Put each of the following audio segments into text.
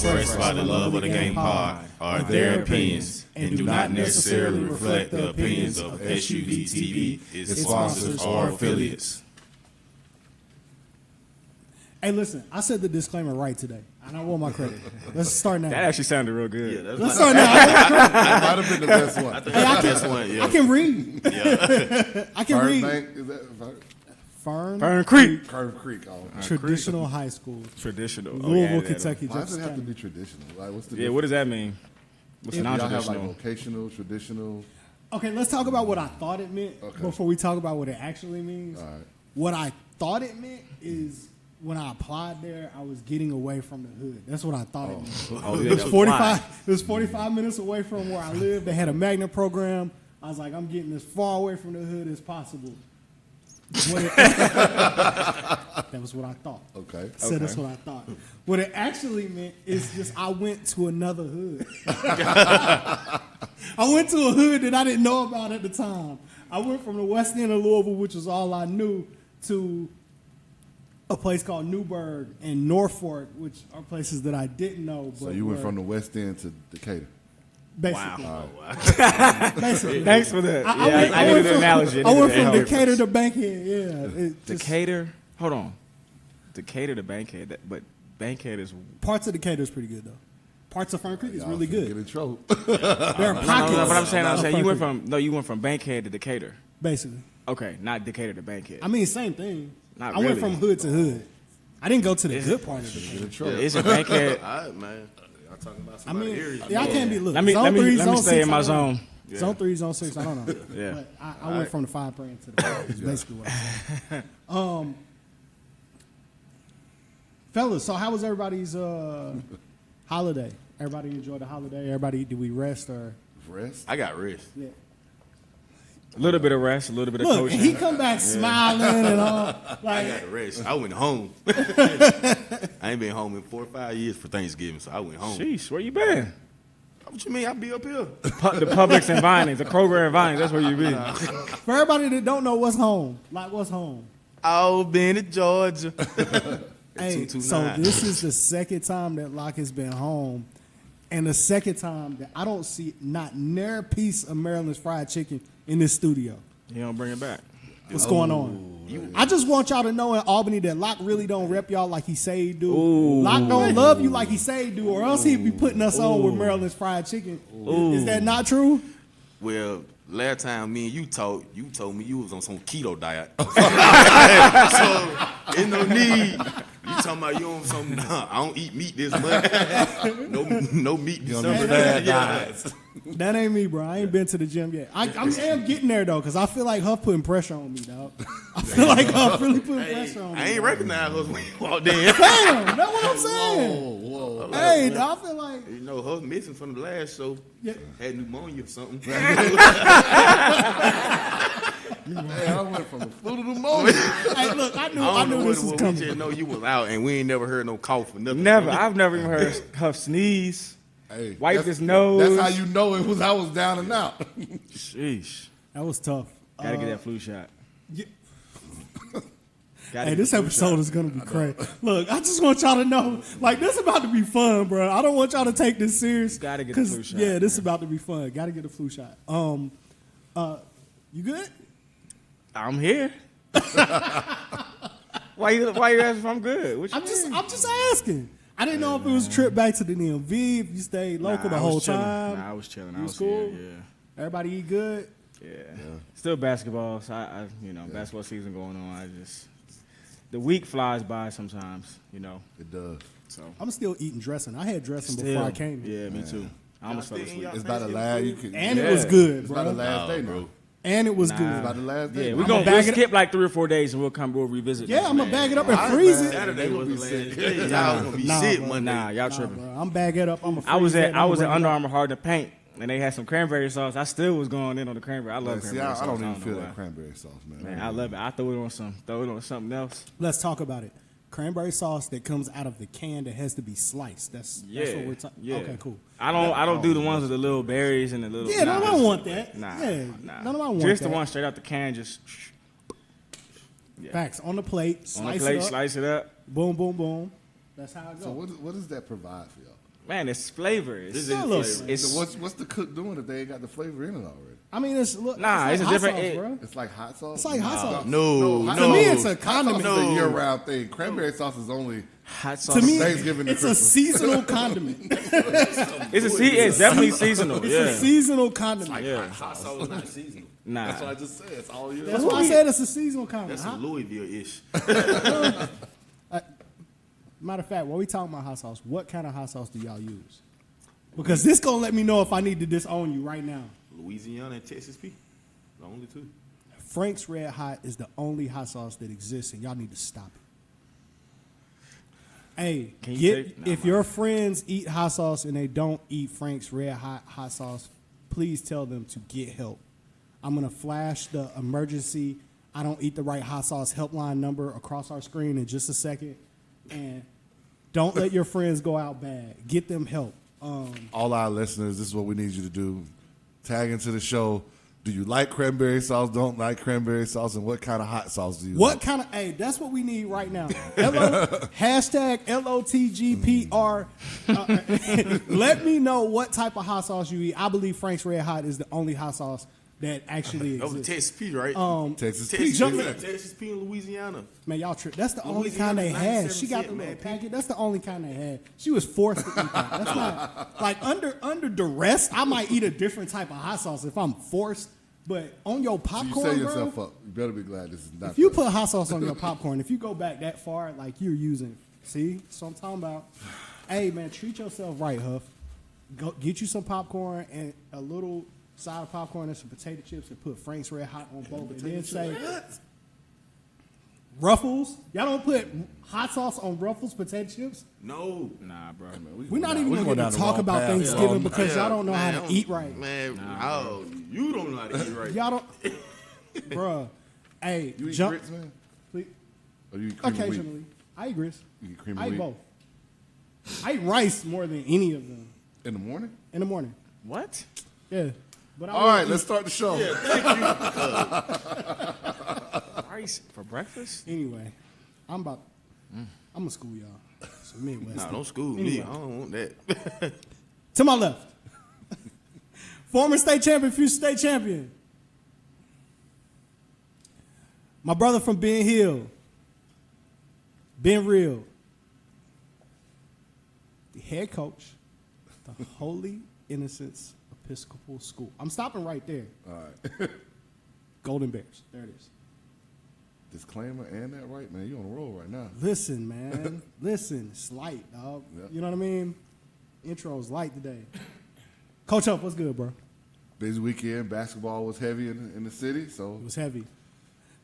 expressed by the Love of the Game pod are their opinions and do not necessarily reflect the opinions of SUVtv, its sponsors, or affiliates. Hey, listen, I said the disclaimer right today. I don't want my credit. Let's start now. That actually sounded real good. Yeah, Let's start now. That might have been the best one. I think that's the best one. Yeah. I can read. Yeah. I can read. Bank, is that Fern Creek. Curve Creek. Oh. Traditional High School. Traditional. Louisville, Kentucky. Why does Jefferson it have to County. be traditional? Like, what's the Yeah, what does that mean? What's Do y'all have like non-traditional? vocational, traditional? Okay, let's talk about what I thought it meant before we talk about what it actually means. All right. What I thought it meant is when I applied there, I was getting away from the hood. That's what I thought it meant. Oh, It was 45. It was 45 minutes away from where I lived. They had a magnet program. I was like, I'm getting as far away from the hood as possible. That was what I thought. Okay. So that's what I thought. What it actually meant is just I went to another hood. I went to a hood that I didn't know about at the time. I went from the west end of Louisville, which was all I knew, to a place called Newburgh and Norfolk, which are places that I didn't know. But So you went from the West End to Decatur. basically. Wow. Basically. Thanks for that. I I went needed from- an analogy. I went from Decatur to Bankhead. Yeah, Decatur. Hold on. Decatur to Bankhead, but Bankhead is. parts of Decatur is pretty good though. Parts of Fern Creek is really Get good. in trouble. There are No, pockets. but I'm saying of you went Fern from you went from Bankhead to Decatur. Creek, basically. Okay, not Decatur to Bankhead. I mean, same thing. Not I went really. from hood to hood. I didn't go to the good part of Get Decatur. in trouble. Isn't Bankhead? All right, man. Y'all talking about I somebody mean, area. yeah, I can't be. Look, Let me zone 3, let zone me stay 6, in my I don't know. zone. Yeah. Zone 3, zone 6, I don't know. Yeah. But I went from the 5 brand to the 5. Is basically what I'm saying. Fellas, so how was everybody's holiday? Everybody enjoyed the holiday? Everybody, did we rest or? Rest? I got rest. Yeah. A little bit of rest, a little bit of Look, coaching. he come back smiling and all. I Like, got the rest. I went home. I ain't been home in 4 or 5 years for Thanksgiving, so I went home. Sheesh, where you been? What you mean? I be up here. The Publix and Vinings, the Kroger and Vinings. That's where you be. for everybody that don't know what's home, like what's home? I've been to Georgia. Hey, 229. so this is the second time that Locke has been home, and the second time that I don't see not near a piece of Maryland's fried chicken in this studio. You don't bring it back. What's going on? I just want y'all to know in Albany that Locke really don't rep y'all like he say he do. Locke don't love you like he say he do, or else he'd be putting us on with Maryland's fried chicken. Is that not true? Well, last time me and you talked, you told me you was on some keto diet. So, ain't no need. You talking about you on some, I don't eat meat this month. No meat this summer. That ain't me, bro. I ain't been to the gym yet. I am getting there, though, because I feel like Huff putting pressure on me, dog. I feel like Huff really putting pressure on me. I ain't dog. recognize us when you walked in. Damn, that's what I'm saying. Whoa. Hey, dog, I feel like... You know, her missing from the last show. Yeah. Had pneumonia or something. Hey, I went from the foot to the moment. Hey, look, I I don't knew know this what was We coming. just know you was out, and we ain't never heard no cough or nothing. Never. I've never even heard Huff sneeze. Hey, Wipe that's- his nose. That's how you know I was down and out. Sheesh. That was tough. Gotta get that flu shot. yeah. Gotta Hey, get this the flu episode shot. is gonna be crazy. Look, I just want y'all to know, like, this about to be fun, bro. I don't want y'all to take this serious. Gotta get the 'cause, flu shot, Yeah, this is about to be fun. Gotta get the flu shot. You good? I'm here. Why you asking if I'm good? What you I'm mean? just asking. I didn't know if it was a trip back to the DMV, if you stayed local Nah, the I was whole chilling. time. Nah, I was chilling. I You was was cool? here, Everybody eat good? yeah. Still basketball, so basketball season going on. The week flies by sometimes, It does. So I'm still eating dressing. I had dressing still, before I came here. Yeah, me too. I almost fell asleep. It's about the last. And it was good, It's about the bro. last day, bro. And it was It's good. about the last day. Yeah, bro. we'll skip like 3 or 4 days and we'll revisit. Yeah, this. I'm going to bag it up and freeze it. Saturday was the be last sick. day. Y'all gonna be sick bro. Monday. Nah, y'all Nah, tripping. bro. I'm bag it up. I'm I was at Under Armour Hard to Paint, and they had some cranberry sauce. I still was going in on the cranberry. I love See, cranberry sauce. I don't even know feel why. that cranberry sauce, man. Man, I love it. I throw it on something else. Let's talk about it. Cranberry sauce that comes out of the can that has to be sliced. That's what we're talking. Yeah. Okay, cool. I don't do the ones with the little berries and the little. Yeah, no one want that. Nah, Yeah, nah. none of I want Just that. the one straight out the can, just Facts on the plate. on the Slice plate, it up. slice it up. Boom, boom, boom. That's how it goes. So what does that provide for y'all? Man, it's flavor. This is It's- flavor. It's What's the cook doing if they ain't got the flavor in it already? I mean, it's Nah, it's like it's a hot different- sauce, it- bro. It's like hot sauce. It's like hot sauce. No, hot no. To me, it's a Hot condiment. sauce is a year-round thing. Cranberry sauce is only hot sauce. To me, Thanksgiving to it's a Christmas. seasonal condiment. it's definitely seasonal. It's Yeah. a seasonal condiment. Yeah. Hot sauce is not seasonal. Nah. That's what I just said. It's all year. That's why I said it's a seasonal condiment. That's some Louisville-ish. Matter of fact, while we talking about hot sauce, what kind of hot sauce do y'all use? Because this gonna let me know if I need to disown you right now. Louisiana and Texas P. The only two. Frank's Red Hot is the only hot sauce that exists, and y'all need to stop it. Hey, Can you take- if your friends eat hot sauce and they don't eat Frank's Red Hot sauce, please tell them to get help. I'm gonna flash the emergency I don't eat the right hot sauce helpline number across our screen in just a second, and don't let your friends go out bad. Get them help. All our listeners, this is what we need you to do. Tag into the show. Do you like cranberry sauce? Don't like cranberry sauce? And what kind of hot sauce do you What like? kind of, hey, that's what we need right now. Hashtag LOTGPR. Let me know what type of hot sauce you eat. I believe Frank's Red Hot is the only hot sauce that actually That was exists. Texas P, right? Texas Texas, Peach. jump- Texas P in Louisiana. Man, y'all trip. That's the only Louisiana, kind they had. She got the 97%, little man. packet. That's the only kind they had. She was forced to eat that. That's not like under duress. I might eat a different type of hot sauce if I'm forced. But on your So you popcorn, set bro, yourself up. You better be glad this is not. if you that. put hot sauce on your popcorn, if you go back that far, like you're using, see, that's what I'm talking about. Hey, man, treat yourself right, Huff. Go get you some popcorn and a little side of popcorn and some potato chips and put Frank's Red Hot on both. And then say, Ruffles. Y'all don't put hot sauce on Ruffles potato chips? No. Nah, bro. We're not even we going going to down the talk wrong about path. Thanksgiving because Yeah, y'all don't know how man, to eat right. Man, oh, you don't know how to eat right. Y'all don't, bruh. Hey, You eat jump. grits, man? Please. Or you eat cream of wheat? Occasionally. I eat grits. You eat cream of I eat wheat? both. I eat rice more than any of them In the morning? in the morning. What? Yeah. But I All will right, eat- let's start the show. Rice for breakfast? Anyway, I'm gonna school y'all. So Midwest. Nah, don't school me. Anyway. I don't want that. To my left, former state champion, future state champion. My brother from Ben Hill, Ben Real, the head coach, the Holy Innocents Episcopal School. I'm stopping right there. All right. Golden Bears. There it is. Disclaimer and that right, man. You on a roll right now. Listen, man. Listen, it's light, dog. Yep. You know what I mean? Intro's light today. Coach Up, what's good, bro? Busy weekend. Basketball was heavy in the city, so It was heavy.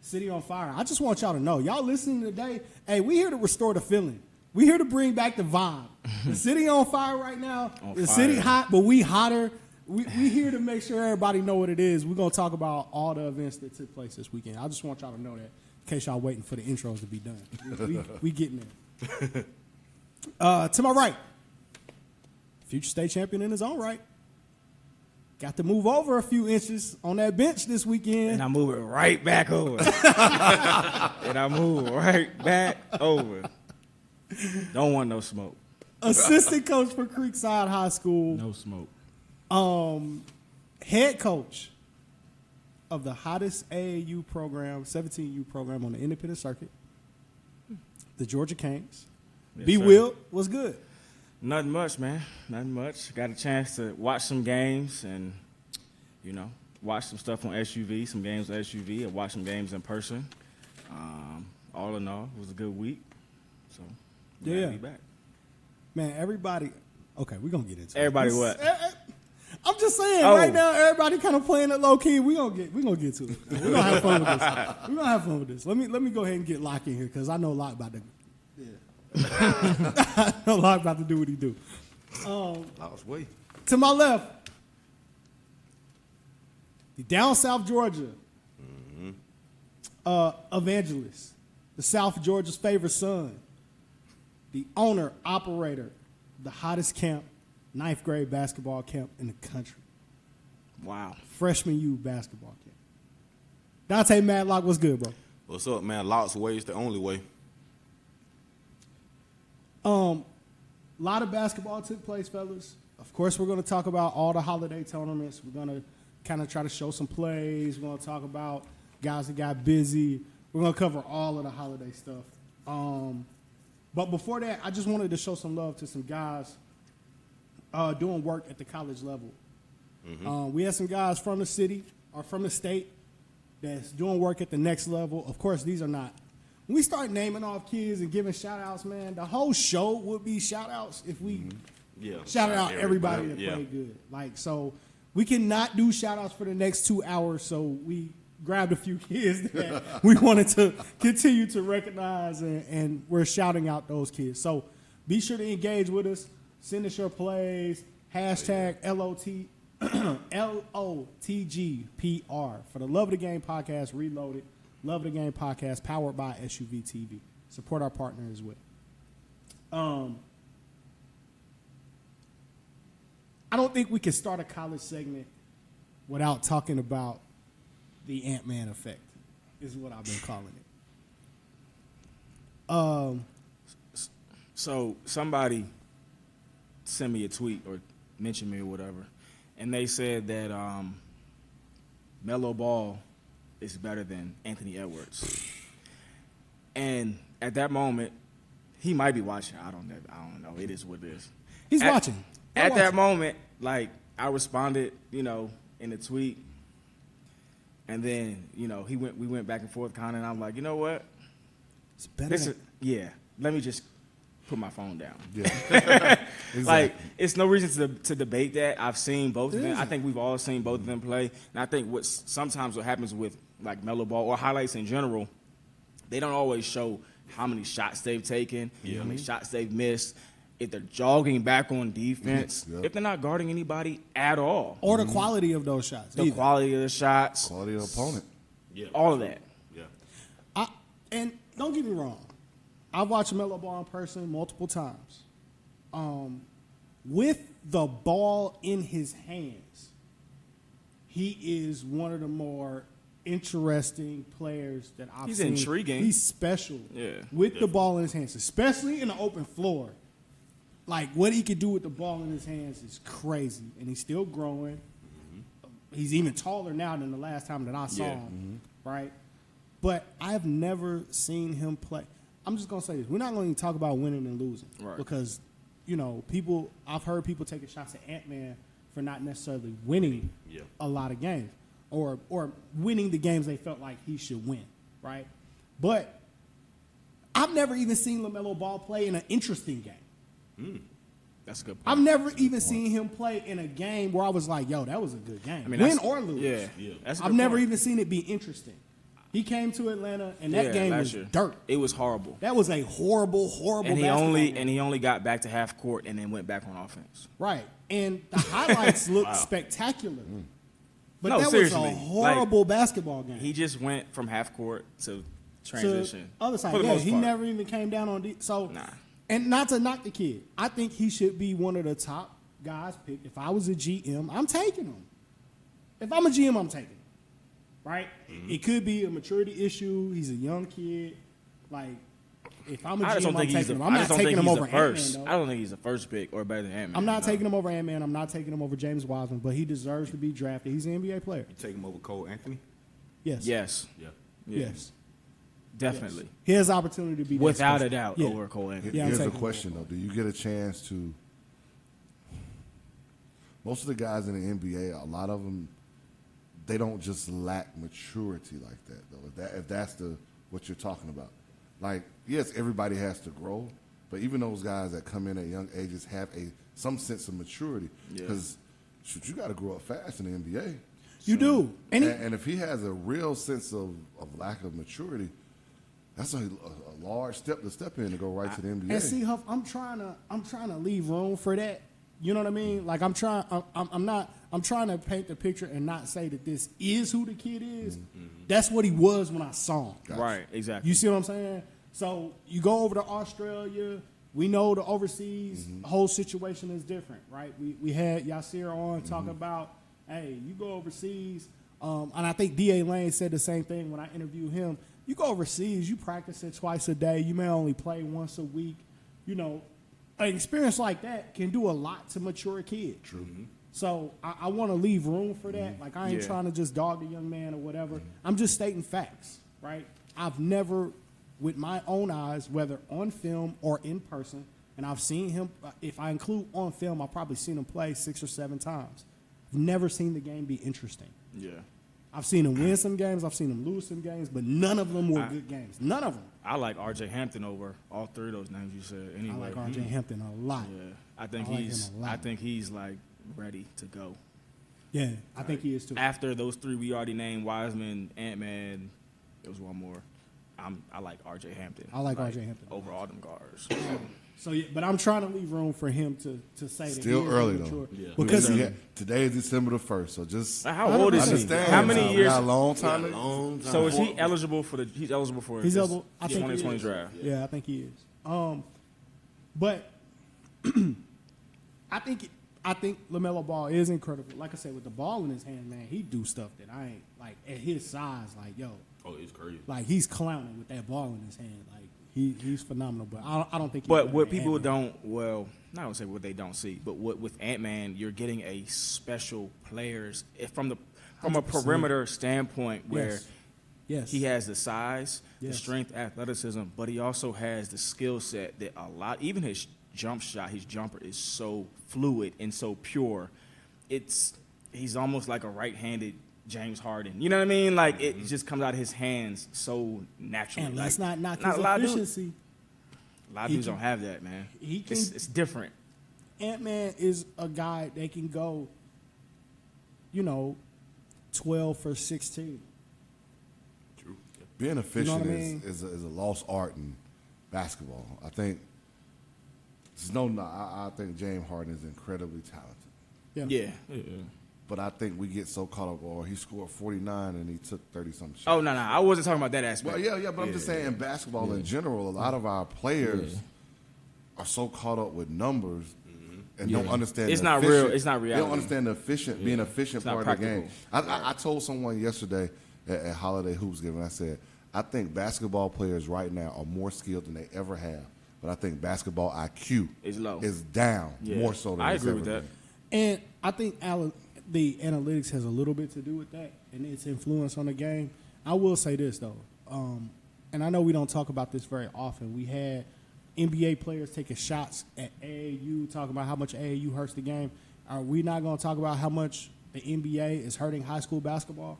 City on fire. I just want y'all to know, y'all listening today, hey, we here to restore the feeling. We here to bring back the vibe. The city on fire right now. On The fire. city hot, but we hotter. We here to make sure everybody know what it is. We're going to talk about all the events that took place this weekend. I just want y'all to know that in case y'all waiting for the intros to be done. We getting there. To my right, future state champion in his own right. Got to move over a few inches on that bench this weekend. And I move it right back over. And I move right back over. Don't want no smoke. Assistant coach for Creekside High School. No smoke. Head coach of the hottest AAU program, 17U program on the independent circuit, the Georgia Canes. Yes, B. sir. Will was good. Nothing much, man. Nothing much. Got a chance to watch some games and, watch some stuff on SUV, some games on SUV, and watch some games in person. All in all, it was a good week. So, glad Yeah. to be back. Man, everybody. Okay, we're gonna get into Everybody it. what? I'm just saying, Oh. right now, everybody kind of playing it low key. We're gonna get to it. We're gonna have fun with this. We're gonna have fun with this. Let me go ahead and get Locke in here because I know Locke about to. I know Locke about to do what he do. Lost weight. To my left, the down South Georgia evangelist, the South Georgia's favorite son, the owner, operator, the hottest camp, 9th grade basketball camp in the country. Wow. Freshman U basketball camp. Dante Madlock, what's good, bro? What's up, man? Lots of ways, the only way. lot of basketball took place, fellas. Of course, we're going to talk about all the holiday tournaments. We're going to kind of try to show some plays. We're going to talk about guys that got busy. We're going to cover all of the holiday stuff. But before that, I just wanted to show some love to some guys doing work at the college level. We had some guys from the city or from the state that's doing work at the next level. Of course, these are not. When we start naming off kids and giving shout-outs, man, the whole show would be shout-outs if we shouted out everybody that played good. Like, so we cannot do shout-outs for the next 2 hours, so we grabbed a few kids that we wanted to continue to recognize, and we're shouting out those kids. So be sure to engage with us. Send us your plays. Hashtag LOTGPR for the Love of the Game podcast, Reloaded. Love of the Game podcast, powered by SUVtv. Support our partner as well. I don't think we can start a college segment without talking about the Ant-Man effect, is what I've been calling it. So somebody sent me a tweet or mentioned me or whatever, and they said that Melo Ball is better than Anthony Edwards. And at that moment, he might be watching. I don't know. It is what it is. He's watching. At that moment, like, I responded, in the tweet, and then, we went back and forth kind of, and I'm like, you know what? It's better. Let me just put my phone down. Yeah. Exactly. Like, it's no reason to debate that. I've seen both of them. I think we've all seen both of them play. And I think sometimes what happens with, like, Melo Ball or highlights in general, they don't always show how many shots they've taken, how many shots they've missed, if they're jogging back on defense, if they're not guarding anybody at all. Or the quality of those shots. The quality of the shots. Quality of the opponent. Yeah. All of that. Yeah. And don't get me wrong. I've watched Melo Ball in person multiple times. With the ball in his hands, he is one of the more interesting players that I've seen. He's intriguing. He's special with the ball in his hands, especially in the open floor. Like, what he could do with the ball in his hands is crazy, and he's still growing. He's even taller now than the last time that I saw him, right? But I've never seen him play. I'm just going to say this. We're not going to talk about winning and losing because, I've heard people taking shots at Ant-Man for not necessarily winning a lot of games or winning the games they felt like he should win, right? But I've never even seen LaMelo Ball play in an interesting game. That's a good point. I've never even seen him play in a game where I was like, yo, that was a good game. Win or lose. Yeah. That's a I've good never point. even seen it be interesting. He came to Atlanta, and that game was year. dirt. It was horrible. That was a horrible And he basketball game. and he only got back to half court and then went back on offense. Right. And the highlights looked spectacular. But No, that seriously. was a horrible basketball game. He just went from half court to transition. To other side. For the Yeah, most he part. never even came down on D. So, Nah. and not to knock the kid, I think he should be one of the top guys picked. If I was a GM, I'm taking him. If I'm a GM, I'm taking him. Right? It could be a maturity issue. He's a young kid. Like, if I'm a I just GM, don't I'm think he's taking him. the, I'm I not just don't taking think him he's over the first. Ant-Man, I don't think he's the first pick or better than Ant-Man. I'm not taking him over Ant-Man. I'm not taking him over James Wiseman, but he deserves to be drafted. He's an NBA player. You take him over Cole Anthony? Yes. Yes. Yeah. Yes. Definitely. He has opportunity to be that Without special. a doubt Yeah. over Cole Anthony. Yeah, I'm Here's the taking question, though. Do you get a chance to – most of the guys in the NBA, a lot of them, they don't just lack maturity like that, though, if that's what you're talking about. Like, yes, everybody has to grow, but even those guys that come in at young ages have some sense of maturity because, you got to grow up fast in the NBA. You do. And if he has a real sense of lack of maturity, that's a large step to step in to go right to the NBA. And see, Huff, I'm trying to leave room for that. You know what I mean? Like, I'm trying to paint the picture and not say that this is who the kid is. That's what he was when I saw him. Gotcha. Right, exactly. You see what I'm saying? So you go over to Australia. We know the overseas whole situation is different, right? We had Yasir on talking about, hey, you go overseas, and I think D.A. Lane said the same thing when I interviewed him. You go overseas, you practice it twice a day. You may only play once a week. You know, an experience like that can do a lot to mature a kid. True. So I want to leave room for that. Like, I ain't Yeah. trying to just dog the young man or whatever. I'm just stating facts, right? I've never, with my own eyes, whether on film or in person, and I've seen him, if I include on film, I've probably seen him play 6 or 7 times. I've never seen the game be interesting. Yeah. I've seen him win some games, I've seen him lose some games, but none of them were good games. None of them. I like R.J. Hampton over all 3 of those names you said. Anyway, I like R.J. Hampton a lot. Yeah, I think I like he's. him a lot. I think he's like ready to go. Yeah, I think he is too. After those 3 we already named, Wiseman, Ant-Man, there was one more. I like R.J. Hampton. I like R.J. Hampton. over all them guards. So, yeah, but I'm trying to leave room for him to say that Still he is early, immature. though. Yeah. Because Today is December the 1st, so just How old is he? understand. How many We years? got a long time. Got a to- long time. So is he eligible for the? He's eligible for He's this eligible. I think he 2020 is. draft. Yeah, I think he is. But I think LaMelo Ball is incredible. Like I said, with the ball in his hand, man, he do stuff that I ain't like at his size. Like, yo, Oh, it's crazy. like he's clowning with that ball in his hand. Like he's phenomenal. But I don't think. He's But better what than people Ant-Man. don't, well, not gonna say what they don't see, but what with Ant-Man, you're getting a special players from a 100%. perimeter standpoint where Yes. he has the size, the Yes. strength, athleticism, but he also has the skill set that even his jump shot, his jumper is so fluid and so pure. He's almost like a right-handed James Harden. You know what I mean? Like it just comes out of his hands so naturally. And let's not knock not his a lot of dudes- efficiency. A lot of He dudes can- don't have that, man. he can- It's different. Ant-Man is a guy that can go, 12 for 16. True. Being efficient what I mean? is a lost art in basketball. I think I think James Harden is incredibly talented, Yeah. but I think we get so caught up. Oh, he scored 49 and he took 30-something shots. Oh no, I wasn't talking about that aspect. Well, yeah, but I'm just saying in basketball in general, a lot of our players are so caught up with numbers and don't understand. It's the not efficient- real. It's not They reality. don't understand being efficient It's not part of the game. practical. I told someone yesterday at Holiday Hoops Giving, I said, I think basketball players right now are more skilled than they ever have, but I think basketball IQ Is low. is down Yeah. more so than I it's agree ever with that. been. And I think the analytics has a little bit to do with that and its influence on the game. I will say this, though, and I know we don't talk about this very often. We had NBA players taking shots at AAU, talking about how much AAU hurts the game. Are we not going to talk about how much the NBA is hurting high school basketball?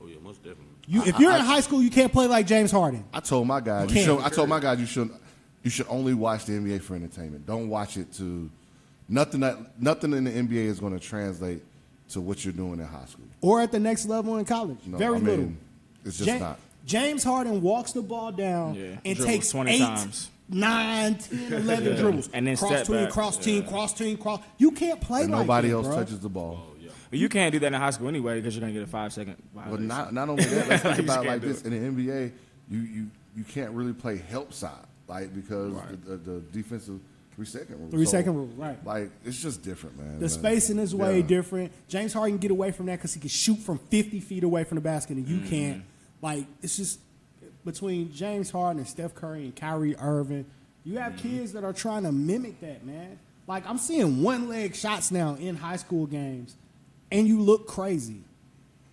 Oh yeah, most definitely. If you're in high school, you can't play like James Harden. I told my guys, You can't. you should only watch the NBA for entertainment. Don't watch it to nothing in the NBA is going to translate to what you're doing in high school. Or at the next level in college. No, Very I mean, little. It's just not. James Harden walks the ball down Yeah. and Dribbles takes 20 8, times. 9, 10, 11 dribbles. And then cross step team, back. cross team, cross team, cross. You can't play And like nobody that, else bro. touches the ball. But you can't do that in high school anyway because you're gonna get a 5-second But violation. not only that, let's think You about just it like can't do this. In the NBA, you can't really play help side, like because the defensive 3-second rule. 3-second rule, right. Like it's just different, man. The spacing is way Yeah. different. James Harden can get away from that because he can shoot from 50 feet away from the basket, and you can't. Like, it's just between James Harden and Steph Curry and Kyrie Irving, you have kids that are trying to mimic that, man. Like, I'm seeing one-leg shots now in high school games, and you look crazy.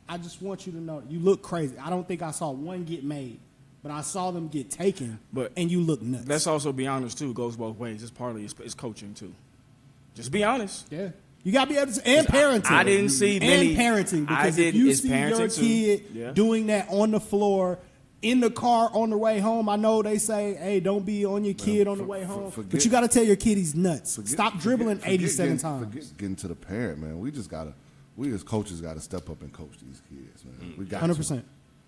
I just want you to know, you look crazy. I don't think I saw one get made, but I saw them get taken, But and you look nuts. Let's also be honest too. It goes both ways. It's partly it's coaching too. Just be honest. Yeah. You got to be able to, and parenting. I didn't see many. And parenting. I Because did. if you It's see your parenting too. kid Yeah. doing that on the floor, in the car on the way home, I know they say, hey, don't be on your kid on the way home. But forget- you got to tell your kid he's nuts. Stop dribbling forget 87 getting, times. Forget getting to the parent, man. We as coaches got to step up and coach these kids, man. We got 100%.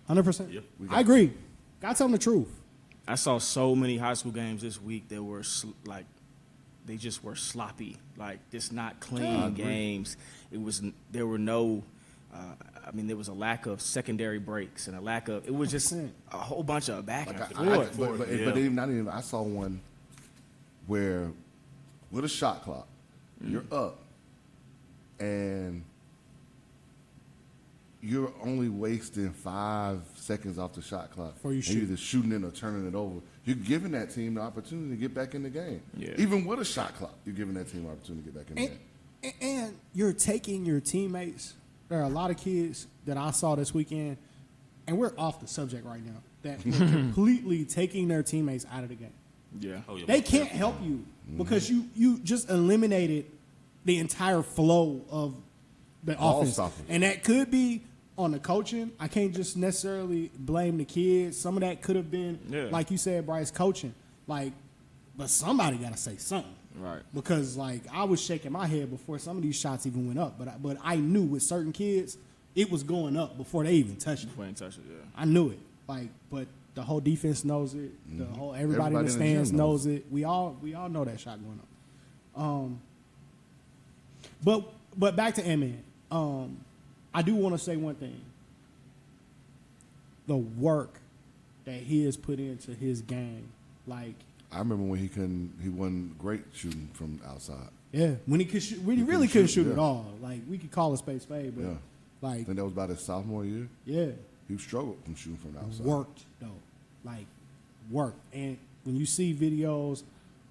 100%. Yeah, we got I agree. Got to tell them the truth. I saw so many high school games this week that were they just were sloppy, like just not clean games. There were no. There was a lack of secondary breaks and it was just 100%. a whole bunch of back and to. forth. But even not even. I saw one where with a shot clock, you're up, and you're only wasting 5 seconds off the shot clock. Before you And shoot. you're either shooting it or turning it over. you're giving that team the opportunity to get back in the game. Yeah. Even with a shot clock, you're giving that team the opportunity to get back in the game. And you're taking your teammates. There are a lot of kids that I saw this weekend, and we're off the subject right now, that were completely taking their teammates out of the game. Yeah. Oh, yeah, They most can't definitely. help you because you just eliminated the entire flow of the Ball offense. stoppers. And that could be on the coaching. I can't just necessarily blame the kids. Some of that could have been, like you said, Bryce, coaching. Like, but somebody got to say something. Right. Because, like, I was shaking my head before some of these shots even went up. But I knew with certain kids, it was going up before they even touched it. Before they touch it, yeah. I knew it. Like, but the whole defense knows it. The whole everybody in the gym stands knows knows it. We all know that shot going up. But back to Ant-Man. I do want to say one thing. The work that he has put into his game, like, I remember when he wasn't great shooting from outside. yeah, when he really couldn't couldn't shoot shoot, at yeah. all. Like, we could call a spade, but Yeah. I like, think that was about his sophomore year. yeah. He struggled from shooting from outside. Worked though, like worked. And when you see videos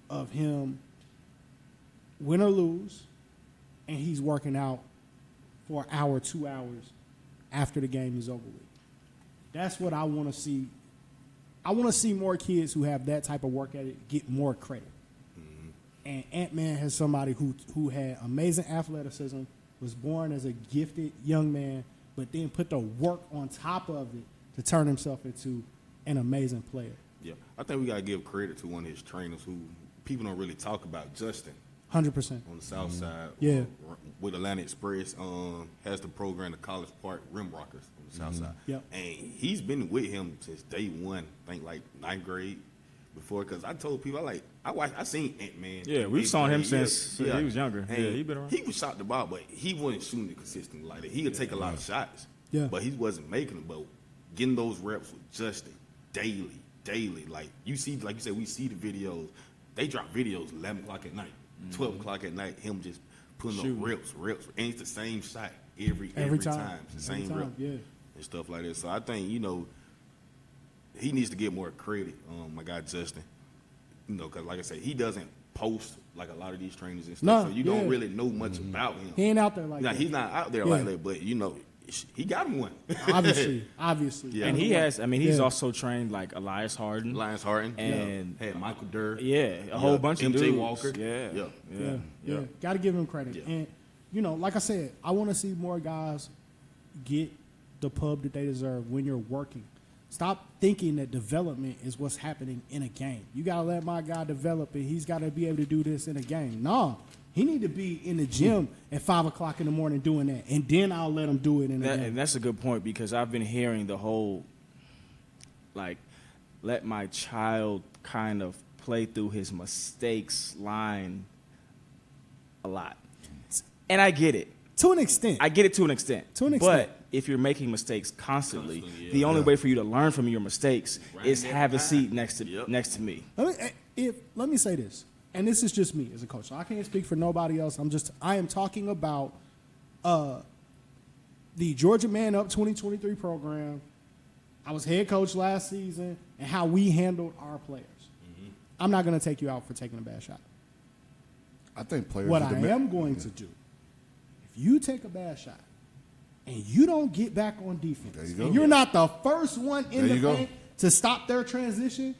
of him win or lose, and he's working out for an hour, 2 hours after the game is over with, that's what I want to see. I want to see more kids who have that type of work ethic get more credit. And Ant-Man has somebody who had amazing athleticism, was born as a gifted young man, but then put the work on top of it to turn himself into an amazing player. Yeah, I think we gotta give credit to one of his trainers who people don't really talk about. Justin 100%. on the south side, Yeah. with Atlanta Express, has the program, the College Park Rim Rockers on the south side. Yep. And he's been with him since day one. I think like 9th grade. Before, because I told people, I seen Ant-Man. Yeah, we've saw him since he was younger. And Yeah, he been around. He was shot the ball, but he wasn't shooting it consistently like that. He could take a lot of shots, Yeah. but he wasn't making them. But getting those reps with Justin daily. Like you see, like you said, we see the videos. They drop videos 11 o'clock at night, 12 o'clock at night. Him just putting Shooting. up reps, and it's the same shot every time. It's the Every same time, rep, yeah. and stuff like that. So I think he needs to get more credit. My guy Justin, because like I said, he doesn't post like a lot of these trainers and stuff, No, so you don't yeah. really know much about him. He ain't out there like that. He's not out there Yeah. like that, but he got him one. Obviously. Yeah. And he has, he's Yeah. also trained like Elias Harden. Lions Harden And- had Michael Durr, Yeah, a whole bunch of MJ dudes. Walker, Yeah. Yeah. Got to give him credit. Yeah. And, like I said, I want to see more guys get the pub that they deserve when you're working. Stop thinking that development is what's happening in a game. You got to let my guy develop and he's got to be able to do this in a game. No, he need to be in the gym at 5 o'clock in the morning doing that, and then I'll let him do it in a game. And that's a good point because I've been hearing the whole, let my child kind of play through his mistakes line a lot. And I get it. To an extent. I get it to an extent. To an extent. But if you're making mistakes constantly, Constantly, yeah. the only way for you to learn from your mistakes is there have a behind. seat next to Yep. next to me. Let me say this, and this is just me as a coach. So I can't speak for nobody else. I am talking about the Georgia Man Up 2023 program. I was head coach last season, and how we handled our players. I'm not going to take you out for taking a bad shot. I think players. What are I the am going to do, if you take a bad shot and you don't get back on defense, There you go. and you're not the first one in There the you go. paint to stop their transition,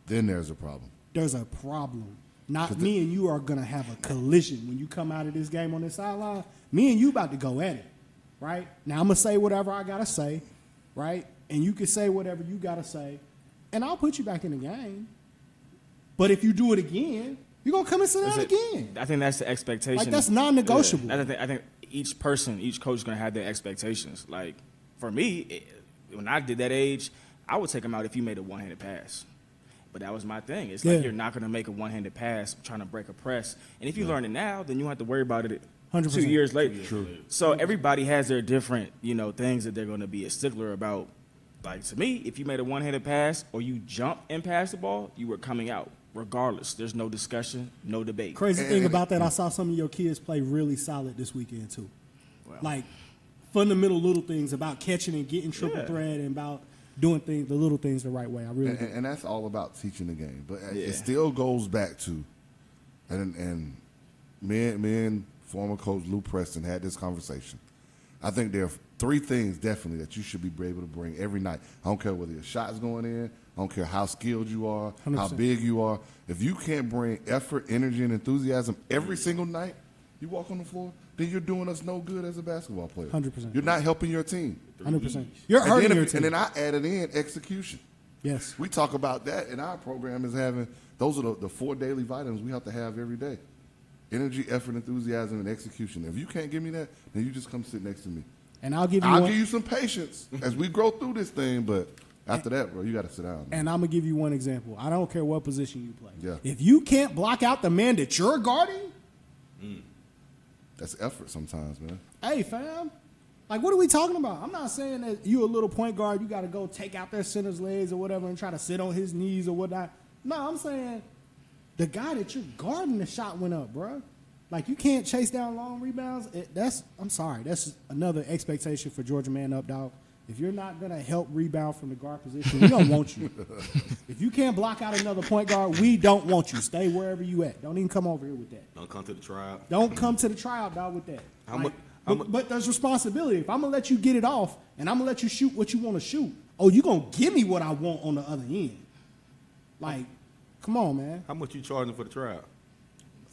Then there's a problem. there's a problem. Not me and you are going to have a collision when you come out of this game on this sideline. Me and you about to go at it, right? Now, I'm going to say whatever I got to say, right? And you can say whatever you got to say, and I'll put you back in the game. But if you do it again, you're going to come and sit down again. I think that's the expectation. Like, that's non-negotiable. Yeah. I think each person, each coach is going to have their expectations. Like, for me, when I did that age, I would take them out if you made a one-handed pass. But that was my thing. It's like you're not going to make a one-handed pass trying to break a press. And if you learn it now, then you don't have to worry about it 100%. 2 years later. True. So everybody has their different, things that they're going to be a stickler about. Like, to me, if you made a one-handed pass or you jumped and passed the ball, you were coming out. Regardless, there's no discussion, no debate. Crazy thing about that, I saw some of your kids play really solid this weekend too. Wow. Like fundamental little things about catching and getting triple threat and about doing things, the little things the right way. I really do. And that's all about teaching the game. But Yeah. it still goes back to, and me and former coach Lou Preston had this conversation. I think there are 3 things definitely that you should be able to bring every night. I don't care whether your shot's going in. I don't care how skilled you are, 100%. how big you are. If you can't bring effort, energy, and enthusiasm every single night you walk on the floor, then you're doing us no good as a basketball player. 100%. You're not helping your team. 100%. You're And hurting then, your team. and then I added in execution. Yes. We talk about that in our program as having, those are the 4 daily vitamins we have to have every day. Energy, effort, enthusiasm, and execution. If you can't give me that, then you just come sit next to me. And I'll give you I'll one, give you some patience as we grow through this thing, but after that, bro, you got to sit down. Man. and I'm gonna give you one example. I don't care what position you play. Yeah. If you can't block out the man that you're guarding, That's effort sometimes, man. hey fam, like what are we talking about? I'm not saying that you a little point guard, you got to go take out their center's legs or whatever and try to sit on his knees or whatnot. No, I'm saying the guy that you're guarding, the shot went up, bro. Like you can't chase down long rebounds. I'm sorry, that's another expectation for Georgia Man Up, dog. If you're not gonna help rebound from the guard position, we don't want you. If you can't block out another point guard, we don't want you. Stay wherever you at. Don't even come over here with that. Don't come to the tryout. Don't come to the tryout, dog, with that. How Like, mu- but there's responsibility. If I'm gonna let you get it off and I'm gonna let you shoot what you want to shoot, oh, you gonna give me what I want on the other end. Like, come on, man. How much you charging for the tryout?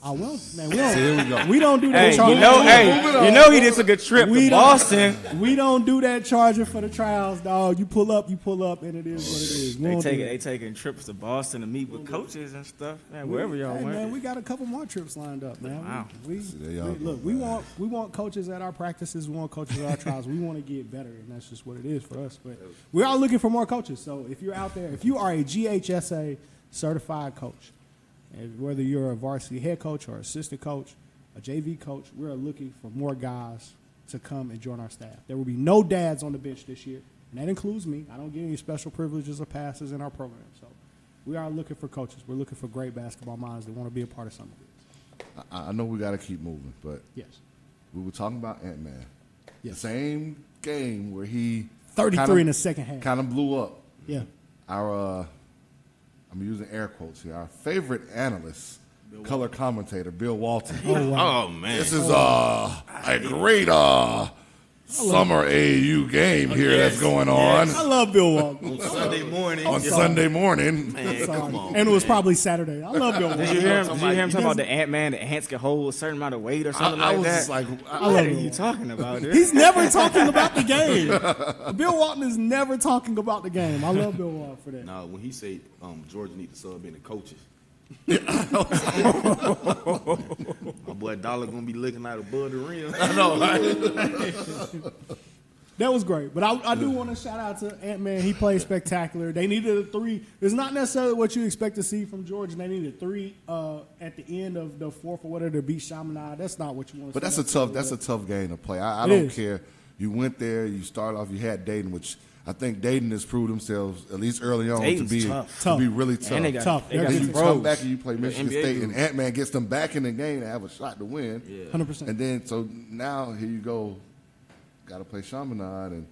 I will, man. Here we go. We don't do that. Hey, charging. you know he just took a trip We to don't- Boston. We don't do that charging for the trials, dog. You pull up, and it is what it is. We don't do that. They taking trips to Boston to meet with coaches and stuff. Man, wherever y'all Hey, went. man, we got a couple more trips lined up, man. Wow. there y'all go, Look, man. we want coaches at our practices. We want coaches at our trials. We want to get better, and that's just what it is for us. But we are looking for more coaches. So if you're out there, if you are a GHSA certified coach, and whether you're a varsity head coach or assistant coach, a JV coach, we're looking for more guys to come and join our staff. There will be no dads on the bench this year, and that includes me. I don't get any special privileges or passes in our program. So we are looking for coaches. We're looking for great basketball minds that want to be a part of some of this. I know we got to keep moving, but Yes. we were talking about Ant-Man. Yes. The same game where he 33 in the second half. kind of blew up. Yeah. Our, I'm using air quotes here, our favorite analyst, color commentator, Bill Walton. Oh, wow. Oh man, This is a great summer AAU game here that's going on I love Bill Walton. on Sunday morning. on Sunday morning. Man, come on. And it was probably Saturday. I love Bill Did Walton. you hear him talking about the Ant-Man that Ants can hold a certain amount of weight or something I like was that? just like, I What love are Bill you Walton. talking about, dude? He's never talking about the game. Bill Walton is never talking about the game. I love Bill Walton for that. Now, when he say Georgia need to sub in the coaches, my boy Dollar gonna be looking out above the rim. I know, right? That was great. But I do want to shout out to Ant-Man. He played spectacular. They needed a 3. It's not necessarily what you expect to see from Georgia. They needed 3 at the end of the fourth or whatever to beat Chaminade. That's not what you want to but see. that's a tough game to play. I It don't is. care. You went there, you started off, you had Dayton, which I think Dayton has proved themselves, at least early on, Dayton's to be tough. to be really tough. And they got, Tough. They They're got Then some you pros. come back and you play Michigan NBA State, and dudes. Ant-Man gets them back in the game to have a shot to win. 100%. And then, so now here you go, got to play Chaminade, and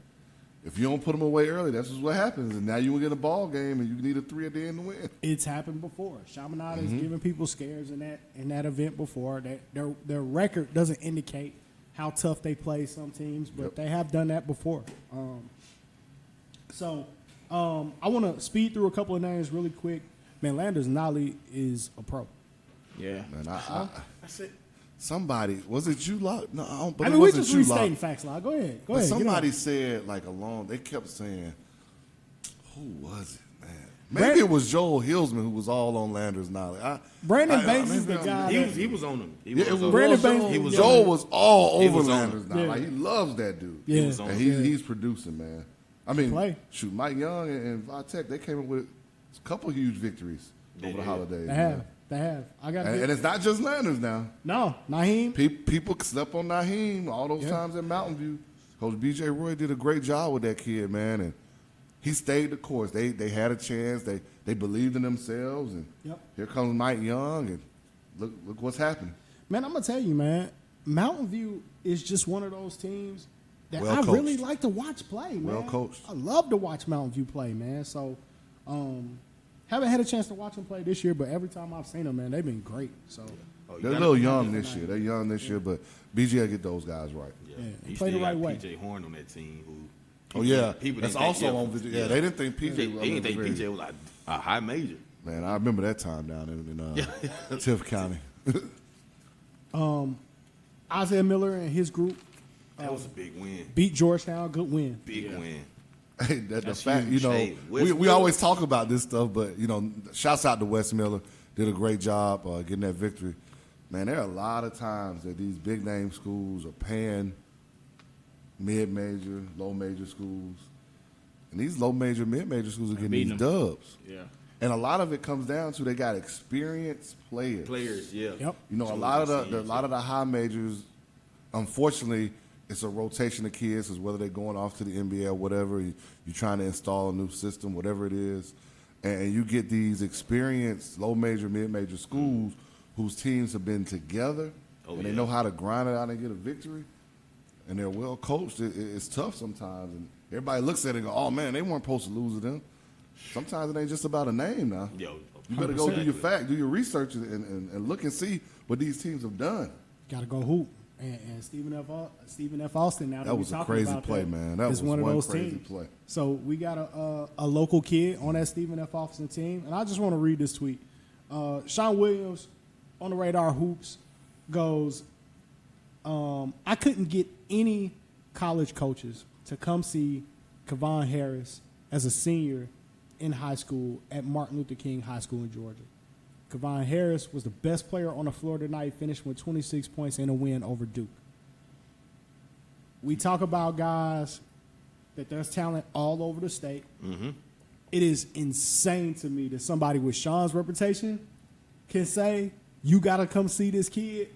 if you don't put them away early, that's just what happens. And now you will get a ball game, and you need a 3 at the end to win. It's happened before. Chaminade has given people scares in that event before. Their record doesn't indicate how tough they play some teams, but they have done that before. I want to speed through a couple of names really quick. Man, Landers Nolly is a pro. Yeah. Man, somebody, was it you, Lot? No, I don't I believe mean, it we're wasn't just you, restating Lot. facts, Lyle. Go ahead. But Get somebody on. said, like, they kept saying, who was it, man? Brand- Maybe it was Joel Hillsman who was all on Landers Nolly. Brandon Banks is the guy. He was on them. He Yeah, it was was on Brandon them. Banks- He was Joel on was all He over was on Landers Nolly. Yeah. Like, he loves that dude. Yeah. was on And he's producing, man. I mean, Play. shoot, Mike Young and Vitek, they came up with a couple huge victories over the holidays. They man. have. They have. I got And it's not just Landers now. no, Naheem. People slept on Naheem all those times at Mountain View. Coach B.J. Roy did a great job with that kid, man, and he stayed the course. They had a chance. They believed in themselves, and here comes Mike Young, and look what's happening. Man, I'm gonna tell you, man. Mountain View is just one of those teams that Well I really coached. like to watch play, man. Well coached. I love to watch Mountain View play, man. So, haven't had a chance to watch them play this year, but every time I've seen them, man, they've been great. So, Oh, you They're a gotta- little young this year. They're young this year, but BG will get those guys right. Yeah, You play the still right got way. PJ Horn on that team. Oh yeah, people that's didn't also think, on video. Yeah, they didn't think PJ. They didn't think very- PJ was like a high major. Man, I remember that time down in Tiff County. Isaiah Miller and his group That was a big win. beat Georgetown. Good win. Big win. Hey, the That's fact, huge. you know, Hey, Wes we Miller. always talk about this stuff, but you know, shouts out to Wes Miller. Did a great job getting that victory. Man, there are a lot of times that these big name schools are paying mid-major, low-major schools, and these low-major, mid-major schools are getting beating these them. dubs. Yeah. And a lot of it comes down to they got experienced players. Players, yeah. Yep. You know, a Georgia lot of seniors, the lot of the high majors, unfortunately, it's a rotation of kids. Is whether they're going off to the NBA or whatever. You're trying to install a new system, whatever it is, and you get these experienced low major, mid major schools whose teams have been together Oh, and they yeah. know how to grind it out and get a victory, and they're well coached. It's tough sometimes, and everybody looks at it and go, "Oh man, they weren't supposed to lose to them." Sometimes it ain't just about a name now. Yo, You better go do 100%. your fact, do your research, and look and see what these teams have done. Got to go hoop. And Stephen F. Austin. Now that, That we was a talking crazy about play, that, man. That is was one of one those crazy teams. play. So we got a local kid on that Stephen F. Austin team, and I just want to read this tweet. Sean Williams on the Radar Hoops goes, I couldn't get any college coaches to come see Kevon Harris as a senior in high school at Martin Luther King High School in Georgia. Kevon Harris was the best player on the floor tonight, finished with 26 points and a win over Duke. We talk about guys that there's talent all over the state. Mm-hmm. It is insane to me that somebody with Sean's reputation can say, you got to come see this kid,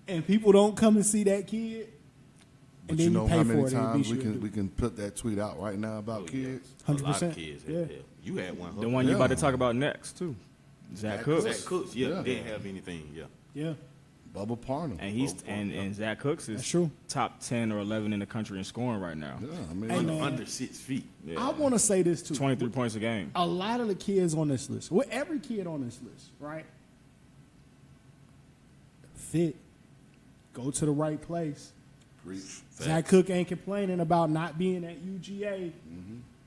and people don't come and see that kid, But and you then know you pay how for many it and times beat you. we can put that tweet out right now about Oh, yeah. kids. A lot of 100%. kids. Yeah. Yeah. You had one. The one you Yeah. about to talk about next too, Zach Cooks, Zach Cooks, yeah, Yeah. didn't have anything. Yeah. Yeah, Bubba Parnum. and he's and Zach Cooks is That's true. top 10 or 11 in the country in scoring right now. Yeah, I mean, Hey, man. Under 6 feet. Yeah. I want to say this too. 23 points a game. A lot of the kids on this list, well, every kid on this list, right? Fit, go to the right place. Zach Cook ain't complaining about not being at UGA.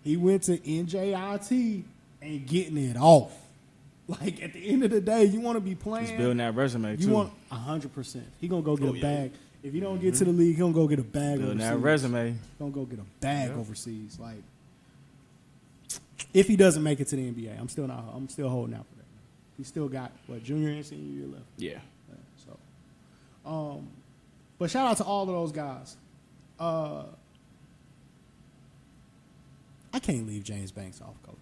He went to NJIT and getting it off. Like at the end of the day, you want to be playing. He's building that resume You too. want 100%. He gonna go get Oh, a yeah. bag. If you don't get to the league, he gonna go get a bag building overseas. that resume. Gonna go get a bag overseas. Like if he doesn't make it to the NBA, I'm still holding out for that. He still got junior and senior year left. Yeah. So, but shout out to all of those guys. I can't leave James Banks off, Coach.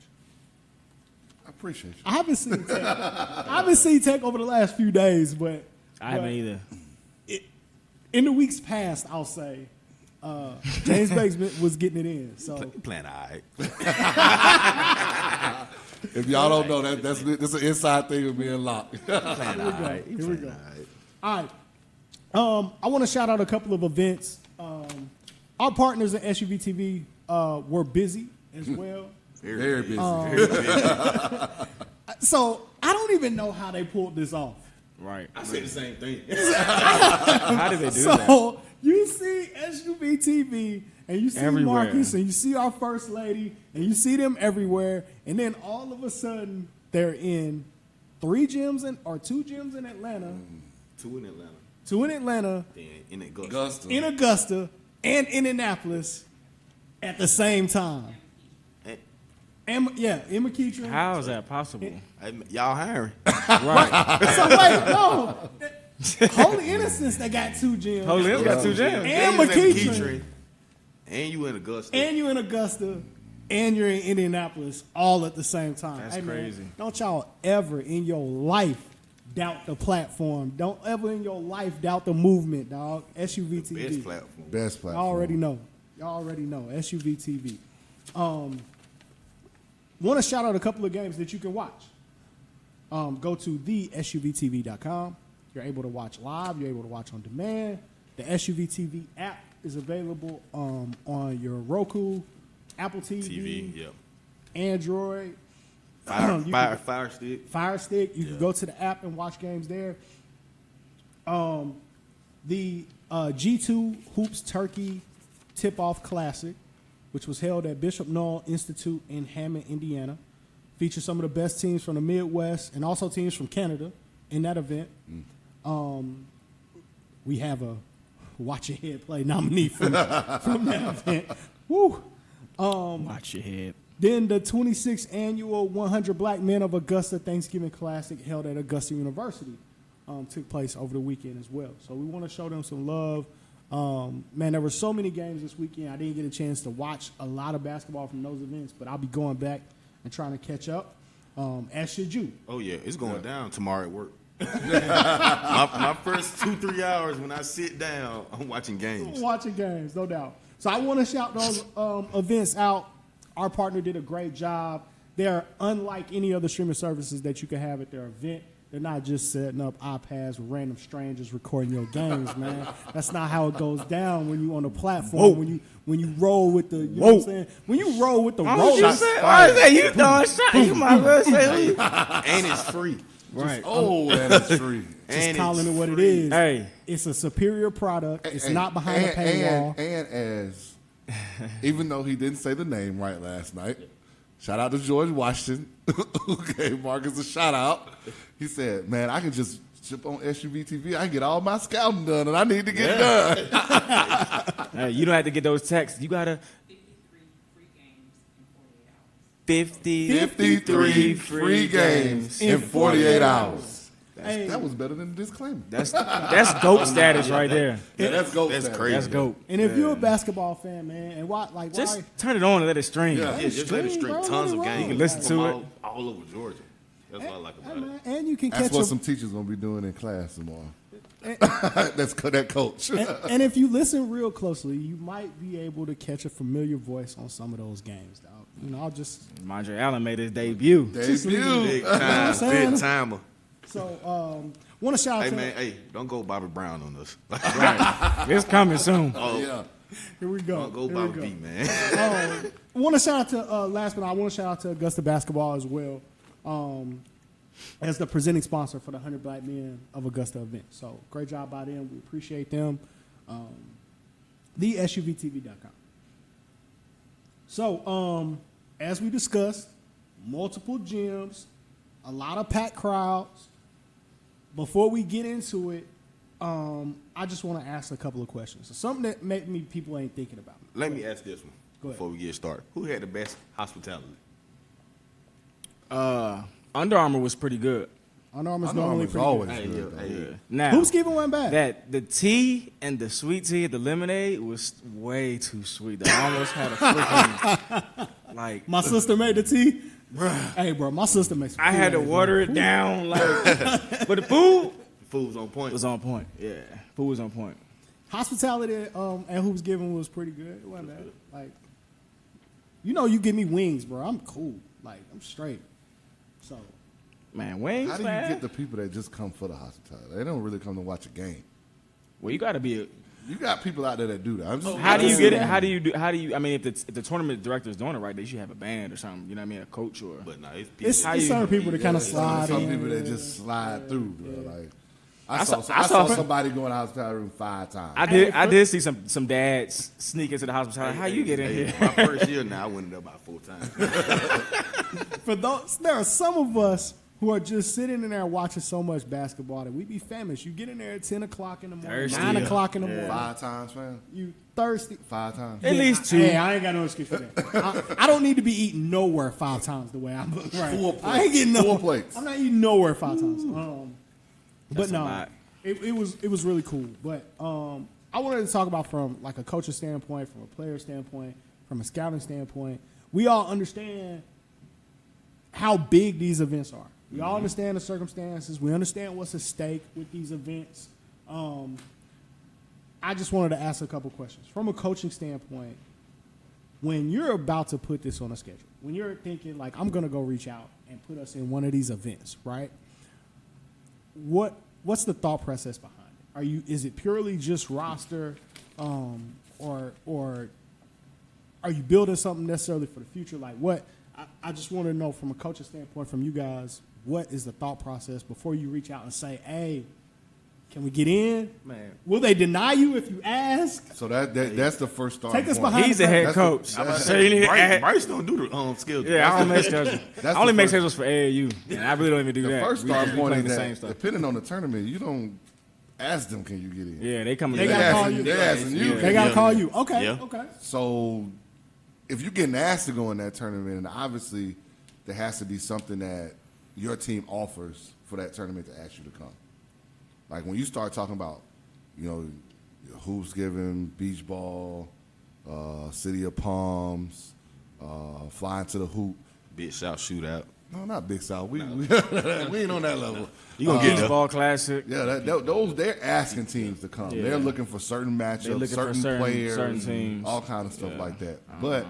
I appreciate you. I haven't seen Tech. I haven't seen Tech over the last few days, but I haven't either. in the weeks past, I'll say James Banks was getting it in. So Playing all right. If y'all don't know, that's an inside thing of being locked. here we go. All right. I want to shout out a couple of events. Our partners at SUVtv were busy as well. Very busy. So I don't even know how they pulled this off. Right. I said the same thing. How did they do that? So you see SUVtv and you see Everywhere. Marcus and you see our first lady and you see them everywhere, and then all of a sudden they're in 2 gyms in Atlanta, 2 in Atlanta. 2 in Atlanta, Then in Augusta. Augusta. in Augusta, and Indianapolis at the same time. And, In McKeitron. How is that possible? y'all hiring. Right. So wait, no. Holy Innocents, they got 2 gyms. Holy Innocents got 2 gyms. And you in McKeitron. And you in Augusta. And you in Augusta, and you're in Indianapolis, all at the same time. That's Man, crazy. don't y'all ever in your life doubt the platform. Don't ever in your life doubt the movement, dog. SUVtv. Best platform. Best platform. Y'all already know. SUVtv. Want to shout out a couple of games that you can watch. Go to thesuvtv.com. You're able to watch live. You're able to watch on demand. The SUVtv app is available on your Roku, Apple TV, TV, yeah. Android, Fire Stick. Fire Stick. You can go to the app and watch games there. The G2 Hoops Turkey Tip-Off Classic, which was held at Bishop Noel Institute in Hammond, Indiana, features some of the best teams from the Midwest and also teams from Canada in that event. We have a Watch Your Head Play nominee from that event. Woo! Watch your head. Then the 26th annual 100 Black Men of Augusta Thanksgiving Classic held at Augusta University took place over the weekend as well. So we want to show them some love. Man, there were so many games this weekend. I didn't get a chance to watch a lot of basketball from those events, but I'll be going back and trying to catch up, as should you. Oh, yeah. It's going down tomorrow at work. my first 2-3 hours when I sit down, I'm watching games. Watching games, no doubt. So I want to shout those events out. Our partner did a great job. They're unlike any other streaming services that you can have at their event. They're not just setting up iPads with random strangers recording your games, man. That's not how it goes down when you on the platform. When you roll with the, you know what I'm saying? When you roll with the roll. Why is that you throwing shots? You might as well say And it's free. right. And it's free. Just calling it what it is. Hey. It's a superior product. It's not behind a paywall. And as, even though he didn't say the name right last night, shout out to George Washington, who gave Marcus a shout out. He said, man, I can just ship on SUVtv. I can get all my scouting done, and I need to get done. Hey, you don't have to get those texts. You got to 53 free games in 48 hours. That was better than the disclaimer. That's GOAT status right there. Yeah, that's GOAT That's status. crazy. That's GOAT. And if you're a basketball fan, man, and why Just turn it on and let it stream. Yeah. Yeah, just let it Stream, stream bro, tons let of it roll. games. You can listen from to it. all over Georgia. That's what I like about it. and you can That's catch what a, some teachers going to be doing in class tomorrow. That coach. and if you listen real closely, you might be able to catch a familiar voice on some of those games, dog. You know, I'll just Mondre Allen made his debut. Debut. Big time, saying? big timer. so want to shout out Hey to man, hey, don't go Bobby Brown on us. Right. It's coming soon. Yeah. here we go. Don't go Here we Bobby go. B, man. I want to shout out to last but not, I want to shout out to Augusta basketball as well, as the presenting sponsor for the 100 Black Men of Augusta event. So great job by them. We appreciate them. The SUVtv.com. So as we discussed, multiple gyms, a lot of packed crowds. Before we get into it, I just want to ask a couple of questions. Something that maybe people ain't thinking about. Let me ask this one Go ahead. before we get started. Who had the best hospitality? Under Armour was pretty good. Under Armour's Under normally Armour's pretty always good. good. though. Hey, Now, Who's giving one back? that the tea and the sweet tea, the lemonade was way too sweet. I almost had a freaking like. My sister made the tea. Hey, bro, my sister makes. I had to Kool-Aid, water bro. it down, like. But the food food's on point. was on point. Yeah, food was on point. Hospitality and who's giving was pretty good. It wasn't bad. Like, you know, you give me wings, bro. I'm cool. Like, I'm straight. So, Man, wings, How do you man. get the people that just come for the hospitality? They don't really come to watch a game. Well, you got to be. You got people out there that do that. I'm just, How do you get it? How do you? I mean, if the tournament director is doing it right, they should have a band or something. You know what I mean? A coach or. But nah, it's it's people. you- certain people that kind of Yeah, slide some in. people that just slide through, bro. Like I saw- saw, I I saw saw- somebody go in the hospitality room 5 times. I did see some dads sneak into the hospitality. How you get in here? My first year now, I went in there about 4 times. For those, there are some of us who are just sitting in there watching so much basketball that we be famous. You get in there at 10 o'clock in the morning, Thirsty. 9 o'clock in the morning. 5 times, man. You thirsty. 5 times. At least 2. Hey, I ain't got no excuse for that. I don't need to be eating nowhere 5 times the way I'm. Right. 4 plates. I ain't getting no 4 plates. I'm not eating nowhere 5 times. But That's a no, lot. it was really cool. But I wanted to talk about from like a coaching standpoint, from a player standpoint, from a scouting standpoint. We all understand how big these events are. We all understand the circumstances. We understand what's at stake with these events. I just wanted to ask a couple questions. From a coaching standpoint, when you're about to put this on a schedule, when you're thinking like, I'm going to go reach out and put us in one of these events, right? What's the thought process behind it? Is it purely just roster or are you building something necessarily for the future? Like what? I just want to know from a coaching standpoint from you guys, what is the thought process before you reach out and say, hey, can we get in? Man. Will they deny you if you ask? So that's the first starting Take us point. behind He's the head That's coach. So you need Bryce don't do the schedule. Yeah, I don't make schedules. I only the make first- schedules for AAU. And I really don't even do The that. first We starting just be point playing is the same that stuff. depending on the tournament, you don't ask them, can you get in? Yeah, they come. They in. gotta call asking, you. they're asking you. They gotta Yeah. call you. Okay. Yeah. Okay. So if you're getting asked to go in that tournament, and obviously there has to be something that your team offers for that tournament to ask you to come. Like when you start talking about, hoops giving, beach ball, City of Palms, flying to the hoop. Big South shootout. No, not Big South. We ain't on that level. You gonna get there. Ball classic. Yeah, those they're asking teams to come. Yeah. They're looking for certain They're matchups, looking for certain players, certain teams. all kind of stuff like that. But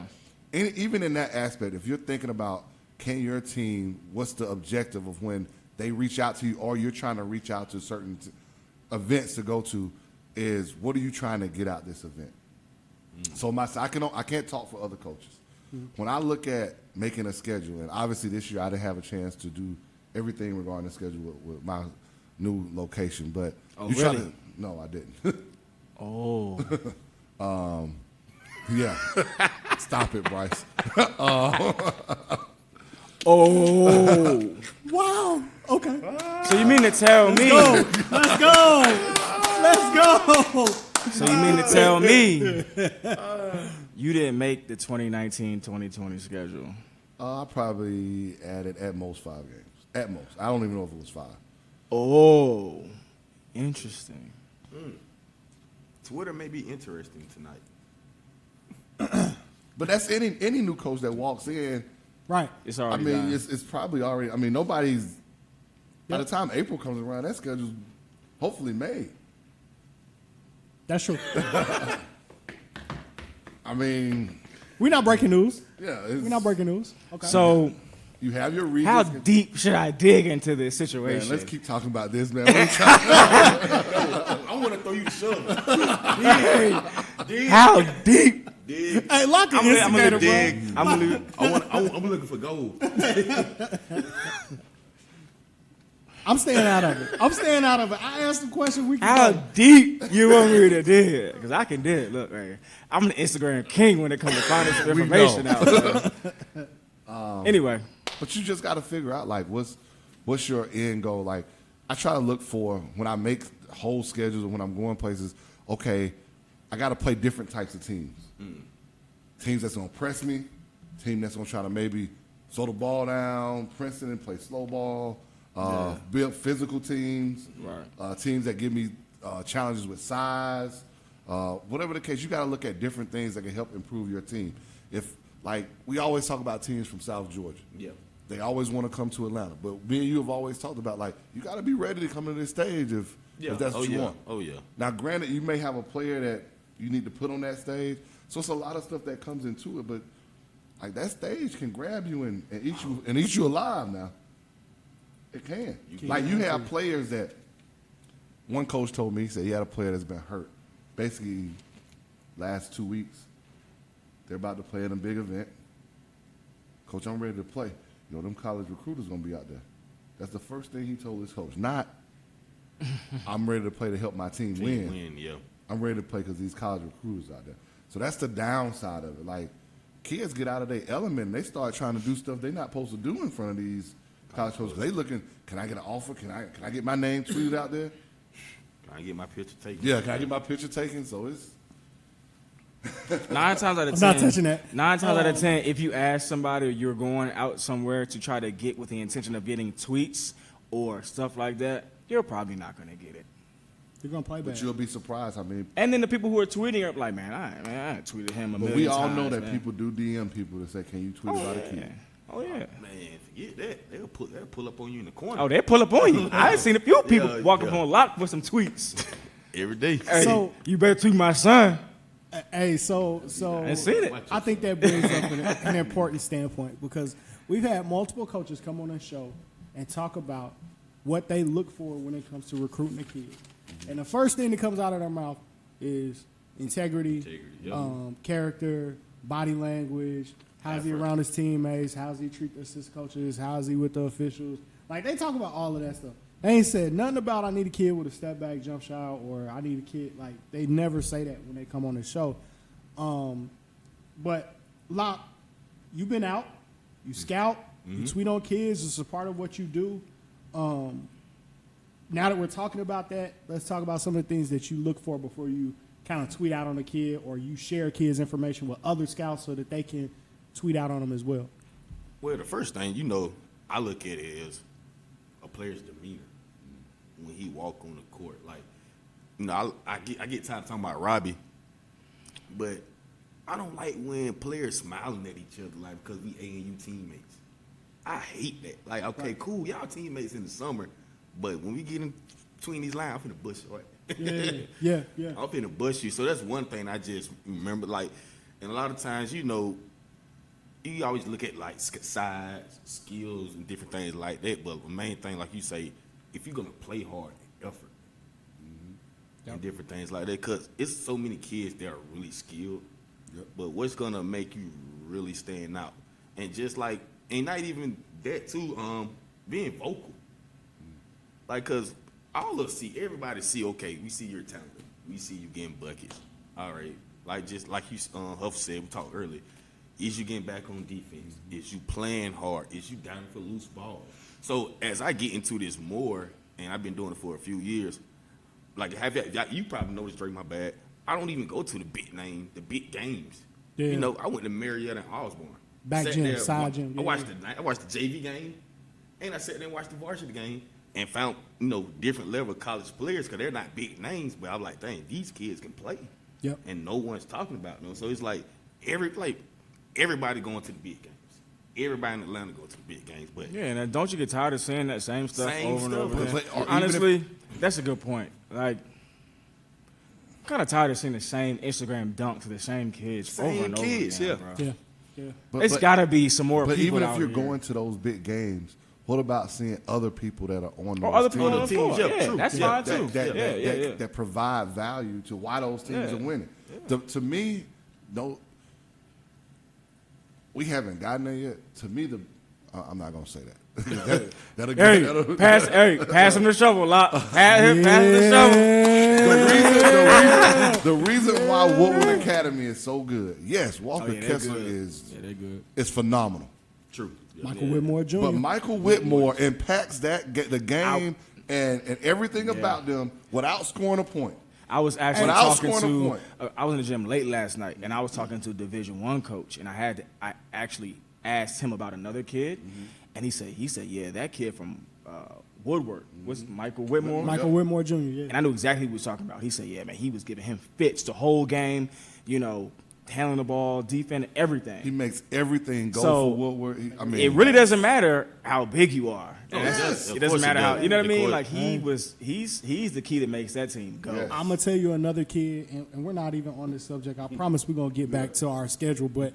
even in that aspect, if you're thinking about can your team, what's the objective of when they reach out to you, or you're trying to reach out to certain events to go to, is what are you trying to get out this event? So I can't talk for other coaches. When I look at making a schedule, and obviously this year I didn't have a chance to do everything regarding the schedule with my new location, but Oh, you try really? to, no, I didn't. Oh. Yeah, stop it, Bryce. Oh. Wow. Okay. So you mean to tell me? Let's go. Let's go. So you mean to tell me you didn't make the 2019-2020 schedule? I probably added at most 5 games. At most, I don't even know if it was 5. Oh, interesting. Twitter may be interesting tonight. But that's any new coach that walks in. Right. It's I already mean, done. it's probably already. I mean, nobody's. By the time April comes around, that schedule's hopefully made. That's true. I mean, We're not breaking news. yeah. We're not breaking news. Okay. So You have your reasons. how deep should I dig into this Man, situation? let's keep talking about this, man. What are you trying- I want to throw you the shovel. How deep? Dig. Hey, lock the I'm gonna instigator, bro. dig. I'm I'm looking for gold. I'm staying out of it. I asked the question. We can How go. deep you want me to dig? Because I can dig. Look, man, I'm the Instagram king when it comes to finding some information out. Man. Anyway, But you just got to figure out like what's your end goal. Like I try to look for when I make whole schedules or when I'm going places. Okay, I got to play different types of teams. Teams that's gonna press me. Team that's gonna try to maybe slow the ball down. Princeton and play slow ball. Build physical teams. Right. Teams that give me challenges with size. Whatever the case, you got to look at different things that can help improve your team. If like we always talk about teams from South Georgia. Yeah. They always want to come to Atlanta. But me and you have always talked about, like, you got to be ready to come to this stage if that's what you want. Oh, yeah. Now, granted, you may have a player that you need to put on that stage. So it's a lot of stuff that comes into it. But, like, that stage can grab you and eat you alive now. It can. You have players that one coach told me, he said he had a player that's been hurt. Basically, last 2 weeks, they're about to play in a big event. Coach, I'm ready to play. You know, them college recruiters going to be out there. That's the first thing he told his coach. Not, I'm ready to play to help my team win. Yeah. I'm ready to play because these college recruiters out there. So that's the downside of it. Like, kids get out of their element and they start trying to do stuff they're not supposed to do in front of these college coaches. They looking, can I get an offer? Can I get my name tweeted out there? Can I get my picture taken? Yeah, can I get my picture taken? So it's 9 times out of 10, I'm not touching that. 9 times out of 10, if you ask somebody or you're going out somewhere to try to get with the intention of getting tweets or stuff like that, you're probably not going to get it. You're gonna play bad. but you'll be surprised. I mean, And then the people who are tweeting are like, man, I tweeted him a but million we all times. know that man. people do DM people to say, can you tweet about a Yeah. kid? Oh, yeah. Man, forget that. They'll pull up on you in the corner. Oh, they pull up on you. I seen a few people Yeah, walk up yeah. on a lot with some tweets. Every day. Hey, So- you better tweet my son. Hey, so I seen it. I think that brings up an important standpoint because we've had multiple coaches come on the show and talk about what they look for when it comes to recruiting a kid. And the first thing that comes out of their mouth is integrity, character, body language. How's he around his teammates? How's he treat the assistant coaches? How's he with the officials? Like, they talk about all of that stuff. They ain't said nothing about I need a kid with a step back jump shot or I need a kid. Like, they never say that when they come on the show. But, Locke, you've been out. You scout. You tweet on kids. It's a part of what you do. Now that we're talking about that, let's talk about some of the things that you look for before you kind of tweet out on a kid or you share kids' information with other scouts so that they can tweet out on them as well. Well, the first thing, I look at it is a player's demeanor when he walk on the court. Like, I get tired of talking about Robbie, but I don't like when players smiling at each other like because we AAU teammates. I hate that. Like, okay, cool, y'all teammates in the summer, but when we get in between these lines, I'm finna bust you, right? Yeah. I'm finna bust you. So that's one thing I just remember. Like, and a lot of times, you always look at like size, skills, and different things like that. But the main thing, like you say, if you're gonna play hard, effort, and different things like that, because it's so many kids that are really skilled. Yep. But what's gonna make you really stand out? And just like, and not even that too, being vocal. Like, cause everybody see, okay, we see your talent, we see you getting buckets, all right. Like just like you, Huff said, we talked earlier. Is you getting back on defense? Is you playing hard? Is you down for loose balls? So as I get into this more, and I've been doing it for a few years, like you probably noticed, Drake, my bad. I don't even go to the big games. Yeah. I went to Marietta and Osborne. Back gym, side gym. I watched the JV game, and I sat there and watched the varsity game, and found different level of college players because they're not big names, but I'm like, dang, these kids can play. Yep. And no one's talking about them. So it's like everybody going to the big games. Everybody in Atlanta go to the big games. But yeah, and don't you get tired of saying that same stuff over and over again? Or honestly, that's a good point. Like, I'm kind of tired of seeing the same Instagram dunks to the same kids over and over again, bro. Yeah. It's got to be some more but people even out if you're here. going to those big games, what about seeing other people that are on those other teams? people on the teams? Yeah, true. that's fine too. That provide value to why those teams are winning. To me, no, we haven't gotten there yet. To me, I'm not gonna say that. Pass him the shovel, Lot. Pass him the shovel. The reason why Woodward Academy is so good, yes, Walker Kessler is phenomenal. True. Michael Whitmore Jr. But Michael Whitmore impacts the game and everything about them without scoring a point. I was actually Without talking scoring a to. point. I was in the gym late last night, and I was talking to a Division I coach, and I actually asked him about another kid, and he said, yeah, that kid from Woodward was Michael Whitmore. Michael Whitmore Jr. Yeah. And I knew exactly what he was talking about. He said, yeah, man, he was giving him fits the whole game, handling the ball, defending everything. He makes everything go So, for Woodward. It really doesn't matter how big you are. Yes. It Of doesn't course matter it how does. you know what I mean. Of Like course. he's the key that makes that team go. Yes. I'm gonna tell you another kid, and we're not even on this subject. I promise we're gonna get back to our schedule, but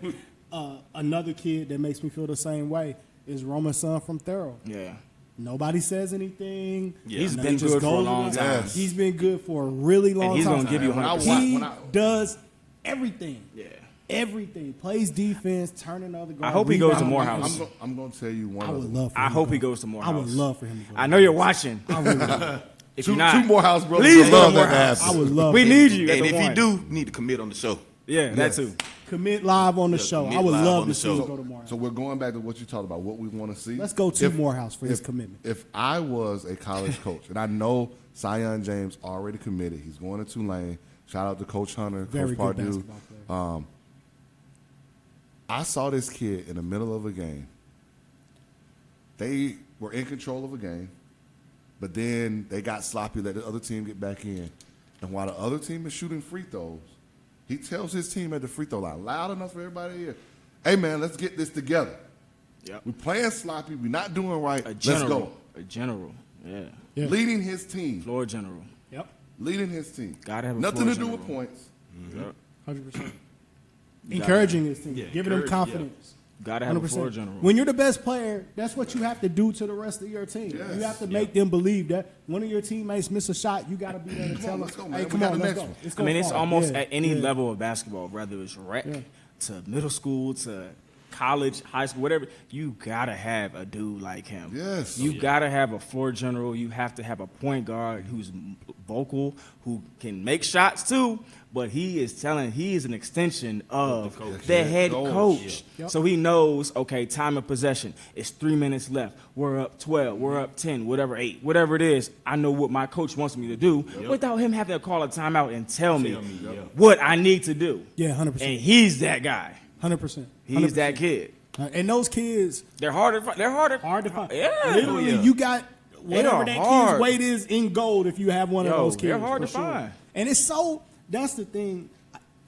another kid that makes me feel the same way is Roman's son from Thorough. Yeah. Nobody says anything. Yeah. He's Nothing been just good for a goes long on. time. Yes. He's been good for a really long And he's time. gonna give you When I 100%. He when I- does everything. Yeah. Everything. Plays defense, turning other guard. I hope he goes to rebound. Morehouse. I'm going to tell you one I of would them. love. For I him hope to he go. goes to Morehouse. I would love for him to go. I know you're watching. I really would. If Two you're not, Morehouse brothers please would go love to that to Morehouse. happen. I would love. we for need him. you. At And the if one. you do, you need to commit on the show. Yeah, that too. Commit live on the show. commit I would live love on to the see him show. go to Morehouse. So we're going back to what you talked about, what we want to see. Let's go to Morehouse for his commitment. If I was a college coach, and I know Zion James already committed, he's going to Tulane. Shout out to Coach Hunter, Very Coach good Pardue. basketball player. I saw this kid in the middle of a game. They were in control of a game, but then they got sloppy, let the other team get back in. And while the other team is shooting free throws, he tells his team at the free throw line, loud enough for everybody to hear, hey, man, let's get this together. Yep. We're playing sloppy. We're not doing right. A general. Let's go. A general. Yeah. Yeah. Leading his team. Floor general. Yep. Leading his team. Gotta have a Nothing floor to do with general. points. Yep. 100%. Encouraging his team, Yeah, giving him encourage, confidence. Gotta have a floor general. When you're the best player, that's what you have to do to the rest of your team. Yes. You have to make them believe that when of your teammates miss a shot, you got to be there to tell them, let's go, man. hey, We come got on, the let's next go. one. It's I mean, it's fall. almost Yeah, at any yeah. level of basketball, whether it's rec Yeah. to middle school to college, high school, whatever. You gotta have a dude like him. Yes. You gotta have a floor general. You have to have a point guard who's vocal, who can make shots too. But he is an extension of the head coach. Yeah. Yep. So he knows, okay, time of possession. It's 3 minutes left. We're up 12. We're up 10. Whatever, 8. Whatever it is. I know what my coach wants me to do without him having to call a timeout and tell me what I need to do. Yeah, 100%. And he's that guy. 100%. He's that kid. And those kids, They're hard to hard to find. Yeah. Literally, you got whatever are that hard. kid's weight is in gold if you have one of those kids. they're hard for to sure. find. And it's so, that's the thing.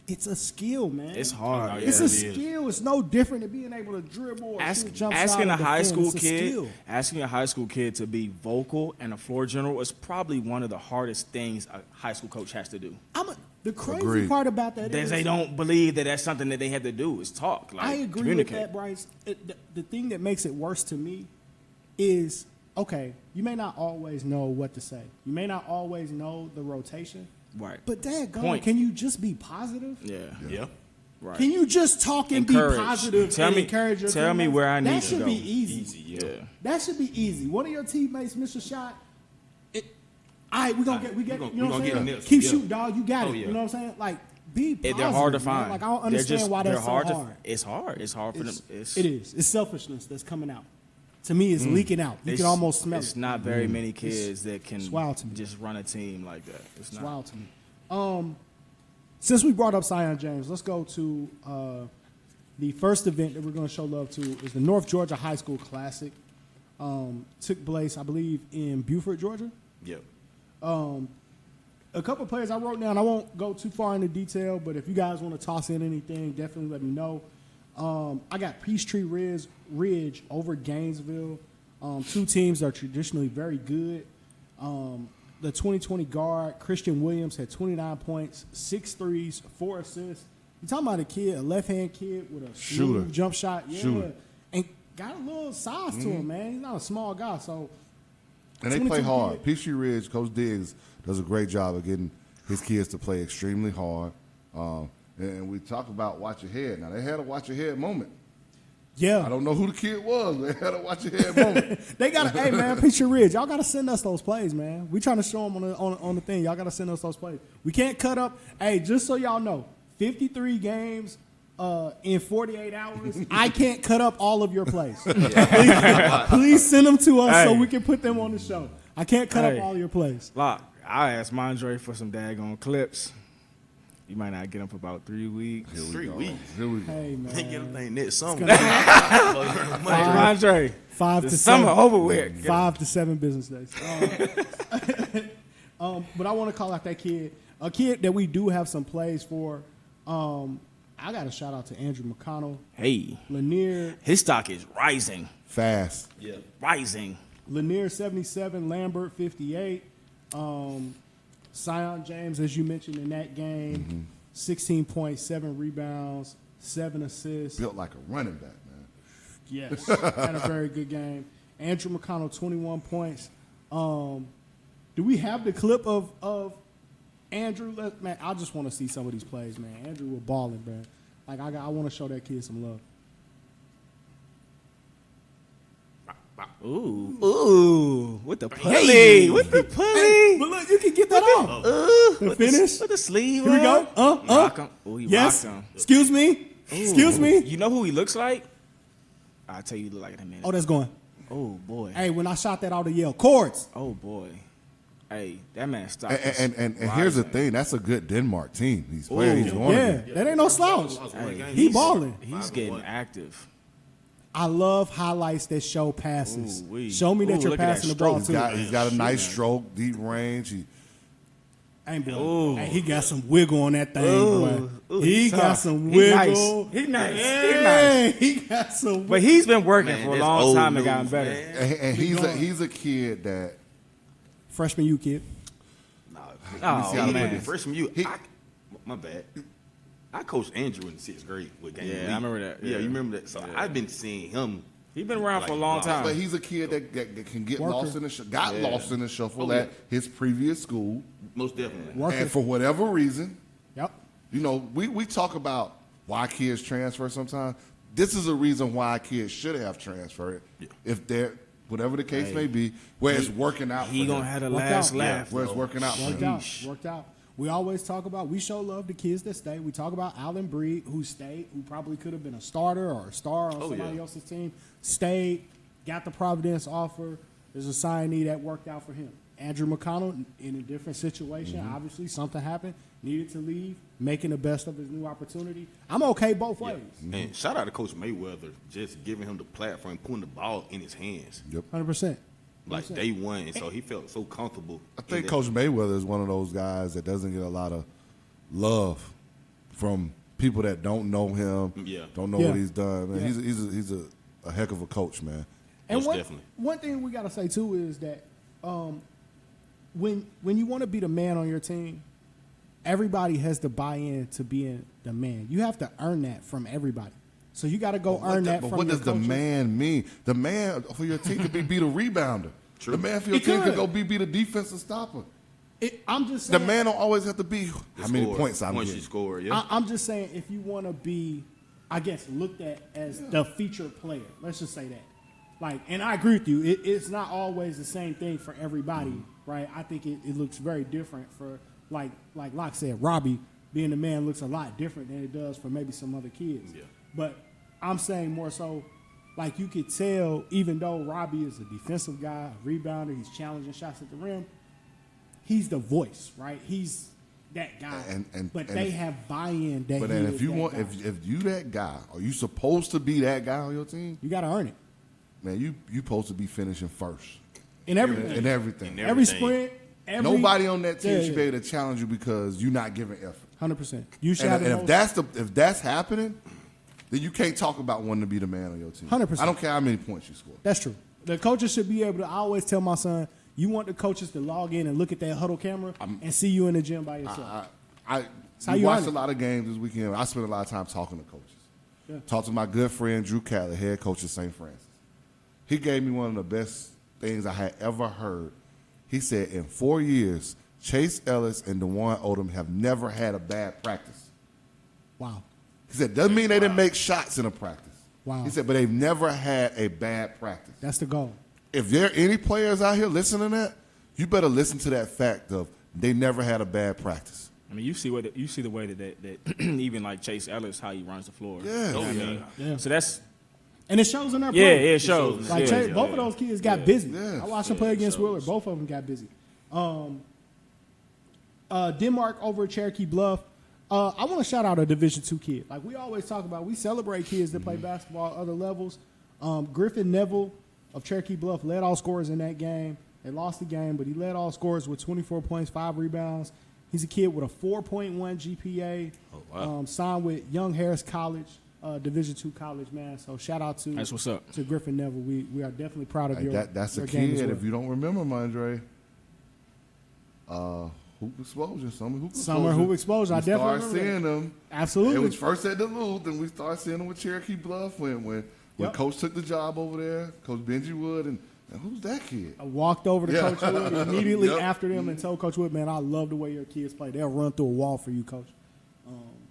It's a skill, man. It's hard. It's Yeah, a it is. skill. It's no different than being able to dribble or shoot jump shot Asking or a high defend. school It's a kid, skill. asking a high school kid to be vocal and a floor general is probably one of the hardest things a high school coach has to do. The crazy Agreed. part about that Because is they don't believe that that's something that they have to do is talk. Like, I agree with communicate. that, Bryce. The thing that makes it worse to me is, okay, you may not always know what to say. You may not always know the rotation. Right. But daggone, Point. can you just be positive? Yeah. Yeah. Right. Can you just talk and Encourage. be positive Tell and me- encourage your tell me teammates? where I need That to should go. be easy. Yeah. That should be easy. One of your teammates miss a shot. All right, we're gonna get, you know what I'm gonna get saying? them next. Keep Yeah. shooting, dog. You got Oh, it. yeah. You know what I'm saying? Like, be positive. They're hard to man. find. Like, I don't They're understand just- why they're that's so hard. hard. It's hard. It's hard for them. It is. It's selfishness that's coming out. To me, it's leaking out. You can almost smell It's it. not very many kids that can wild to me. just run a team like that. It's It's not. wild to me. Since we brought up Zion James, let's go to the first event that we're going to show love to is the North Georgia High School Classic. Took place, I believe, in Beaufort, Georgia. Yep. A couple of players I wrote down. I won't go too far into detail, but if you guys want to toss in anything, definitely let me know. I got Peachtree Ridge over Gainesville. Two teams that are traditionally very good. The 2020 guard, Christian Williams, had 29 points, 6 threes, 4 assists. You're talking about a kid, a left-hand kid with a Shooter. smooth jump shot. Yeah. Shooter. And got a little size to him, man. He's not a small guy. So, And they play 22 hard. kid. Peachtree Ridge, Coach Diggs does a great job of getting his kids to play extremely hard. And we talk about watch your head. Now, they had a watch your head moment. yeah. I don't know who the kid was, but they had a watch your head moment. They got to, hey, man, Peachtree Ridge, y'all got to send us those plays, man. We trying to show them on the thing. Y'all got to send us those plays. We can't cut up. Hey, just so y'all know, 53 games in 48 hours. I can't cut up all of your plays. Please send them to us so Hey. we can put them on the show. I can't cut Hey. up all your plays. Look, I asked Mondre for some daggone clips. You might not get them for about 3 weeks. 3 weeks. Here we go. Hey, They get man. them next summer. Mondre, 5 the to summer 7. over with. 5 to 7 business days. But I want to call out that kid, a kid that we do have some plays for. I got a shout out to Andrew McConnell, Hey, Lanier his stock is rising, Fast. Yeah. rising. Lanier 77, Lambert 58, Zion James, as you mentioned in that game, 16 points, 7 rebounds, 7 assists. Built like a running back, man. Yes, had a very good game. Andrew McConnell, 21 points. Do we have the clip of Andrew? Man, I just want to see some of these plays, man. Andrew was balling, man. Like I want to show that kid some love. Ooh, with the pulley, Hey. with the pulley. Hey, but look, you can get that off. The with finish. with the sleeve. Here we go. Rock him. Ooh, he Yes. rocked him. Excuse me. Excuse me. You know who he looks like? I'll tell you, he look like in a minute. Oh, that's going. Oh boy. Hey, when I shot that out of Yale, chords. Oh boy. Hey, that man stock. And here's the thing. That's a good Denmark team. He's playing. He's going Yeah, to that ain't no slouch. Hey, He balling. He's getting active. I love highlights that show passes. Ooh-wee. Show me that Ooh, you're look at that passing the ball stroke. too. He's got a nice stroke, deep range. Ain't boy. Ooh. Hey, he got some wiggle on that thing, Ooh. boy. Ooh, He he's got tough. some He wiggle. nice. He nice. He Hey, he got some wiggle. But he's been working Man, for a that's long old time and gotten news, better. man. And We going. he's a kid that Freshman U kid. Oh, see how to man. put this. First from you. He- My bad. I coached Andrew in the 6th grade with Game Yeah, Elite. I remember that. Yeah, Yeah. you remember that? So Yeah. I've been seeing him. He's been around for a long Like, time. But he's a kid that can get Worker. lost in the lost in the shuffle Oh, yeah. at his previous school, Most definitely. Worker. and for whatever reason, Yep. you know, we talk about why kids transfer sometimes. This is a reason why kids should have transferred Yeah. if they're whatever the case may be, where it's working out. He for gonna them. have the Worked last out. laugh. where it's working out for Worked them. out. Worked out. We always talk about, we show love to kids that stay. We talk about Allen Breed, who stayed, who probably could have been a starter or a star on somebody yeah. else's team. Stayed, got the Providence offer. There's a signee that worked out for him. Andrew McConnell, in a different situation, obviously something happened, needed to leave, making the best of his new opportunity. I'm okay both ways. And shout out to Coach Mayweather, just giving him the platform, putting the ball in his hands, 100%. like day one, and so he felt so comfortable. I think Coach Mayweather is one of those guys that doesn't get a lot of love from people that don't know him, Yeah. don't know Yeah. what he's done. Man, Yeah. he's a heck of a coach, man. And Most one, definitely. one thing we got to say, too, is that when you want to be the man on your team, everybody has to buy in to being the man. You have to earn that from everybody. So you got to go earn that But from what your does the coaches. man mean? The man for your team could be the rebounder. True. The man for your He team could. could go be the defensive stopper. I'm just The saying, man don't always have to be how many points I'm you getting. score, yeah. I'm just saying, if you want to be, I guess, looked at as the featured player, let's just say that. Like, and I agree with you. It's not always the same thing for everybody, right? I think it looks very different for, like Locke said, Robbie being the man looks a lot different than it does for maybe some other kids. Yeah. But I'm saying more so, like you could tell, even though Robbie is a defensive guy, a rebounder, he's challenging shots at the rim, he's the voice, right? He's that guy. But they if- have buy-in that But he then is if you that want, guy. if you that guy, are you supposed to be that guy on your team? You got to earn it Man, you supposed to be finishing first in everything. in everything. In Every everything. sprint, every Nobody on that team Yeah, should be able to challenge you because you're not giving effort. 100%. You should have And, the and most- if that's happening, then you can't talk about wanting to be the man on your team. 100%. I don't care how many points you score. That's true. The coaches should be able to. I always tell my son, you want the coaches to log in and look at that huddle camera and see you in the gym by yourself. I how we you watched earn a it. lot of games this weekend. I spent a lot of time talking to coaches. Yeah. Talked to my good friend Drew Catlett, head coach of St. Francis. He gave me one of the best things I had ever heard. He said, in 4 years, Chase Ellis and DeJuan Odom have never had a bad practice. Wow. He said, doesn't mean they didn't make shots in a practice. Wow. He said, but they've never had a bad practice. That's the goal. If there are any players out here listening to that, you better listen to that fact of they never had a bad practice. I mean, you see the way that even like Chase Ellis, how he runs the floor. Yeah. You know what I Oh, yeah. mean? Yeah. So that's And it shows in their yeah, play. it shows. Like Yeah, both of those kids got busy. Yeah. I watched them play against Willard. Both of them got busy. Denmark over at Cherokee Bluff. I want to shout out a Division II kid. Like we always talk about, we celebrate kids that play basketball at other levels. Griffin Neville of Cherokee Bluff led all scorers in that game. They lost the game, but he led all scorers with 24 points, 5 rebounds. He's a kid with a 4.1 GPA. Oh, wow. Signed with Young Harris College, Division II college, man. So shout out to That's what's up. to Griffin Neville. We are definitely proud of Hey, your that's your a game as kid. well. If you don't remember, Mondre, hoop exposure, Summer hoop exposure. I We definitely started remember seeing them. Absolutely. It was first at Duluth, and we started seeing them with Cherokee Bluff when Yep. Coach took the job over there. Coach Benji Wood, and who's that kid? I walked over to Yeah. Coach Wood immediately Yep. after them and told Coach Wood, man, I love the way your kids play. They'll run through a wall for you, Coach.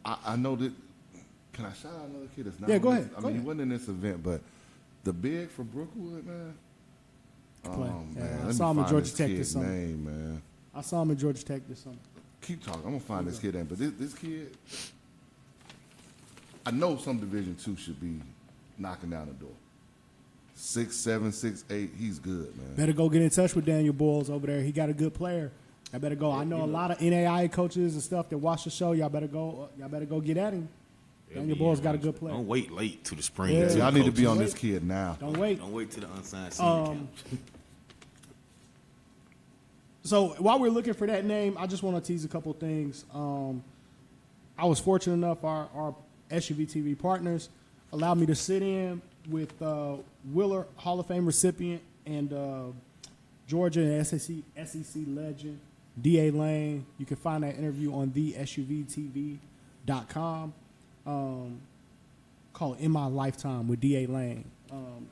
I know that. Can I shout out another kid that's not? Yeah, on go this- ahead, I go mean, he ahead. wasn't in this event, but the big for Brookwood, man. Play. Oh Yeah, man, I let me saw him at find Georgia this Tech kid's this summer. name, man. I saw him at Georgia Tech this summer. Keep talking. I'm gonna find this kid name, but this kid, I know some Division II should be knocking down the door. 6'7", 6'8", he's good, man. Better go get in touch with Daniel Boyles over there. He got a good player. I better go. I know a lot of NAIA coaches and stuff that watch the show. Y'all better go get at him. Daniel Boyles got a good player. Don't wait late to the spring. Yeah. to Y'all need to be coaches. on this kid now. Don't wait. Don't wait till the unsigned senior camp. So while we're looking for that name, I just want to tease a couple things. I was fortunate enough, our SUVtv partners allowed me to sit in with Willer Hall of Fame recipient and Georgia and SEC legend, D.A. Lane. You can find that interview on the SUVtv SUVtv.com. Called In My Lifetime with D.A. Lane.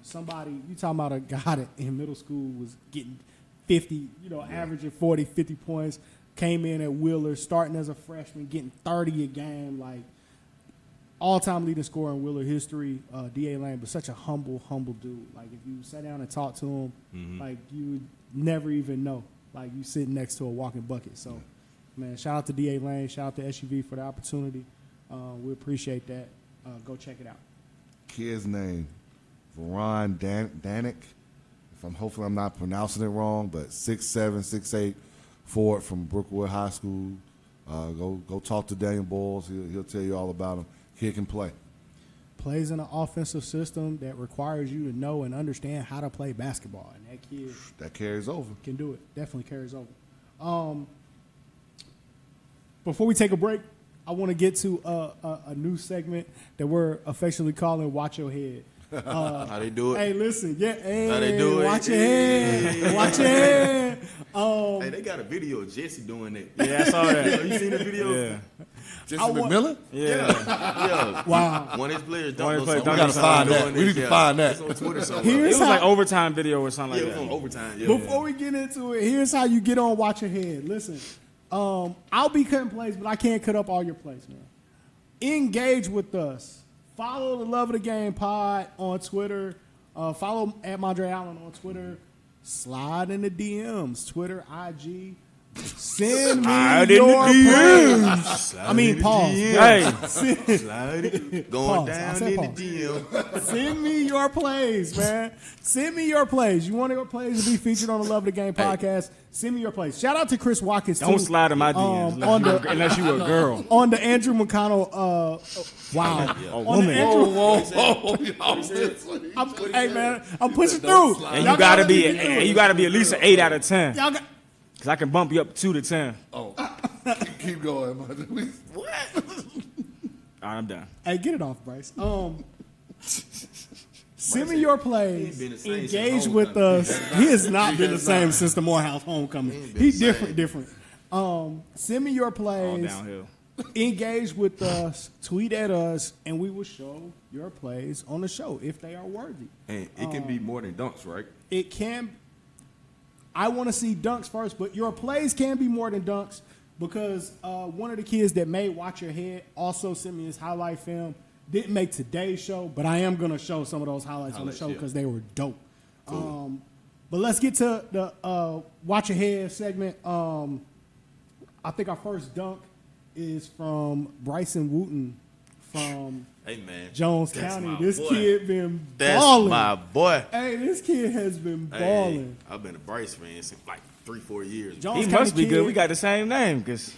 Somebody, you talking about a guy that in middle school was getting 50, averaging 40, 50 points, came in at Wheeler, starting as a freshman, getting 30 a game, like all-time leading scorer in Wheeler history, D.A. Lane, but such a humble dude. Like, if you sat down and talked to him, like, you would never even know. Like, you sitting next to a walking bucket. So, man, shout out to D.A. Lane, shout out to SUV for the opportunity. We appreciate that. Go check it out. Kid's name, Veron Danik. Hopefully I'm not pronouncing it wrong, but 6'7", 6'8", forward from Brookwood High School. Go talk to Daniel Boyles. He'll tell you all about him. Kid can play. Plays in an offensive system that requires you to know and understand how to play basketball, and that kid that carries over. Can do it. Definitely carries over. Before we take a break, I want to get to a new segment that we're affectionately calling "Watch Your Head." How they do it? Hey, listen, How they do it? Watch your head. Watch your head. Hey, they got a video of Jesse doing that. Yeah, I saw that. You seen the video? Yeah. Jesse McMillan? Yeah. Wow. One of his players One of his players dunked on dunked somebody. on We need to find that. It's on Twitter somewhere. Here's It was like how- overtime video or something Yeah, like it was that. on overtime. Yeah. Before we get into it, here's how you get on Watch Your Head. Listen, I'll be cutting plays, but I can't cut up all your plays, man. Engage with us. Follow the Love of the Game pod on Twitter. Follow at Mondre Allen on Twitter. Slide in the DMs, Twitter, IG. Send me your plays. I mean, pause. Hey, Slide it. Going Pause. I down said in pause. the DM. Send me your plays, man. Send me your plays. You want your plays to be featured on the Love of the Game podcast? Send me your plays. Shout out to Chris Watkins, don't too. slide in my DMs unless you a girl. On the Andrew McConnell, wow. A On woman. the Andrew, hey, man, I'm pushing through. And Y'all you gotta be let me through. you gotta be at least an 8 out of 10. Y'all got, Cause I can bump you up 2 to 10. Oh, keep going. All right, I'm done. hey, get it off, Bryce. Send me your plays. He ain't been the same since Engage with us. He has not been the same since the Morehouse homecoming. He's different. Send me your All plays. downhill. Engage with us. Tweet at us, and we will show your plays on the show if they are worthy. And it can be more than dunks, right? It can. I want to see dunks first, but your plays can be more than dunks because one of the kids that made Watch Your Head also sent me his highlight film. Didn't make today's show, but I am going to show some of those highlights on the show because they were dope. Cool. But let's get to the Watch Your Head segment. I think our first dunk is from Bryson Wooten from Hey, man. Jones That's County. my This boy. kid been That's balling. my boy. Hey, this kid has been Hey, balling. I've been a Bryce fan since like 3-4 years. Jones He County must be kid. good. We got the same name. Cause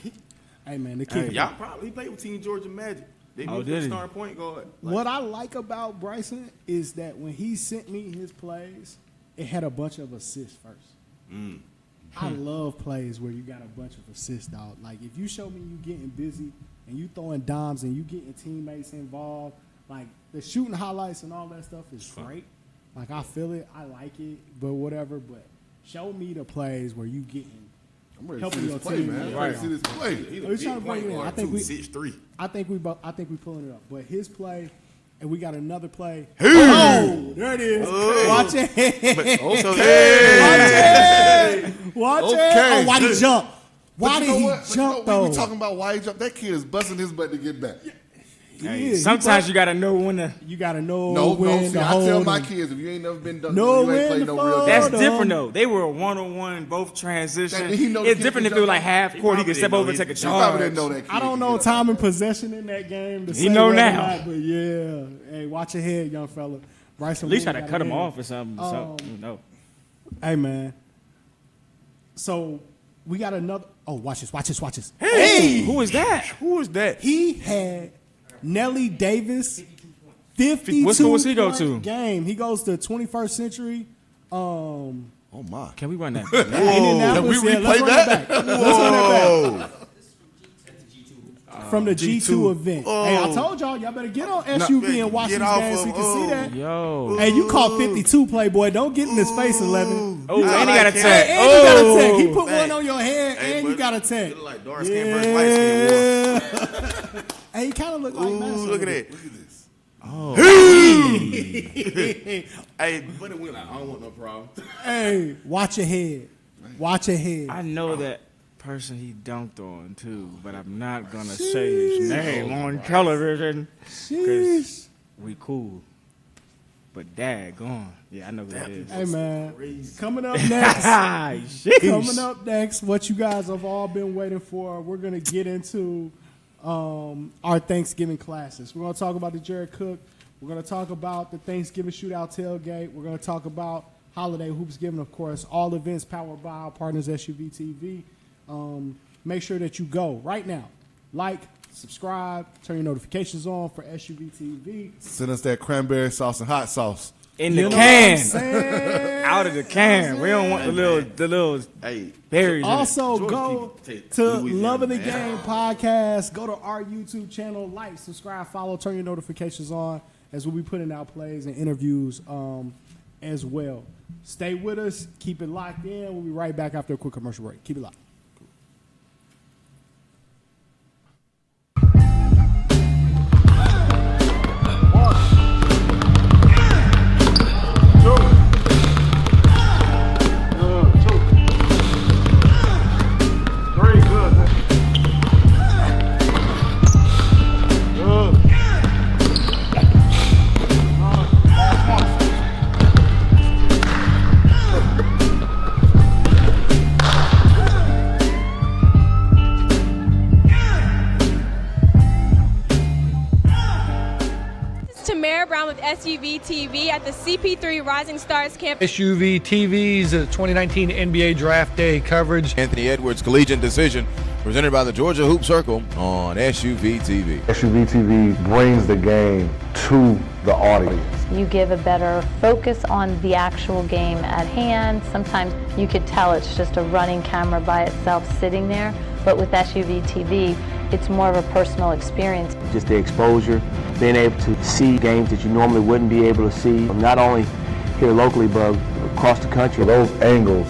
Hey, man, the kid. Y'all probably played with Team Georgia Magic. They moved did to he? starting point guard. Like, What I like about Bryson is that when he sent me his plays, it had a bunch of assists first. I love plays where you got a bunch of assists, dog. Like, if you show me you getting busy and you throwing dimes and you getting teammates involved, like, the shooting highlights and all that stuff is great. Like, I feel it. I like it, but whatever. But show me the plays where you getting. I'm ready to Helping see your this play, team, man. I'm yeah. ready to see this play. He's a He's big trying to bring point it in. guard, I think too, we- 6'3". I think we pulling it up. But his play, and we got another play. Oh, there it is. Watch it. Watch it. Okay. Oh, why'd he jump? Why But did you know he what? But jump, we though? talking about why he jumped. That kid is busting his butt to get back. hey, Yeah, sometimes you gotta know when to. you got to know No, when see, to I hold tell my him. kids, if you ain't never been done, Know you ain't when played to no real fold That's Hold game. different on. though. They were a 1-on-1, both transition. He know the It's kid different can if it was jump like off. half court. He could step over and take a You probably didn't charge. know that kid. I don't know time and possession in that game. To He say know whether or now. not, but yeah. Hey, watch your head, young fella. Bryson At least try Wooten to got cut it him in. off or something. No. Hey, man. So we got another. Oh, watch this. Hey, who is that? Who is that? He had Nelly Davis, 52 What school does he go point to? Game. He goes to 21st Century. Oh my! Can we run that? Indianapolis. Can we Yeah, let's replay run it that? back. Let's run it back. Whoa. From the G2 event. Hey, I told y'all better get on SUV and watch get these off games so of- you can see that. Yo. Hey, you caught 52, Playboy. Don't get in his face, 11. Oh, and he like got a him. tag. And you got a tag. He put man. one on your head, Hey, and you but got a tag. You look like dark skin versus light skin. War. Hey, he kind of look like Ooh, Master. look at that. Look at this. Hey, but it went like, I don't want no problem. Hey, watch your head. Watch your head. I know that person he dunked on too, but I'm not gonna say his name on television Sheesh. because we cool. But daggone, yeah, I know who it is. Hey, man. Coming up next. Sheesh. Coming up next, what you guys have all been waiting for, we're going to get into our Thanksgiving classes. We're going to talk about the Jared Cook. We're going to talk about the Thanksgiving Shootout Tailgate. We're going to talk about Holiday Hoopsgiving, of course. All events powered by our partners, SUVtv. Make sure that you go right now. Like, subscribe, turn your notifications on for SUVtv. Send us that cranberry sauce and hot sauce. In the You know can. what I'm saying? Out of the can. We don't want the little Hey, berries. Also, Georgia go people take to Louisiana, Love of the man. Game podcast. Go to our YouTube channel. Like, subscribe, follow, turn your notifications on as we'll be putting out plays and interviews as well. Stay with us. Keep it locked in. We'll be right back after a quick commercial break. Keep it locked. Tamara Brown with SUVtv at the CP3 Rising Stars campus. SUVtv's 2019 NBA Draft Day coverage. Anthony Edwards Collegiate Decision, presented by the Georgia Hoop Circle on SUVtv. SUVtv brings the game to the audience. You give a better focus on the actual game at hand. Sometimes you could tell it's just a running camera by itself sitting there, but with SUVtv, it's more of a personal experience. Just the exposure, being able to see games that you normally wouldn't be able to see, not only here locally, but across the country. Those angles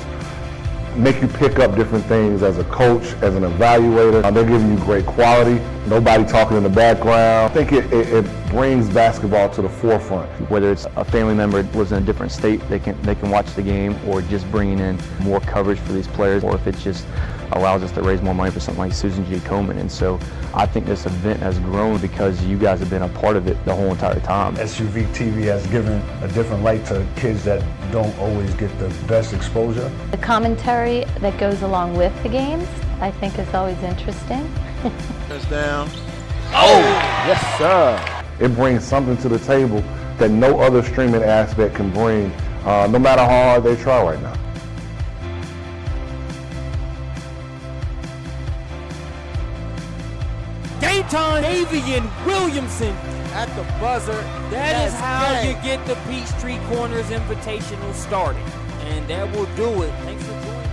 make you pick up different things as a coach, as an evaluator. They're giving you great quality. Nobody talking in the background. I think it brings basketball to the forefront. Whether it's a family member that lives in a different state, they can watch the game, or just bringing in more coverage for these players, or if it just allows us to raise more money for something like Susan G. Komen. And so I think this event has grown because you guys have been a part of it the whole entire time. SUVtv has given a different light to kids that don't always get the best exposure. The commentary that goes along with the games, I think, is always interesting. Touchdown. Yes, sir. It brings something to the table that no other streaming aspect can bring, no matter how hard they try right now. Game time, Avian Williamson at the buzzer. That is how you get the Peachtree Corners Invitational started. And that will do it. Thanks for joining us.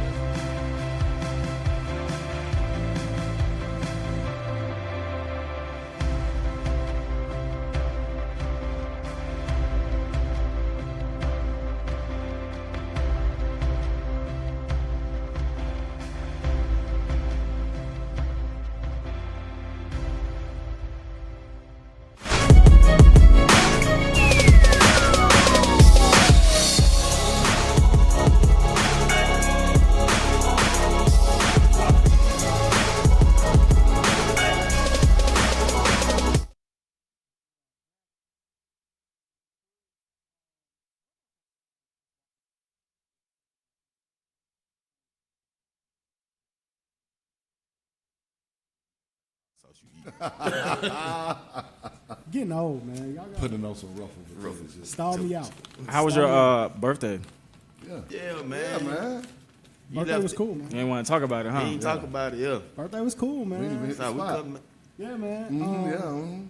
Getting old, man. Y'all got Putting on some ruffles. stall me out. How was your birthday? Yeah, man. Yeah, man. Birthday was cool, man. You ain't want to talk about it, huh? We ain't talk about it, yeah. Birthday was cool, We man. hit the Nah, we spot. come, Yeah, man. Yeah.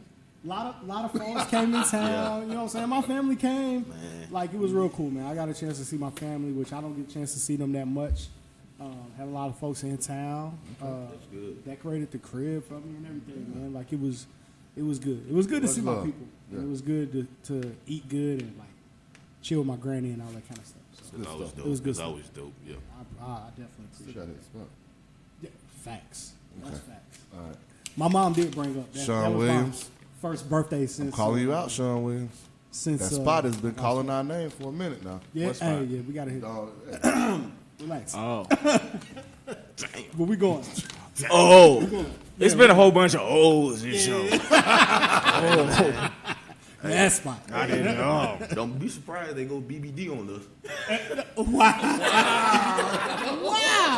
Lot of folks came in town. You know what I'm saying? My family came. Like, it was real cool, man. I got a chance to see my family, which I don't get a chance to see them that much. Had a lot of folks in town. Decorated the crib for me and everything, man. Like, it was good. It was good to see my love. people. Yeah. And it was good to eat good and like chill with my granny and all that kind of stuff. It's always dope. It was good It's stuff. always dope. Yeah. I definitely Still appreciate got it. it. Spot. Yeah, facts. That's Okay. facts. All right. My mom did bring up that. Sean that was Williams. my first birthday since. I'm calling you out, Sean Williams. Since That spot has been calling our name for a minute now. Yeah, What spot? hey, yeah, we gotta hit. Relax. Oh. Where we going? Oh. It's been a whole bunch of O's this show. That spot. I didn't know. Don't be surprised they go BBD on us. Wow.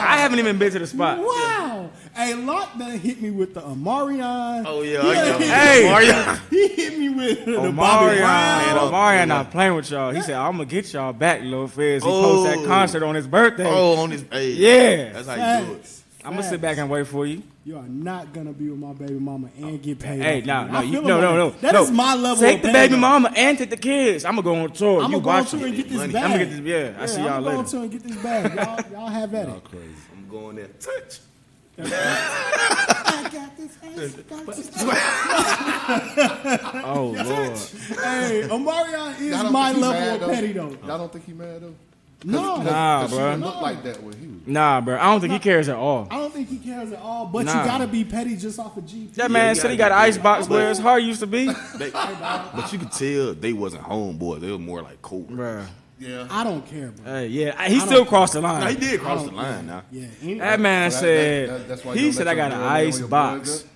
I haven't even been to the spot. Wow. Hey, Locke done hit me with the Omarion. Oh yeah. Hey. Omarion. He hit me with the Bobby Brown. Omarion not playing with y'all. He said, I'm going to get y'all back, Lil Fizz. He posted that concert on his birthday. Oh, on his. Hey, Yeah. That's how you do it. I'm going to sit back and wait for you. You are not gonna be with my baby mama and get paid. Hey, off no, of me. no, I you, feel no. like that is my level. Take of the pay, baby though. mama and take the kids. I'm going to go on tour. I'm You gonna go on watch tour and it. get this Money. bag. I'm gonna get this, I see y'all I'm gonna go on later. tour and get this bag. Y'all have at it. Crazy. I'm going there. Touch. I got this. Oh, Lord. Hey, Omarion is Y'all don't my think he level mad, of though? petty though. Y'all don't think he mad though? No, Nah, She bro. didn't look like that when he was. Nah, bro. I don't think he cares at all. I don't think he cares at all. But Nah. you gotta be petty just off of GP. That man said he got an icebox where his heart used to be. But you could tell they wasn't homeboys. They were more like cold. Bruh. Yeah. I don't care, bro. Hey, yeah, he still crossed the line. Now he did cross the line. Now. Yeah, That man So said, that's why you he don't said, let I got your an girl lay on ice your box. boys at?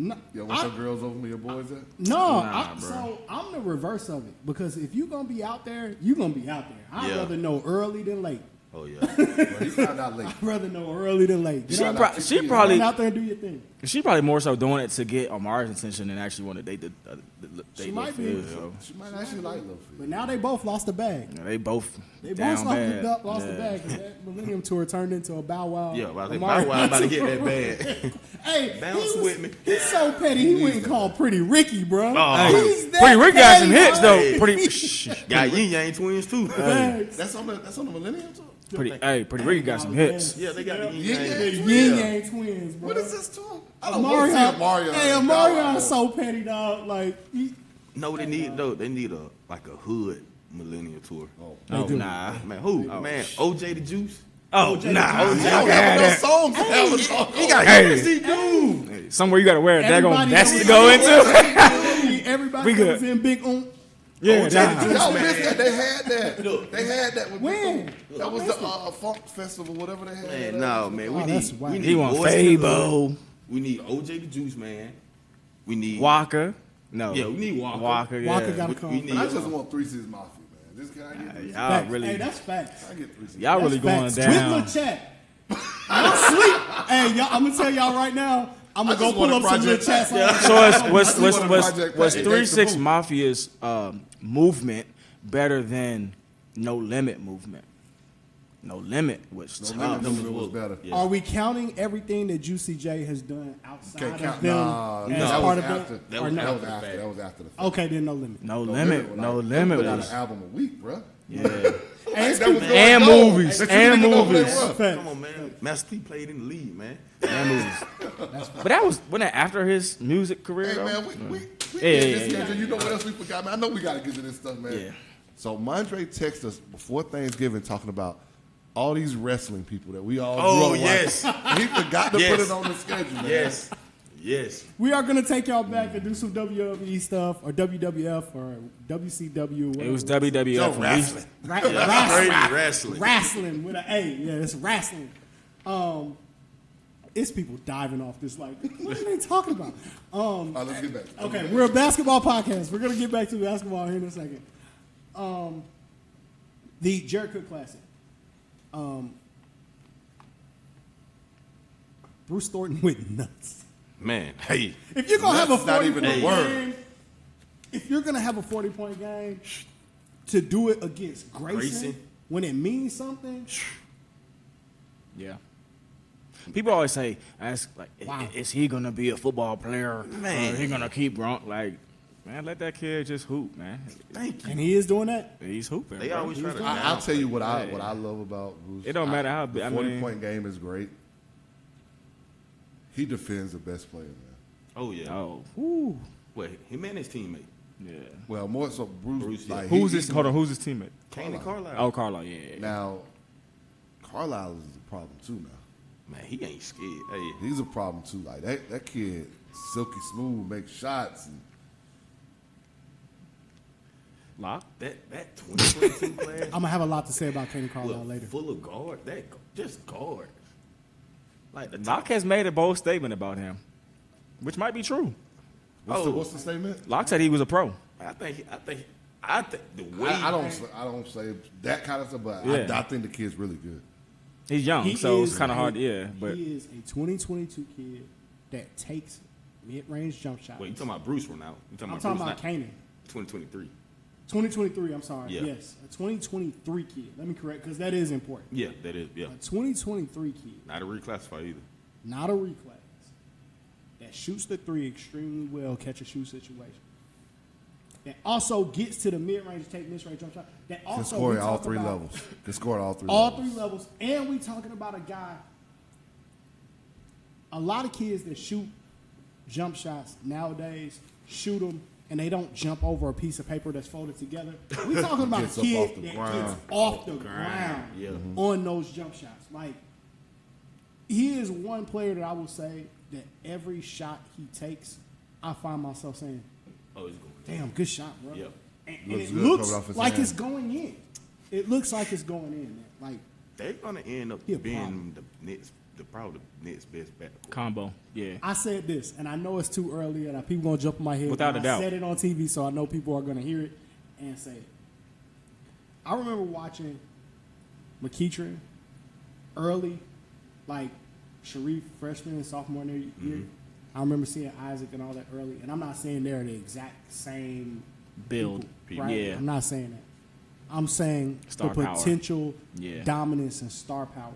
No, You want your girls over where your boys at? Nah, bro. so I'm the reverse of it because if you gonna be out there, you gonna be out there. I'd Yeah. rather know early than late. Oh yeah. Well, he found out late. I'd rather know early than late. She, Get out, she get probably out there and do your thing. she probably more so doing it to get Omari's attention than actually want to date the She might be. so. She might actually like Lil Fizz. But now they both lost the bag. Yeah, they both They down both bad. lost the Yeah. bag because that Millennium Tour turned into a Bow Wow. Yeah, but I think Omari Bow Wow about to get that bad. Hey, Bounce with me. He's so petty. He went and called Pretty Ricky, bro. Oh. He's that Pretty Rick got some petty, hits bro. though. Pretty, Got Yin Yang twins too. Facts. That's on the Millennium Tour? Pretty Rick got some hits. Yeah, they got the Yin Yeah, Yang. yeah. The Yin Yang twins, bro. What is this tour? I don't want to see Omarion. Omarion. Hey, Omarion's so petty, dog. Like, No, they need a like a hood millennial tour. Oh, nah. Man, who? Man, OJ the Juice. Oh, nah. He don't have no songs to have a song. He got Hey. hits, he do. Somewhere you got to wear a daggone everybody vest knows- to go into. Everybody We good. comes in big on. Yeah, nah. Y'all missed that. They had that. Look. They had that with When? That was the Funk Festival, whatever they had. Man, no, man. We Oh, that's need. whack. We He need want Boys in the Hood. Fabo, We need OJ the Juice, man. We need Walker. No. Yeah, we need Walker. Walker, yeah. Walker gotta come. We need. But I just want 3 6 Mafia, man. Just can I get 3 6? Y'all Facts. really, Hey, that's facts. I get 3 6. y'all really going Facts. down. With Lil Chat. Y'all sleep. Hey, y'all, I'm gonna tell y'all right now. I'm gonna I go just pull want up a some Lil Project Chat Pat. songs. So was Project 3-6 Pat. Mafia's movement better than No Limit movement? No Limit was tough. It was better. Are we counting everything that Juicy J has done outside Can't of count. them Nah, as that part was of after. it? That Or was no? That was after. That was after the fact. Okay, then no limit. No Limit. No Like, Limit Put out was. an album a week, bro. Yeah. Hey, it's That was people- going And gold. movies. That you And niggas know who they movies. were. Facts. Come on, man. Master T played in the league, man. And movies. But that wasn't that after his music career Hey, though? man, we Yeah, did yeah, this yeah. schedule. You know what else we forgot, man? I know we got to get to this stuff, man. Yeah. So Mondre texted us before Thanksgiving talking about all these wrestling people that we all Oh, grew up yes. watching. He forgot to Yes. put it on the schedule, man. Yes. Yes. We are gonna take y'all back and do some WWE stuff or WWF or WCW. It was whatever. WWF. Yo, when wrestling. Wrestling. Wrestling. Wrestling with an A. Yeah, it's wrestling. It's people diving off this like, what are they talking about? All right, let's get back. Okay, we're a basketball podcast. We're gonna get back to basketball here in a second. The Jared Cook Classic. Bruce Thornton went nuts. Man, hey. If you're gonna have a Nuts not 40 even point a word. game, if you're gonna have a 40-point game, to do it against Grayson, Grayson. when it means something, Yeah. People always say, "Ask like, Wow. is he gonna be a football player? Man. Or is he gonna keep growing?" Like, man, let that kid just hoop, man. Thank you. and he is doing that. He's hooping. They bro. always try to. I'll tell you what I Hey. love about Bruce. It don't matter how the big- I 40-point game is great. He defends the best player, man. Oh yeah. Oh, whoo. Wait, him and his teammate. Yeah. Well, more so Bruce. yeah. Like, Who's his? Hold on. Who's his teammate? Kane Carlisle. Oh, Carlisle. Yeah. Now, Carlisle is a problem too. Now, Man, he ain't scared. Hey, he's a problem too. Like that kid, silky smooth, makes shots. And Lock. that 2022 class. I'm gonna have a lot to say about Kenny Carlisle later. Full of guard. Just guard. Like the Locke has made a bold statement about him, which might be true. what's the statement? Locke said he was a pro. I think the way I don't say that kind of stuff, but Yeah. I think the kid's really good. He's young, He so is it's kind of a- hard. Yeah, but he is a 2022 kid that takes mid-range jump shots. Wait, you talking about Bruce from now? You I'm talking about Bruce now? Kanan. 2023. 2023, I'm sorry. Yeah. Yes, a 2023 kid. Let me correct, because that is important. Yeah, that is. Yeah, A 2023 kid, not a reclassify either. not a reclass, that shoots the three extremely well, catch a shoot situation. That also gets to the mid-range, take mid-range jump shot. That Can also score we at all talk three about- levels. Can score at all three all levels. 3 levels, and we talking about a guy. A lot of kids that shoot jump shots nowadays shoot them, and they don't jump over a piece of paper that's folded together. We talking about a Gets up kid off the that ground. gets off the ground Yeah. on those jump shots. Like, he is one player that I will say that every shot he takes, I find myself saying, Oh, he's going. damn, good shot, bro. Yep. And Looks it good looks coming off his like hand. it's going in. It looks like it's going in, man. Like, They're gonna end up He a being problem. probably the Nets' best back. combo. Yeah. I said this, and I know it's too early, and people gonna jump in my head. Without but a doubt. I said it on TV, so I know people are gonna hear it and say it. I remember watching McKeitron early, like Sharif freshman and sophomore year. I remember seeing Isaac and all that early, and I'm not saying they're the exact same Build. people, right? Yeah. I'm not saying that. I'm saying Star the power. potential Yeah. dominance and star power.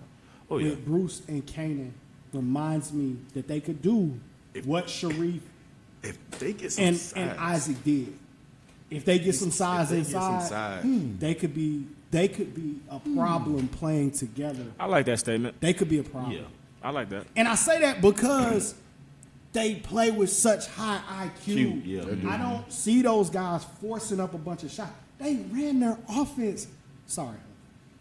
Oh, yeah. With Bruce and Kanan reminds me that they could do what Sharif If they get some and size, Isaac did. If they get some size they get some inside, size. they could be a problem playing together. I like that statement. They could be a problem. yeah, I like that. And I say that because they play with such high IQ. Cute, yeah. They do. I don't see those guys forcing up a bunch of shots. They ran their offense. Sorry.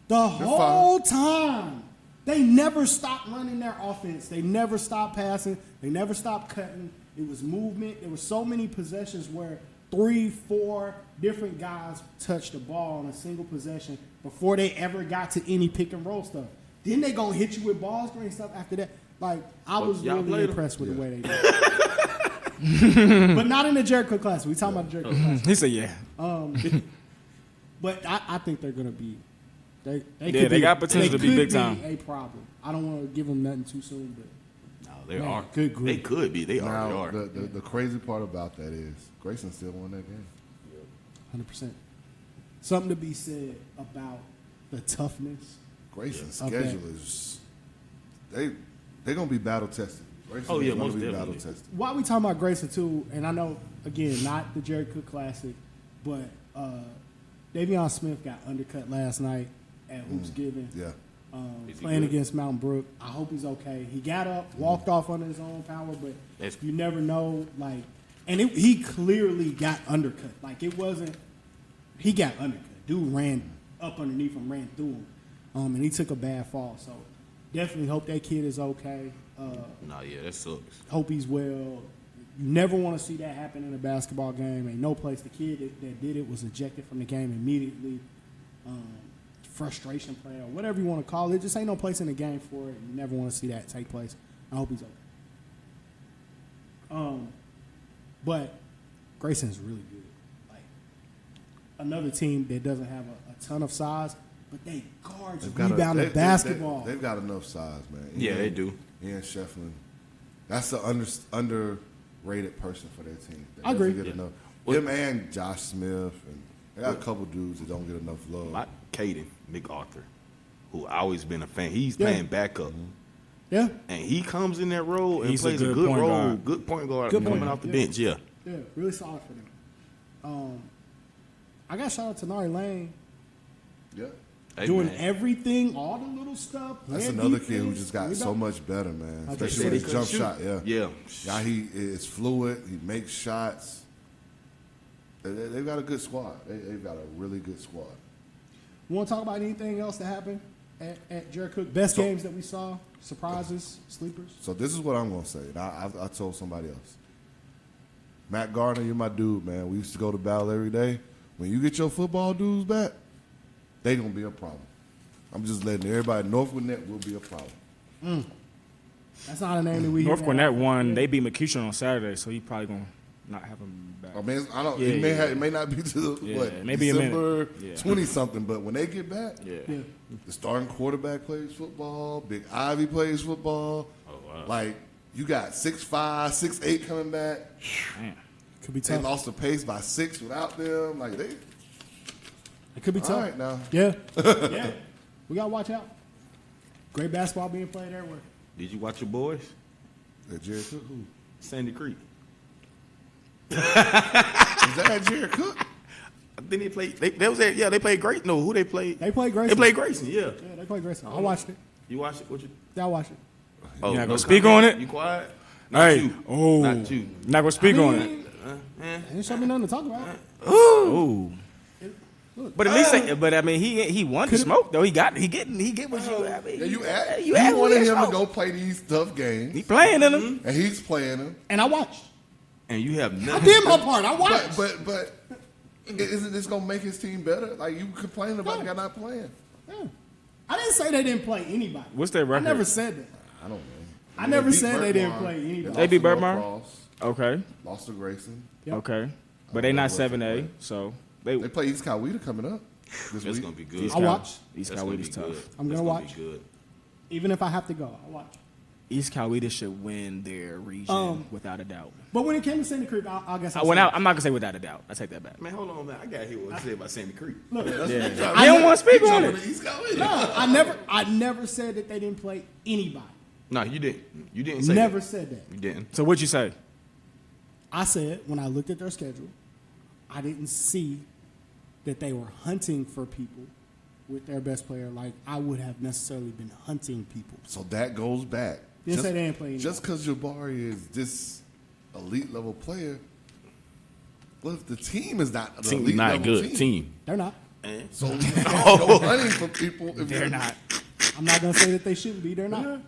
The whole time. They never stopped running their offense. They never stopped passing. They never stopped cutting. It was movement. There were so many possessions where 3-4 different guys touched the ball on a single possession before they ever got to any pick and roll stuff. Then they gonna hit you with ball screen stuff after that. Like, I was y'all really played 'em? impressed with the way they did. But not in the Jericho class. We talking about the Jericho class. He said, "Yeah." But I think they're gonna be. They Yeah, they got potential to be big time. A problem. I don't want to give them nothing too soon, but no, they Man, are. good grief. They could be. They already Now, are. the crazy part about that is Grayson still won that game. 100%. Something to be said about the toughness. Grayson's of that. schedule is they're gonna be battle tested. Grayson Oh, yeah, is gonna most be definitely. battle tested. While we talking about Grayson too, and I know again not the Jerry Cook Classic, but Davion Smith got undercut last night at Hoops Given. Yeah. Is he Playing good? against Mountain Brook. I hope he's okay. He got up, walked off under his own power, but That's- you never know. Like, and he clearly got undercut. Like, it wasn't. He got undercut. Dude ran up underneath him, ran through him, and he took a bad fall. So definitely hope that kid is okay. Nah, yeah, that sucks. Hope he's well. You never want to see that happen in a basketball game. Ain't no place. The kid that did it was ejected from the game immediately. Frustration play or whatever you want to call it. Just ain't no place in the game for it. You never want to see that take place. I hope he's okay. But Grayson's really good. Like, another team that doesn't have a ton of size, but they guards rebound the basketball. They've got enough size, man. Yeah, they do. Ian Shefflin. That's an underrated person for their team. That I agree. doesn't get enough. Him and Josh Smith, and they got a couple dudes that don't get enough love. Like Caden McArthur, who I always been a fan. He's Yeah. playing backup. Yeah. And he comes in that role and He's a plays a good good point role, guard. good point guard Good coming point. off the Yeah. bench. Yeah. Yeah, really solid for them. I got shout out to Nari Lane Yeah. Hey, doing man. everything, all the little stuff. That's playing another kid who defense, just got so rebound. much better, man. Okay. Especially with He his couldn't jump shoot. shot. Yeah. Yeah. Now he is fluid. He makes shots. They've got a good squad. They've got a really good squad. Want to talk about anything else that happened at Jared Cook? Best games that we saw, surprises, sleepers. So this is what I'm gonna say. And I told somebody else. Matt Gardner, you're my dude, man. We used to go to battle every day. When you get your football dudes back, they gonna be a problem. I'm just letting everybody. North Gwinnett will be a problem. That's not a name that we. North Gwinnett won. They beat McEachern on Saturday, so he probably gonna not have him back. I mean, I don't. Yeah, It may not be to maybe December a minute. 20 something, but when they get back, Yeah. the starting quarterback plays football. Big Ivy plays football. Oh, wow. Like you got 6'5", 6'8" coming back. Man. Could be They tough. lost the pace by 6 without them. Like they. It could be tough. All right now. Yeah. Yeah. We gotta watch out. Great basketball being played everywhere. Did you watch your boys? Jared Cook, who? Sandy Creek. Is that Jared Cook? Then they played. They was at, yeah. They played great. No, who they played? They played Grayson. They played Grayson. Yeah. Yeah, they played Grayson. I watched it. You watched it? What you? Yeah, I watched it. Oh, You not no gonna speak comment? on it? You quiet? Hey, you. oh, Not you. not gonna speak on it. They didn't show me nothing to talk about. Ooh. Look, But at least, but I mean, he won the smoke though. He get what you. I mean, Yeah, you you asked wanted me him to smoke. go play these tough games, He playing in them. and he's playing them. and I watched. And you have I nothing. did my part. I watched. But isn't this gonna make his team better? Like you complaining about the guy not playing? Yeah. I didn't say they didn't play anybody. What's their I record? never said that. I don't know. I never beat said they didn't Burkmar. play anybody. They beat lost to Burkmar? Norcross, Okay, lost to Grayson. Yep. okay, but they not 7A, so They play East Coweta coming up this That's week. gonna be good. I watch. East That's gonna Coweta's be tough. good. I'm That's gonna be watch. good. Even if I have to go, I watch. East Coweta should win their region without a doubt. But when it came to Sandy Creek, I guess I'm not gonna say without a doubt. I take that back. Man, hold on, man. I gotta hear what you said about Sandy Creek. Look, Yeah. You don't want to speak on it. East Coweta. no, I never said that they didn't play anybody. No, you didn't. You didn't say Never that. said that. You didn't. So what'd you say? I said when I looked at their schedule, I didn't see that they were hunting for people with their best player like I would have necessarily been hunting people. So that goes back. Didn't say they ain't playing Just because Jabari is this elite level player, well, if the team is not an Team elite not level good. Team. They're not. So you can't go hunting for people if They're not. I'm not gonna say that they shouldn't be. They're not.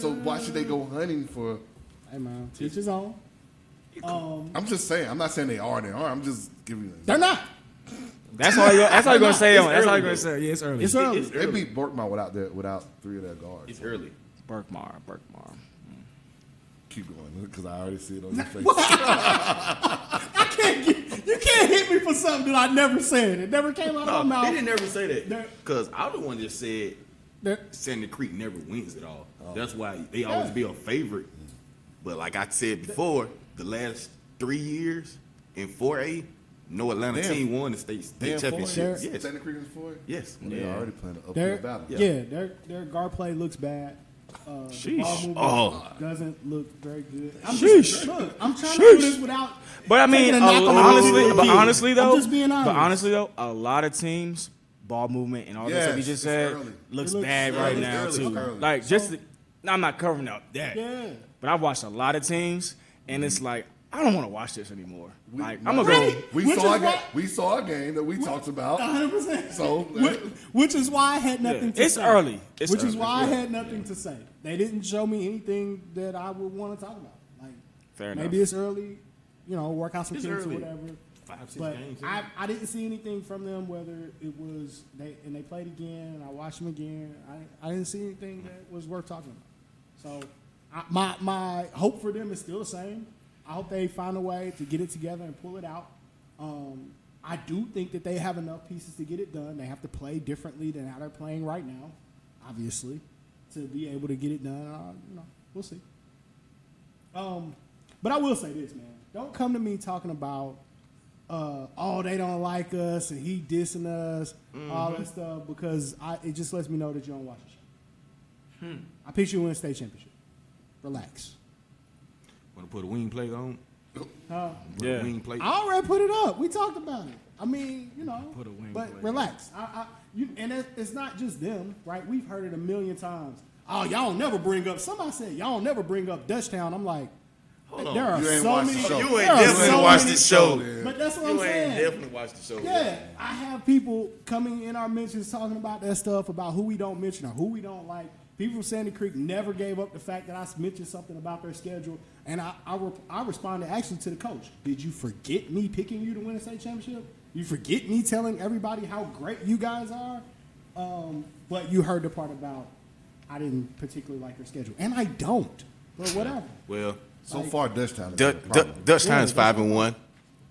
So why should they go hunting for? Hey man, teach his own. I'm just saying. I'm not saying they are. They are. I'm just giving you. They're not. That's all you're gonna say. It's That's all early, you're gonna though. say. Yeah, it's early. It's early. It's They early. beat Borkmar without 3 of their guards. It's early. Burkmar. Keep going because I already see it on your face. You can't hit me for something that I never said. It never came out of my No, he mouth. didn't never say They're- that. Because I the one that said They're- Sandy Creek never wins at all. That's why they always be a favorite. But like I said before, the last 3 years in 4A, no Atlanta Damn. team won the state Damn, championship. They're- Yes. Santa Cruz is 4. Yes. They're already playing an Their, uphill battle. their guard play looks bad. The Sheesh. ball movement Oh. doesn't look very good. I'm Sheesh. Look, I'm trying to do this without. But I mean, taking a knock on the honestly though, I'm just being honest. but honestly though, a lot of teams, ball movement and all that Yes, stuff you just it's said early. looks It looks bad early. right It's now early. too. It's early. Like I'm not covering up that. Yeah. But I've watched a lot of teams, and it's like I don't want to watch this anymore. Like I'm gonna Right. go. We Which saw is a game. why- We saw a game that we talked about. 100%. So Which is why I had nothing to It's say. early. It's which is early. why I had nothing to say. They didn't show me anything that I would want to talk about. Like Fair maybe enough. it's early, work out some It's kinks or early. whatever. 5-6 But games. I didn't see anything from them. Whether it was they played again, and I watched them again. I didn't see anything that was worth talking about. So my hope for them is still the same. I hope they find a way to get it together and pull it out. I do think that they have enough pieces to get it done. They have to play differently than how they're playing right now, obviously, to be able to get it done. We'll see. But I will say this, man. Don't come to me talking about, they don't like us and he dissing us, all that stuff, because it just lets me know that you don't watch the show. I picked you to win a state championship. Relax. Want to put a wing plate on? Huh? Put a wing plate. I already put it up. We talked about it. I mean, Put a wing but plate. relax. It's not just them, right? We've heard it a million times. Oh, y'all never bring up. Somebody said y'all never bring up Dutchtown. I'm like, Hold on. there are You ain't so watched the many. show. You there ain't are definitely so watched many- the show. But that's what You I'm ain't saying. definitely watched the show. Yeah, I have people coming in our mentions talking about that stuff, about who we don't mention or who we don't like. People from Sandy Creek never gave up the fact that I mentioned something about their schedule, and I responded actually to the coach. Did you forget me picking you to win a state championship? You forget me telling everybody how great you guys are? But you heard the part about I didn't particularly like their schedule, and I don't. But whatever. Well, So far, Dutchtown. Dutchtown's 5-1.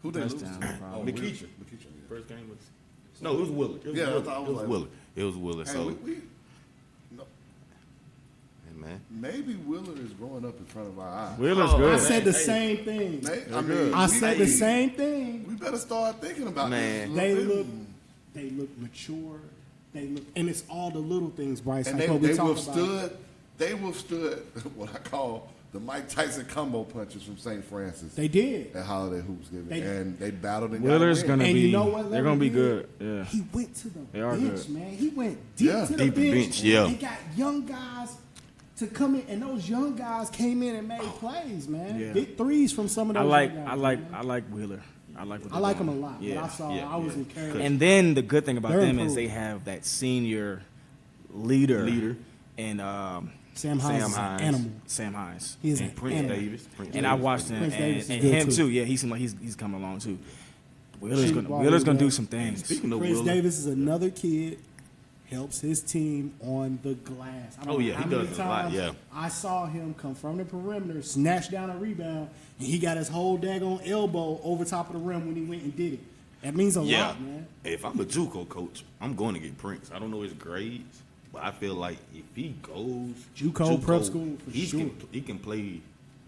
Who they lose? Dutchtown, Oh, McKeecher. McKeecher. First game was no, it was Willard. It was Yeah, I Willard. thought It was like- Willard. It was Willard. Hey, So, no, hey, man. maybe Willard is growing up in front of our eyes. Willard's I good. said the same thing. I mean, I said the hey, same thing. We better start thinking about Man. this. a little bit. They look mature. They look, and it's all the little things, Bryce. And like they, what we they talk withstood. about. They withstood what I call the Mike Tyson combo punches from St. Francis. They did. At Holiday Hoops Giving, They- and they battled and Willard's got a win. gonna And be. you know what They're Larry gonna be did? good. Yeah. He went to the They are bench, good. man. He went deep Yeah. to the Deep bench. bench, yeah. He got young guys to come in, and those young guys came in and made plays, man. Yeah. Big threes from some of those. young guys, man. I like Wheeler. I like what I like they're him a doing. lot. Yeah. But I saw. yeah, I was yeah. encouraged. And then the good thing about They're them is improved. they have that senior leader. And Sam Hines is an animal. Sam Hines. He is And an Prince animal. Davis. Prince And I Davis. watched him, Prince Davis is and good, him too. too. Yeah, he seemed like he's coming along too. Wheeler's Shoot gonna ball, Wheeler's gonna yeah. do some things. Speaking of Prince Willard, Davis is another kid. Helps his team on the glass. I don't Oh, know yeah, how he many does a lot, times yeah. I saw him come from the perimeter, snatch down a rebound, and he got his whole daggone elbow over top of the rim when he went and did it. That means a yeah. lot, man. If I'm a JUCO coach, I'm going to get Prince. I don't know his grades, but I feel like if he goes JUCO prep school for sure. he can play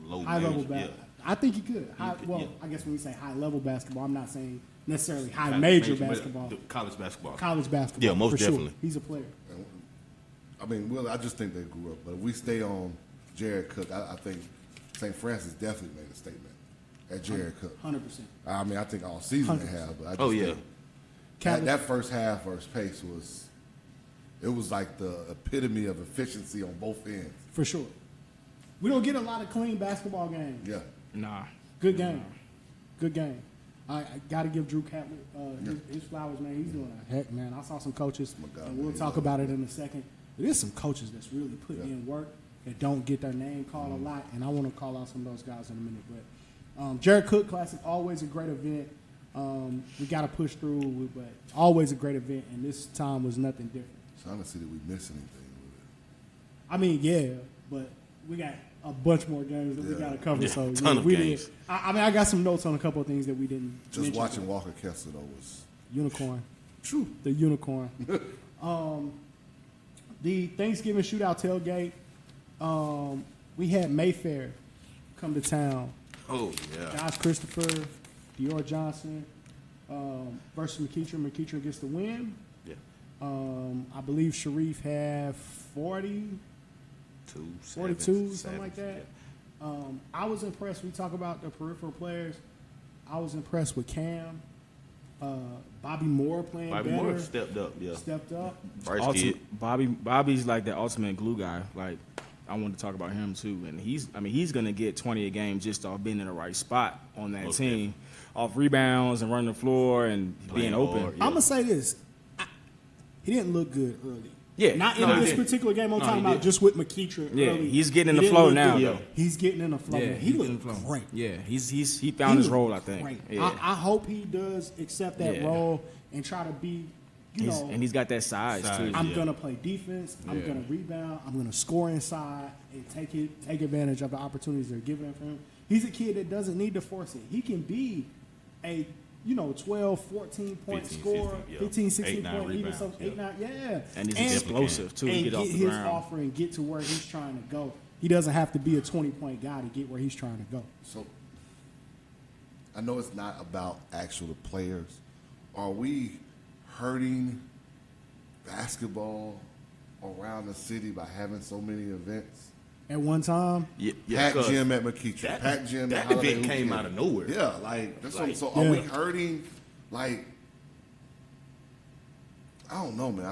low High level major, yeah. basketball. I think he could. High, could, well, yeah. I guess when we say high level basketball, I'm not saying necessarily high College major but basketball. college basketball. College basketball. Yeah, most for definitely. Sure. He's a player. I mean, I just think they grew up. But if we stay on Jared Cook, I think St. Francis definitely made a statement at Jared Cook. 100%. I mean, I think all season they 100%. have. But I just Oh, yeah. think Cal- that first half versus pace was like the epitome of efficiency on both ends. For sure. We don't get a lot of clean basketball games. Yeah. Nah. Good game. Good game. I got to give Drew Catlett his flowers, man. He's doing a heck, man. I saw some coaches, God, and we'll man, talk he about it in a second. There's some coaches that's really putting Yeah. in work that don't get their name called a lot, and I want to call out some of those guys in a minute. But Jared Cook Classic, always a great event. We got to push through, but always a great event, and this time was nothing different. Trying to see, did we miss anything with it? I mean, yeah, but we got a bunch more games that we Yeah. got to cover. Yeah, So ton yeah, of we games. did. I mean, I got some notes on a couple of things that we didn't. Just mention. watching Walker Kessler, though, was Unicorn. true. The unicorn. The Thanksgiving shootout tailgate. We had Mayfair come to town. Oh, yeah. Josh Christopher, Dior Johnson versus McKeecher. McKeecher gets the win. Yeah. I believe Sharif had 40, 42, something like that. I was impressed. We talk about the peripheral players. I was impressed with Cam. Bobby Moore playing Bobby better. Moore stepped up, yeah. Stepped up. Bryce kid. Bobby's like the ultimate glue guy. Like I wanted to talk about him too, and he's gonna get 20 a game just off being in the right spot on that Okay. team, off rebounds and running the floor and being Playing open. hard, I'm gonna say this: he didn't look good early. Yeah, not in no, he this didn't. particular game. I'm No, talking he about didn't. just with McKeecher. Yeah, early. he's getting in He the didn't flow look now, good. though. He's getting in the flow. Yeah, he he's looked getting the flow. great. Yeah, he found his looked role, I think. great. Yeah. I hope he does accept that Yeah. role and try to be, And he's got that size too. I'm Yeah. gonna play defense. I'm Yeah. gonna rebound. I'm gonna score inside and take advantage of the opportunities they're giving for him. He's a kid that doesn't need to force it. He can be a 12, 14 point 15, scorer, 16, yeah. 15, 16 8, 9 point, even some rebounds, 8, 9, yeah. And he's explosive too. And Get off the his ground. offer and get to where he's trying to go. He doesn't have to be a 20-point guy to get where he's trying to go. So I know it's not about actual players. Are we hurting basketball around the city by having so many events? At one time, Yeah, Pack 'cause Gym at McKeecher. that- Pack Gym at that Holiday event Hoop came Gym. out of nowhere. Yeah, like that's Like, so. Are we yeah. hurting? Like, I don't know, man.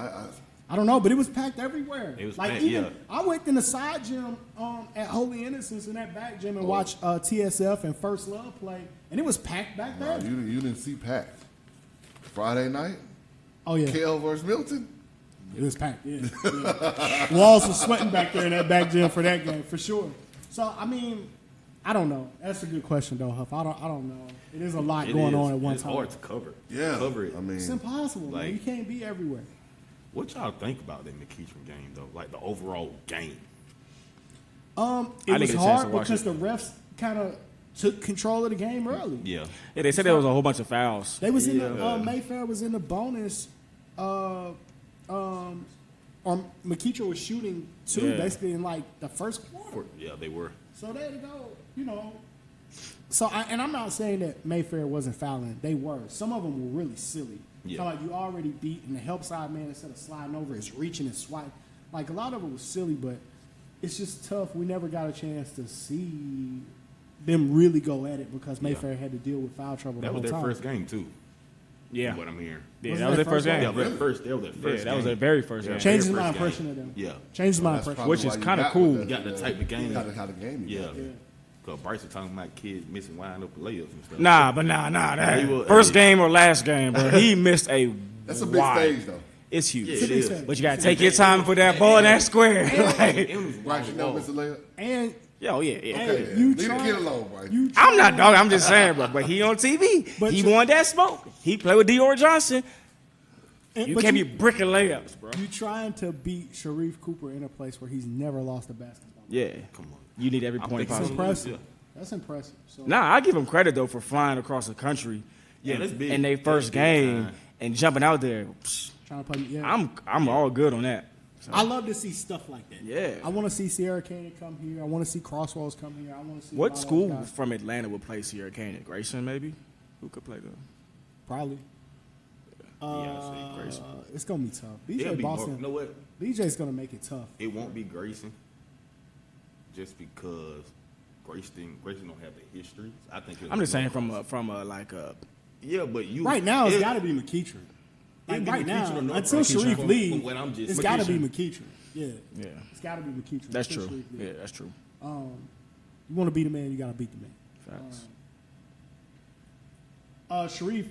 I don't know, but it was packed everywhere. It was like packed, even yeah. I went in the side gym at Holy Innocents in that back gym and watched TSF and First Love play, and it was packed back there. You didn't see packed. Friday night. Oh yeah, KL versus Milton. It was packed. Yeah. Walls were sweating back there in that back gym for that game for sure. So I mean, I don't know. That's a good question though, Huff. I don't know. It is a lot going on at one time. It's hard to cover. Yeah, cover it. I mean, It's impossible, man. You can't be everywhere. What y'all think about that McEachern game though? Like the overall game. It was hard because the refs kind of took control of the game early. Yeah. Yeah, they said there was a whole bunch of fouls. They was in the Mayfair was in the bonus, or McEachern was shooting too, basically in like the first quarter. Yeah, they were. So there you go, you know. So I'm not saying that Mayfair wasn't fouling. They were. Some of them were really silly. Yeah. So like you already beat, and the help side man instead of sliding over is reaching and swiping. Like a lot of it was silly, but it's just tough. We never got a chance to see them really go at it because Mayfair had to deal with foul trouble the That whole was their time. first game too. Yeah. From what I'm hearing. Yeah, that was their first game. Yeah, that was their first Yeah, that was their very first game. Changes my impression of them. Yeah. Changes my impression. Which is kind of cool. You got the type of game. How the game you Yeah. got. Because Bryce was talking about kids missing wide open layups and stuff. Nah. That first game or last game, bro. He missed a That's a big stage though. It's huge. Yeah, it is. But you got to take your time and put that ball in that square. Like, Bryce, you know Mr. Layup? And yo, yeah. Okay, you leave the try- kid alone, Bryce. I'm not dog. I'm just saying, bro. But he on TV. But he you- wanted that smoke. He played with Dior Johnson. You but can't be bricking layups, bro. You trying to beat Sharif Cooper in a place where he's never lost a basketball. Yeah. Come on. You need every I'm point thinking possible. so. Impressive. That's impressive. So, Nah, I give him credit though for flying across the country. Yeah, that's big. In their first That's big game time. and jumping out there. Psh, trying to play. Yeah. I'm all good on that. So, I love to see stuff like that. Yeah. I want to see Sierra Canyon come here. I want to see Crossroads come here. I want to see a lot what of school those guys. from Atlanta would play Sierra Canyon? Grayson, maybe? Who could play them? Probably. Yeah, I say Grayson. It's gonna be tough. It'll BJ be Boston. more, you know what? BJ's gonna make it tough. It won't be Grayson. Just because Grayson don't have the history. I think I'm just saying from a like a yeah, but you Right now, it's got to be McEachern. Like be right McEachern now, or North until McEachern Sharif from leaves, what I'm just- it's got to be McEachern. McEachern. Yeah, yeah. it's got to be McEachern. That's until true. Sharif leaves. Yeah, that's true. You want to beat a man, you got to beat the man. Facts. Sharif,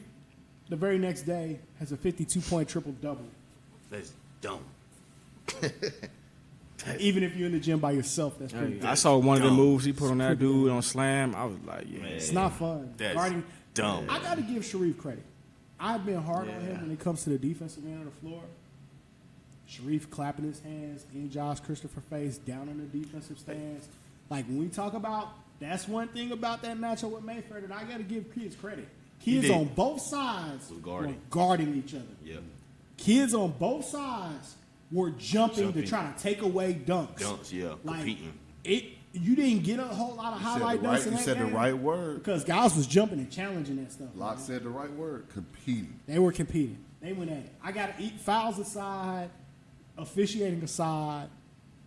the very next day, has a 52-point triple-double. That's dumb. Even if you're in the gym by yourself, that's pretty Hey, good. I saw one of the dumb. moves he put on that dude on Slam. I was like, yeah. It's not fun. That's Guarding, dumb. I got to give Sharif credit. I've been hard on him when it comes to the defensive end of the floor. Sharif clapping his hands in Josh Christopher face, down in the defensive stands. Like when we talk about, that's one thing about that matchup with Mayfair that I got to give kids credit. Kids did. on both sides Was guarding. were guarding each other. Yeah. Kids on both sides were jumping to Jumping. try to take away dunks. Dunks, yeah, Like competing. you didn't get a whole lot of highlight dunks in You that said the game right word. because guys was jumping and challenging that stuff. Locke man. said the right word. Competing. They were competing. They went at it. I got to eat fouls aside, officiating aside.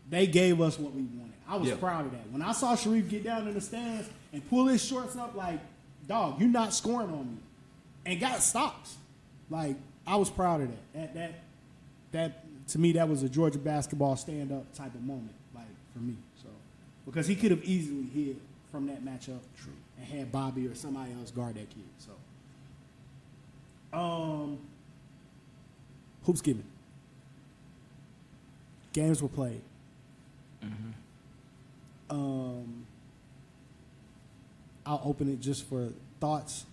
They gave us what we wanted. I was proud of that. When I saw Sharif get down in the stands and pull his shorts up, like, dog, you're not scoring on me, and got stops. Like, I was proud of that. That to me, that was a Georgia basketball stand-up type of moment, like for me. So, because he could have easily hid from that matchup, and had Bobby or somebody else guard that kid. So, hoops given. Games were played. I'll open it just for thoughts.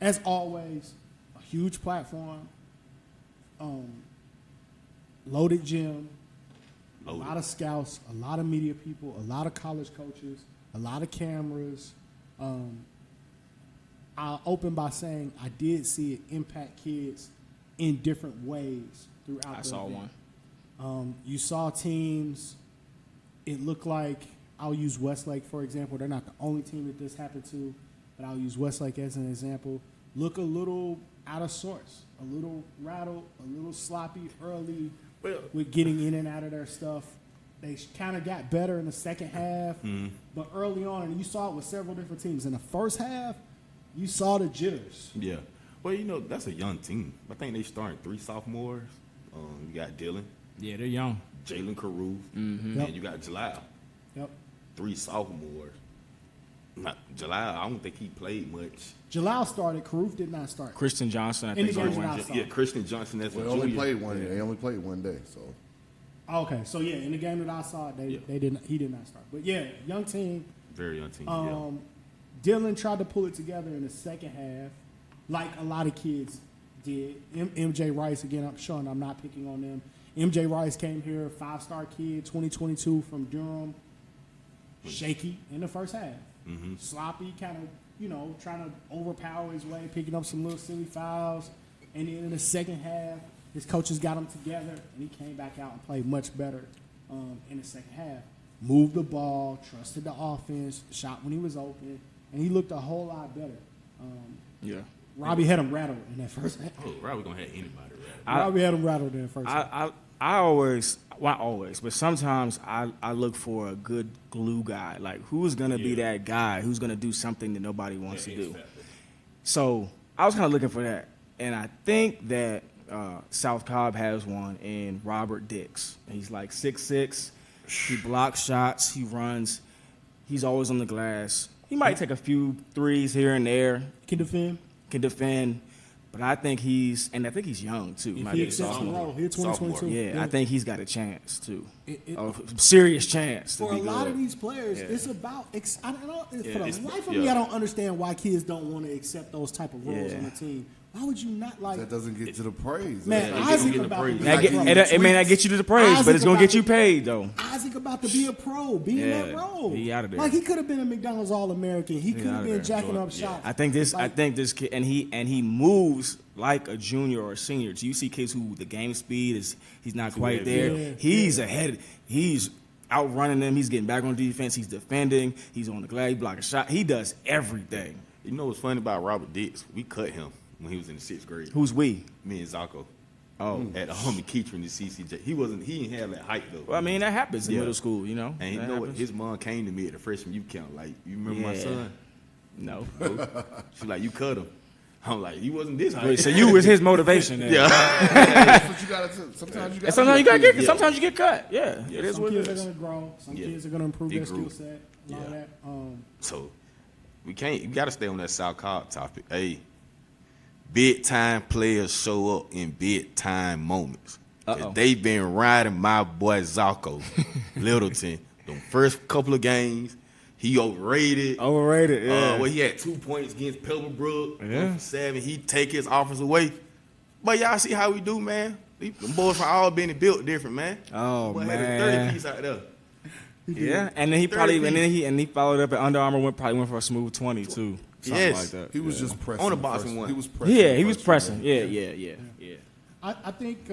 As always, a huge platform, loaded gym, a lot of scouts, a lot of media people, a lot of college coaches, a lot of cameras. I'll open by saying I did see it impact kids in different ways throughout I the saw event. one. You saw teams, it looked like, I'll use Westlake, for example. They're not the only team that this happened to, but I'll use Westlake as an example. Look a little out of sorts, a little rattled, a little sloppy early with getting in and out of their stuff. They kind of got better in the second half, but early on, and you saw it with several different teams. In the first half, you saw the jitters. Yeah. Well, you know, that's a young team. I think they starting 3 sophomores You got Dylan. Yeah, they're young. Jalen Carew. Mm-hmm. Yep. And you got Jalal. Yep. 3 sophomores. Not Jalal, I don't think he played much. Jalal started. Karoof did not start. Christian Johnson, I In the think. games is that one. I saw. Yeah, Christian Johnson, that's Well, a they only junior. played one. They only played one day, so. Okay, so yeah, in the game that I saw, they didn't. He did not start. But yeah, young team. Very young team. Dylan tried to pull it together in the second half, like a lot of kids did. MJ Rice, again, I'm showing I'm not picking on them. MJ Rice came here, 5-star kid, 2022 from Durham. Shaky in the first half. Sloppy, kind of, trying to overpower his way, picking up some little silly fouls. And then in the second half, his coaches got him together, and he came back out and played much better in the second half. Moved the ball, trusted the offense, shot when he was open, and he looked a whole lot better. Yeah. Robbie had him rattled in that first half. Oh, Robbie gonna have anybody. Robbie had him rattled in the first half. I always, well, not always, but sometimes I look for a good glue guy. Like, who's going to be that guy who's going to do something that nobody wants to do? So I was kind of looking for that. And I think that South Cobb has one in Robert Dix. He's like 6'6". He blocks shots. He runs. He's always on the glass. He might take a few threes here and there. Can defend. But I think he's young, too. If he accepts the role, he's 2022. Yeah, I think he's got a chance, too. A serious chance to For be a lot good. of these players, it's about I don't, for the life of yeah. me, I don't understand why kids don't want to accept those type of roles Yeah. on the team. Why would you not like? That doesn't get to the praise. Man, Yeah, Isaac get the about to praise. be That a get- pro. it may not get you to the praise, Isaac but it's going to about get you to- paid, though. Isaac about to be a pro, be in that Yeah, role. he out of there. Like he could have been a McDonald's All-American. He could out have of been there. jacking up Yeah. shots. I think this kid, and he moves like a junior or a senior. Do you see kids who the game speed he's not quite there? Yeah. He's ahead. He's outrunning them. He's getting back on defense. He's defending. He's on the glass. He blocking shot. He does everything. You know what's funny about Robert Dix? We cut him when he was in the 6th grade. Who's we? Me and Zocco. Oh, At the homie Keatron, the CCJ. He didn't have that height though. well, I mean that happens in Yeah. middle school, you know. And you That know what? happens. His mom came to me at the freshman youth camp. Like, you remember my Yeah. son? No. She's like, you cut him. I'm like, he wasn't this height. Wait, so you was his motivation. Then. Yeah. That's what you gotta. Sometimes you And sometimes you gotta get. get. Sometimes you get cut. Yeah, it is Some what it kids are is. going to grow. Some Yeah. kids are going to improve He their grew. skill set. A lot of Yeah. that. So we got to stay on that South Cobb topic. Hey, big time players show up in big time moments. Uh-oh. They've been riding my boy Zocco Littleton the first couple of games. He overrated. Overrated. Yeah. Well, he had 2 points against Pebblebrook. Yeah. 1 for 7. He take his offense away. But y'all see how we do, man. Them boys from all been built different, man. Oh, Boy man. had a 30 piece out there. Yeah, and then he 30 probably piece. he followed up at Under Armour. Probably went for a smooth 20 too. Something Yes. like that. He was just pressing. On the the boxing first- one. He was pressing. Yeah, the he was first pressing. one. Yeah. I think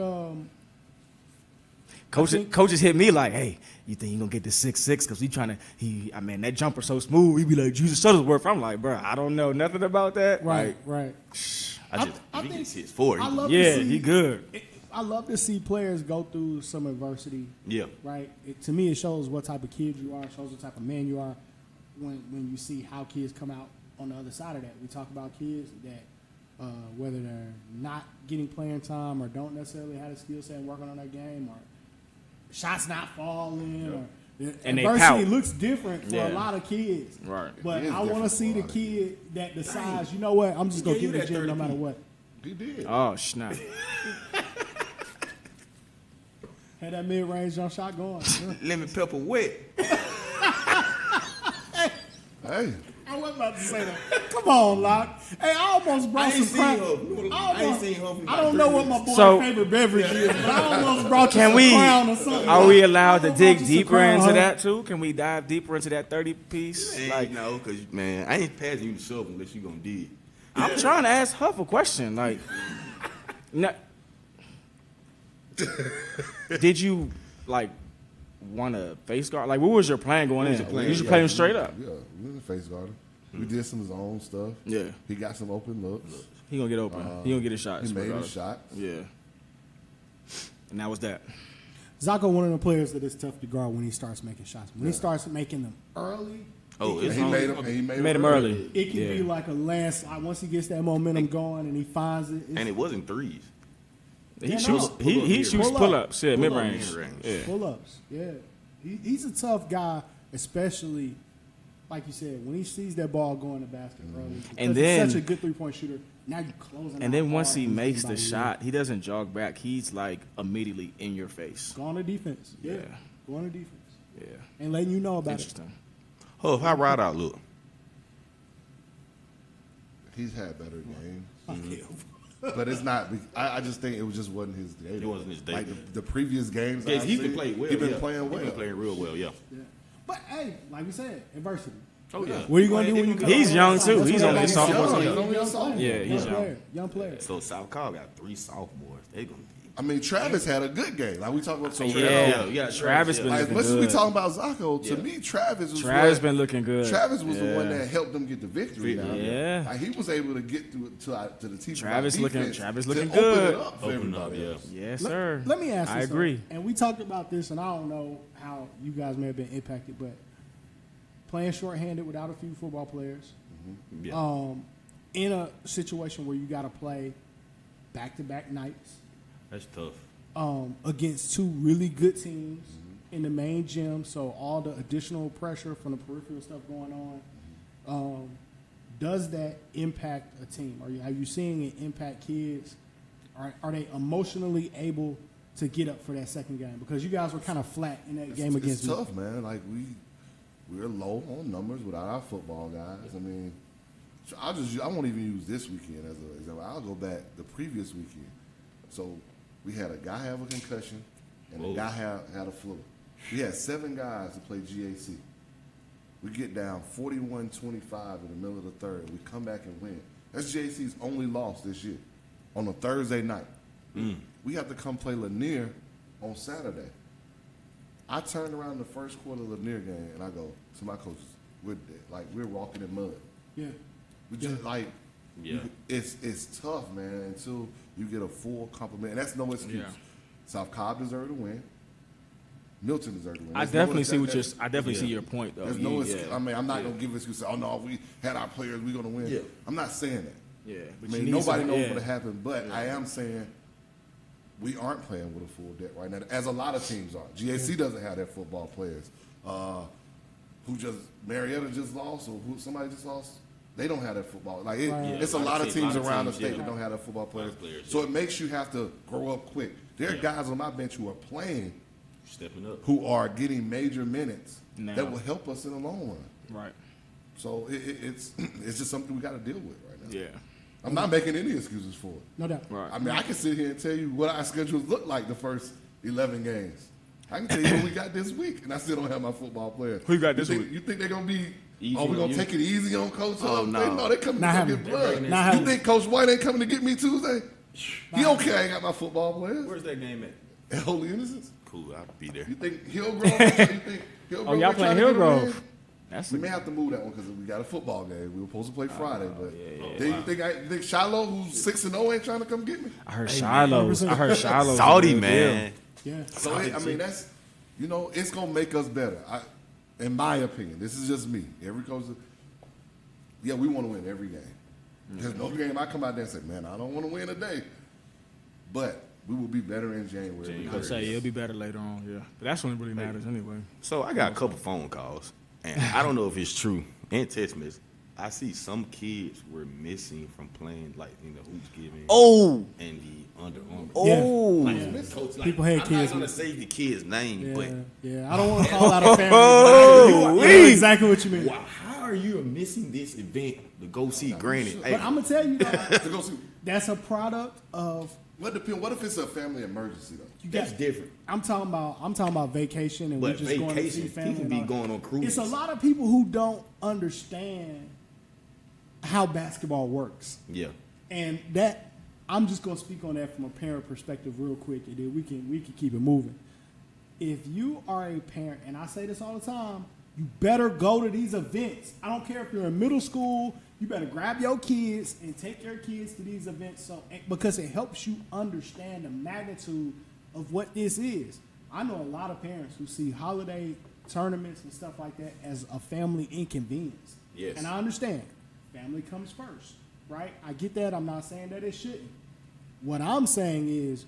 Coaches hit me like, hey, you think he gonna get the 6'6"? Because that jumper so smooth. He be like, Jesus Shuttlesworth. I'm like, bro, I don't know nothing about that. right. If I he think- gets his 4, I love Yeah, to see, he good. I love to see players go through some adversity. Yeah. Right. To me, it shows what type of kid you are. It shows what type of man you are. When you see how kids come out on the other side of that, we talk about kids that whether they're not getting playing time or don't necessarily have a skill set and working on their game, or shots not falling, or And they adversity pout. looks different for Yeah. a lot of kids. Right. But It is I want to different see for a the lot of kid that decides, you know what, I'm just gonna gave get in you the that gym no 30 matter P. what. He did. Oh snap! Had that mid-range jump shot going. Lemon pepper wet. Hey, I wasn't about to say that. Come on, Locke. Hey, I almost brought I ain't some crap. seen her. I ain't seen her from I don't know what my boy's So- favorite beverage is, but I almost brought you Can some we? Crown or something. Are we allowed to I almost dig brought you some deeper Crown, into huh? that too? Can we dive deeper into that 30 piece? Like, no, because, man, I ain't passing you the shovel unless you going to dig. I'm trying to ask Huff a question. Like, did you want to face guard? Like, what was your plan going in? your plan? Did you play him straight up? Yeah, we was a face guarder. We did some of his own stuff. Yeah. He got some open looks. He gonna get open. He gonna get his shots. He made his regardless. shots. Yeah. And that was that. Zocco, one of the players that is tough to guard when he starts making shots. When he starts making them early, Oh, And it's he on. made him. And he Made made him early. it can Yeah. be like a landslide. Once he gets that momentum going and he finds it, And it wasn't threes. He shoots pull-ups, mid-range. Yeah. Pull-ups, yeah. He's a tough guy, especially, like you said, when he sees that ball go in the basket early. And then he's such a good three-point shooter. Now you closing. And then once he makes the shot, he doesn't jog back. He's like immediately in your face. Going to defense. Yeah. Going to defense. Yeah. And letting you know about Interesting. it. Oh, how Ride Out look? He's had better games. But it's not. I just think it just wasn't his day. It wasn't his day. Like the previous games. He's been playing well. He's been playing well. He's been playing real well. Yeah. But hey, like we said, adversity. Oh yeah. What are you gonna do when you come? He's young too. That's He's what only I'm sophomore. saying. Yeah, he's young. Young player. So South Carolina got 3 sophomores. They gonna be. I mean, Travis had a good game. Like we talk about. Travis been like, looking as much good. as we talking about Zacho, to me, Travis been looking good. Travis was the one that helped them get the victory. Yeah, like, he was able to get to the team. Travis looking good. Open it up for everybody else. Yes, sir. Let me ask you. I agree. And we talked about this, and I don't know how you guys may have been impacted, but playing shorthanded without a few football players, in a situation where you got to play back-to-back nights. That's tough. Against 2 really good teams in the main gym, so all the additional pressure from the peripheral stuff going on, does that impact a team? Are you seeing it impact kids? Are they emotionally able to get up for that second game? Because you guys were kind of flat in that game against me. It's tough, man. Like we're low on numbers without our football guys. I mean, I won't even use this weekend as an example. I'll go back the previous weekend. So we had a guy have a concussion, and a guy had a flu. We had 7 guys to play GAC. We get down 41-25 in the middle of the third. We come back and win. That's GAC's only loss this year on a Thursday night. We have to come play Lanier on Saturday. I turned around the first quarter of the Lanier game, and I go to my coaches, we're walking in mud. Yeah. We just it's tough, man, until you get a full complement. And that's no excuse. Yeah. South Cobb deserved to win. Milton deserved to win. I definitely see your point, though. There's no excuse. I mean, I'm not going to give excuse. Oh, no, if we had our players, we're going to win. Yeah. I'm not saying that. Yeah. I mean, nobody knows what'll happen, but I am saying we aren't playing with a full deck right now, as a lot of teams are. GAC doesn't have their football players. Marietta just lost, or somebody just lost. They don't have that football. Like it's a lot of teams around the state that don't have that football players. So it makes you have to grow up quick. There are guys on my bench who are playing, stepping up, who are getting major minutes that will help us in the long run. Right. So it's just something we got to deal with right now. Yeah. I'm not making any excuses for it. No doubt. Right. I mean, I can sit here and tell you what our schedules look like the first 11 games. I can tell you what we got this week, and I still don't have my football players. Who you got this week? You think they're going to be easy? We're going to take it easy on Coach? Oh, no. They're coming to get blood. You think Coach White ain't coming to get me Tuesday? He don't care I ain't got my football players. Where's that game at? At Holy Innocents. Cool, I'll be there. You think Hillgrove? Oh, y'all playing Hillgrove? We may have to move that one because we got a football game. We were supposed to play Friday, but you think Shiloh, who's 6-0, ain't trying to come get me? I heard Shiloh. Salty, man. Yeah. So I mean, that's it's gonna make us better. In my opinion, this is just me. Every coach, we want to win every game. There's no game I come out there and say, man, I don't want to win today, but we will be better in January. I'd say it'll be better later on. Yeah, but that's when it really matters anyway. So I got a couple phone calls, and I don't know if it's true. And text messages. I see some kids were missing from playing like in the hoops giving. And the Under Armour. Like, people had I'm kids. not gonna say the kid's name, but I don't want to call out a family. I know exactly what you mean. Wow, how are you missing this event to go see Granny? But I'm gonna tell you, though, that's a product of. What if it's a family emergency though? That's different. I'm talking about vacation and we're just going to see family. People be going on cruises. It's a lot of people who don't understand how basketball works. Yeah. And that I'm just gonna speak on that from a parent perspective real quick, and then we can keep it moving. If you are a parent, and I say this all the time, you better go to these events. I don't care if you're in middle school, you better grab your kids and take your kids to these events because it helps you understand the magnitude of what this is. I know a lot of parents who see holiday tournaments and stuff like that as a family inconvenience. Yes. And I understand. Family comes first, right? I get that. I'm not saying that it shouldn't. What I'm saying is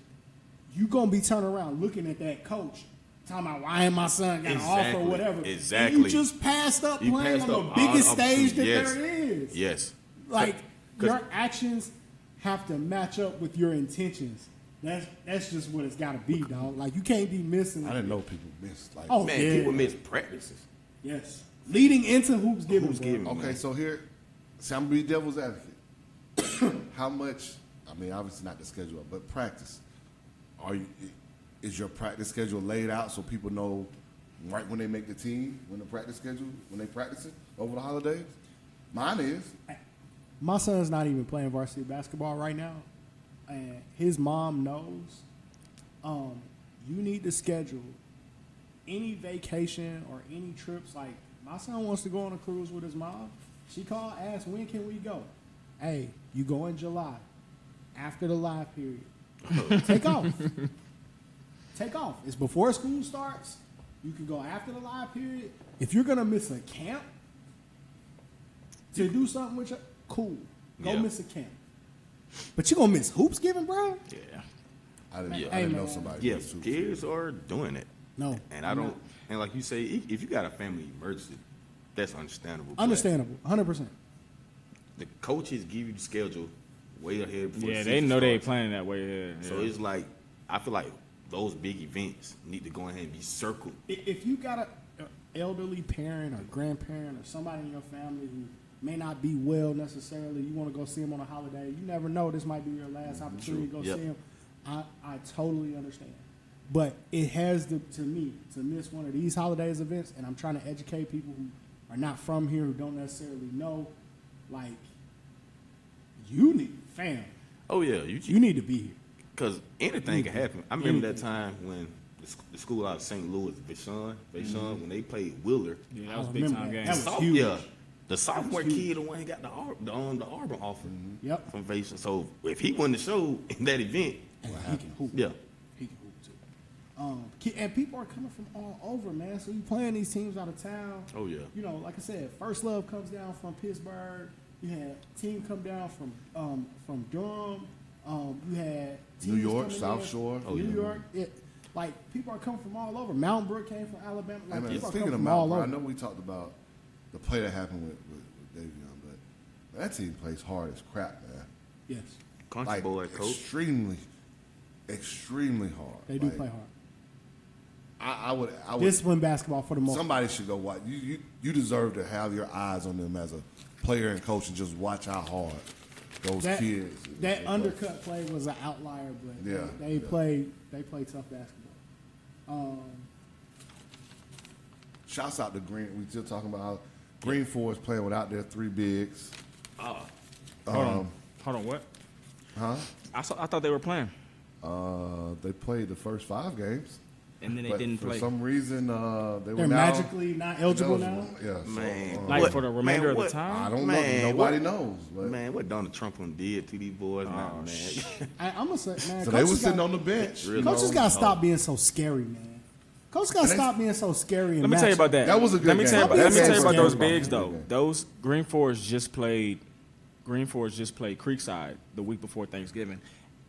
you gonna be turning around looking at that coach, talking about why ain't my son got an offer or whatever. Exactly. And you just passed up playing on the biggest stage that there is. Yes. Like your actions have to match up with your intentions. That's just what it's got to be, dog. Like you can't be missing. I didn't know people missed like. People miss practices. Yes. Leading into hoops giving. Okay, so here, see, I'm gonna be devil's advocate. How much? I mean, obviously not the schedule, but practice. Is your practice schedule laid out so people know right when they make the team, when the practice schedule, when they practice it over the holidays? Mine is. My son's not even playing varsity basketball right now, and his mom knows. You need to schedule any vacation or any trips. Like my son wants to go on a cruise with his mom. She called, asked, when can we go? Hey, you go in July, after the live period. Take off. Take off. It's before school starts. You can go after the live period. If you're gonna miss a camp to do something with you, cool. Go miss a camp. But you gonna miss hoops giving, bro? Yeah. I didn't know somebody. Yeah, kids are doing it. No. And I don't. And like you say, if you got a family emergency, that's understandable. Understandable, 100%. The coaches give you the schedule way ahead before the Yeah, season they know they starts. planning that way ahead. So it's like, I feel like those big events need to go ahead and be circled. If you got an elderly parent or grandparent or somebody in your family who may not be well necessarily, you want to go see them on a holiday, you never know, this might be your last opportunity to go see them. I totally understand. But it has to me, to miss one of these holidays events, and I'm trying to educate people who are not from here, who don't necessarily know, like, you need, fam. Oh, yeah. You need to be here. Because anything can happen. I remember that time when the school out of St. Louis, Vashon, when they played Wheeler. Yeah, that was a big time game. That was huge. Yeah. The sophomore kid, the one who got the Auburn offer from Vashon. So if he won the show in that event, he can hoop. Yeah. He can hoop too. And people are coming from all over, man. So you playing these teams out of town. Oh, yeah. You know, like I said, First Love comes down from Pittsburgh. You had team come down from Durham. You had teams New York, coming South in. Shore. New York. Like people are coming from all over. Mountain Brook came from Alabama. Like, Hey, man, people are speaking coming of from all Mount, over. I know we talked about the play that happened with Davion, but that team plays hard as crap, man. Yes. Country boy coach. Extremely hard. They do play hard. I would Discipline basketball for the most. Somebody should go watch. You deserve to have your eyes on them as a player and coach and just watch how hard those kids. That undercut play was an outlier, but they play tough basketball. Shouts out to Green. We still talking about how Green Forest playing without their three bigs. Hold on, what? Huh? I thought they were playing. They played the first 5 games. And then they but didn't for play. some reason, they're magically not eligible now. Yeah, man. Like for the remainder of the time. I don't know. Nobody knows. But. Man, what Donald Trump did to these boys, man. I'm gonna say, man. So they were sitting on the bench. Coaches gotta stop being so scary, man. Coaches gotta stop being so scary. Let me tell you about that. That was a good Let me game. tell you about those game. bigs though. Those Green Forest just played Creekside the week before Thanksgiving,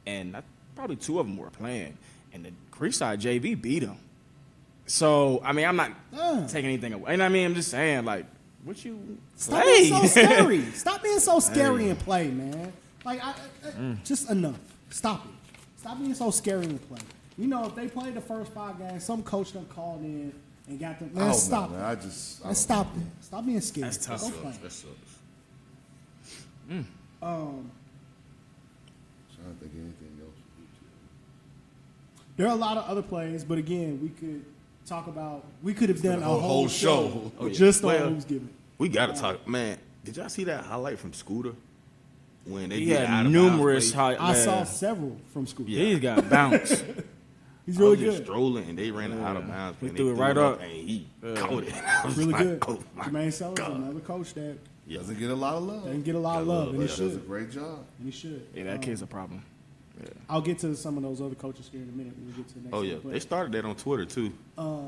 and probably 2 of them were playing, and the Creekside JV beat them. So I mean, I'm not taking anything away. And I mean, I'm just saying, like, what you Stop play? being so scary. Stop being so scary and play, man. Like, just enough. Stop it. Stop being so scary and play. You know, if they played the first 5 games, some coach done called in and got them. Man, stop it. Man, stop it. Stop being scared. That's tough. Go play. That sucks. Trying to think of anything else. There are a lot of other plays, but again, we could have done a whole show Oh, yeah. just on Well, who's giving. We got to talk. Man, did y'all see that highlight from Scooter? When they He did had out of numerous bounds play? I saw several from school. Yeah, he got bounced. He's I really was just good. strolling, and they ran out of bounds. He and threw they it right up. and he caught it. I was Really like, good. oh my Jermaine Sellers, God. another coach that Doesn't get a lot of love. doesn't get a lot of love, and he Does a should. great job. And he should. Yeah, that kid's a problem. Yeah. I'll get to some of those other coaches here in a minute when we get to the next Oh, yeah. one, but, They started that on Twitter, too.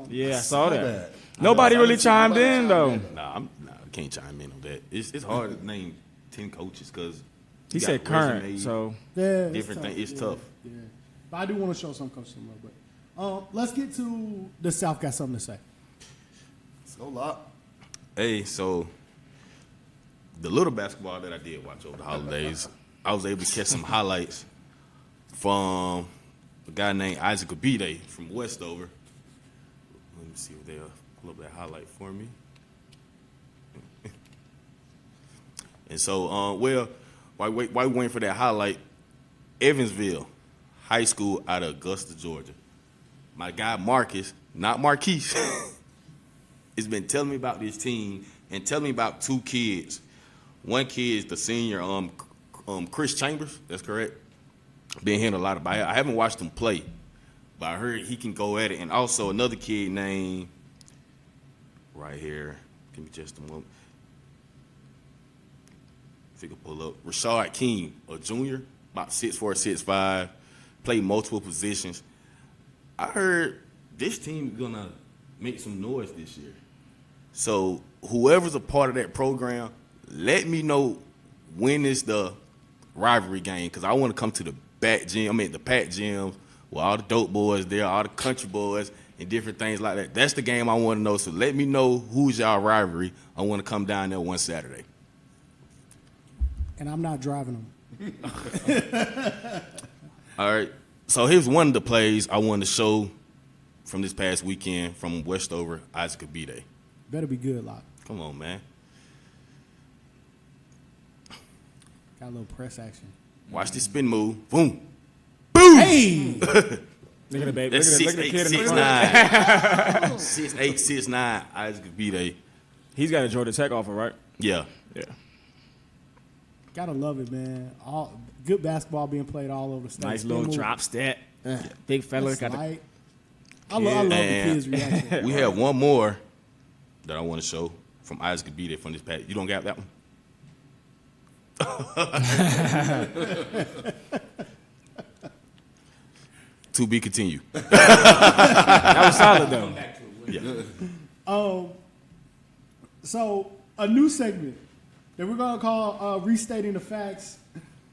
Yeah, I saw that. I Nobody know, really I didn't see chimed nobody in chime though. in. Nah, I can't chime in on that. It's hard to name 10 coaches because He said current, so yeah, it's different tough. thing. It's Yeah, tough. Yeah. But I do want to show some coaches some love. But let's get to the South got something to say. So Lock. Hey, so the little basketball that I did watch over the holidays, I was able to catch some highlights from a guy named Isaac Abide from Westover. Let me see if they'll pull up that highlight for me. And so, while we waiting for that highlight, Evansville High School out of Augusta, Georgia. My guy Marcus, not Marquise, has been telling me about this team and telling me about two kids. One kid is the senior, Chris Chambers. That's correct. Been hearing a lot about it. I haven't watched him play, but I heard he can go at it. And also another kid named right here. Give me just a moment. If you can pull up, Rashad King, a junior, about 6'4", 6'5", played multiple positions. I heard this team is gonna make some noise this year. So whoever's a part of that program, let me know when is the rivalry game, because I want to come to the back gym. The pack gyms with all the dope boys there, all the country boys, and different things like that. That's the game I want to know. So let me know who's y'all rivalry. I want to come down there one Saturday. And I'm not driving them. All right. So here's one of the plays I wanted to show from this past weekend from Westover, Isaac Abide. Better be good, Lock. Come on, man. Got a little press action. Watch this spin move. Boom. Boom. Hey! Look at the baby. That's Look at the kid in the 6'9". 6'8", 6'9", Isaac Abide. He's got a Georgia Tech offer, right? Yeah. Yeah. Gotta love it, man. Good basketball being played all over the state. Nice little drop step. Big fella. Got the I love the kids' reaction. We have one more that I want to show from Isaac Abide from this pack. You don't got that one? To be continued. That was solid, though. Yeah. So a new segment that we're gonna call "Restating the Facts."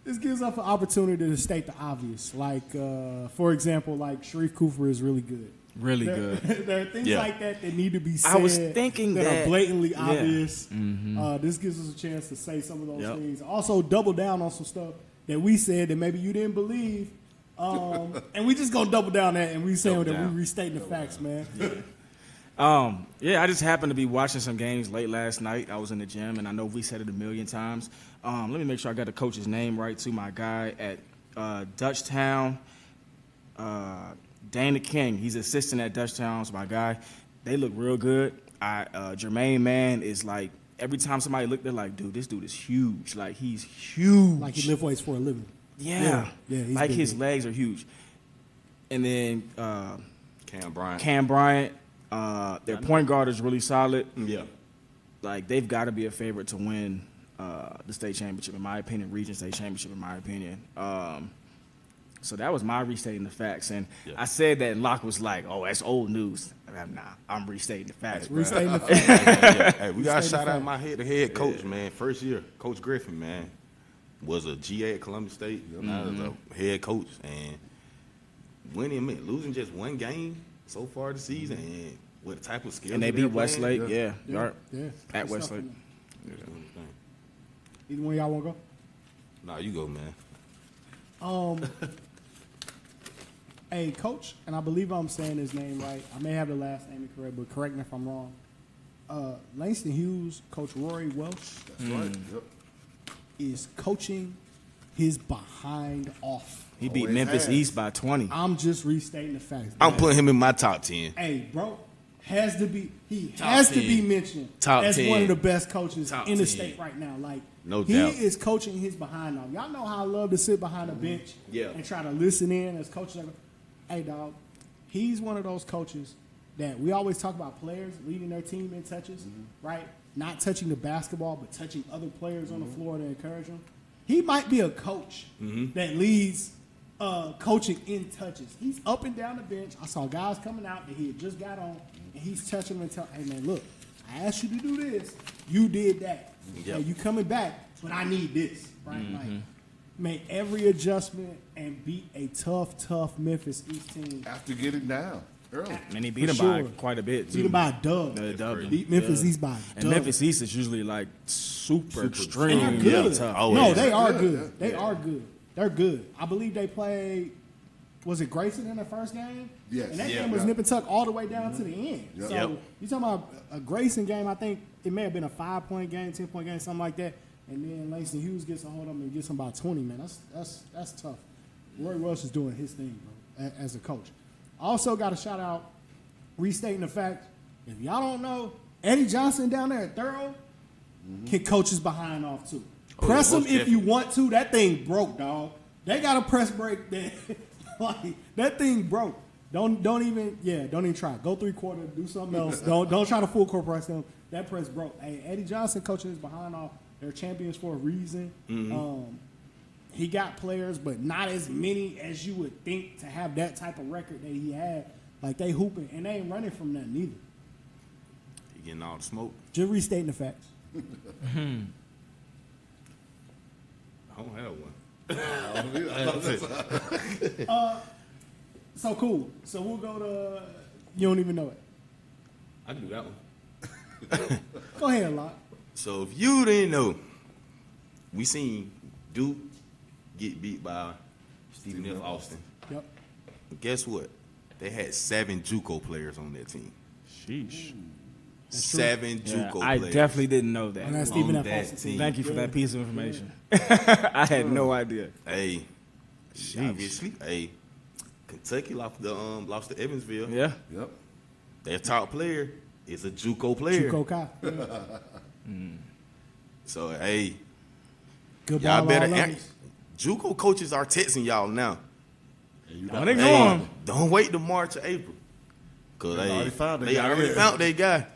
This gives us an opportunity to state the obvious. Like, for example, like Sharif Cooper is really good. Really good. There are things like that need to be said. I was thinking that are blatantly yeah. obvious. Mm-hmm. This gives us a chance to say some of those things. Also, double down on some stuff that we said that maybe you didn't believe. And we just gonna double down that and we saying that we restating the facts, man. I just happened to be watching some games late last night. I was in the gym, and I know we said it a million times. Let me make sure I got the coach's name right, too. My guy at Dutchtown, Dana King. He's assistant at Dutchtown. It's my guy. They look real good. Jermaine Mann is like, every time somebody look, they're like, dude, this dude is huge. Like, he's huge. Like he lift weights for a living. Yeah. He's like big, his big. legs are huge. And then Cam Bryant. Their point guard is really solid. Yeah. Like, they've got to be a favorite to win the state championship, in my opinion, region state championship, in my opinion. So that was my restating the facts. And I said that, and Locke was like, oh, that's old news. I'm restating the facts. Restating the facts. Hey, we got to shout out my head coach, man. First year, Coach Griffin, man, was a GA at Columbia State. Now is a head coach. And losing just one game so far this season, and with the type of skills. And they beat Westlake, Yeah. at Westlake. Either one of y'all want to go? Nah, you go, man. Hey, coach, and I believe I'm saying his name right. I may have the last name incorrect, but correct me if I'm wrong. Langston Hughes, Coach Rory Welsh. That's right. Yep. Is coaching his behind off. He beat Memphis East by 20. I'm just restating the facts. I'm putting him in my top 10. Hey, bro, has to be mentioned Top as 10. one of the best coaches Top in the 10. state right now. Like, no he doubt. is coaching his behind off. Y'all know how I love to sit behind a bench and try to listen in as coaches. Hey, dog, he's one of those coaches that we always talk about players leading their team in touches, right? Not touching the basketball, but touching other players on the floor to encourage them. He might be a coach that leads coaching in touches. He's up and down the bench. I saw guys coming out that he had just got on, and he's touching them and telling, hey, man, look, I asked you to do this. You did that. Yep. Hey, you coming back, but I need this, right? Like, made every adjustment and beat a tough Memphis East team. After getting down early. And he beat For him by sure. quite a bit, too. Beat him by a dub. Beat Memphis East by a dub. And Memphis East is usually like super extreme. And they're good. Tough. No, they are good. They are good. They're good. I believe they played, was it Grayson in the first game? Yes. And that game was nip and tuck all the way down to the end. Yep. So you talking about a Grayson game, I think it may have been a 5-point game, 10-point game, something like that. And then Langston Hughes gets a hold of him and gets him about 20, man. That's tough. Roy Rush is doing his thing, bro, as a coach. Also got to shout out, restating the fact, if y'all don't know, Eddie Johnson down there at Thorough can coach his behind off too. Press him if you want to. That thing broke, dog. They got a press break that like that thing broke. Don't even try. Go 3/4, do something else. Don't try to full court press them. That press broke. Hey, Eddie Johnson coaching his behind off. They're champions for a reason. He got players, but not as many as you would think to have that type of record that he had. Like, they hooping, and they ain't running from nothing either. He getting all the smoke. Just restating the facts. I don't have one. So cool. So we'll go to, you don't even know it. I can do that one. Go ahead, Locke. So if you didn't know, we seen Duke get beat by Stephen F. Austin. Yep. But guess what? They had 7 JUCO players on that team. Sheesh. 7 JUCO I players. definitely didn't know that. And that's Stephen on F. Austin that team. team. Thank you for that piece of information. I had no idea. Hey, obviously, hey, Kentucky lost to Evansville. Yeah. Yep. Their top player is a JUCO player. JUCO Kai. So hey, Good y'all ball, better all act. levels. JUCO coaches are texting y'all now. Don't ignore him. Don't wait till March or April. Cause They already found their they guy. already found their guy.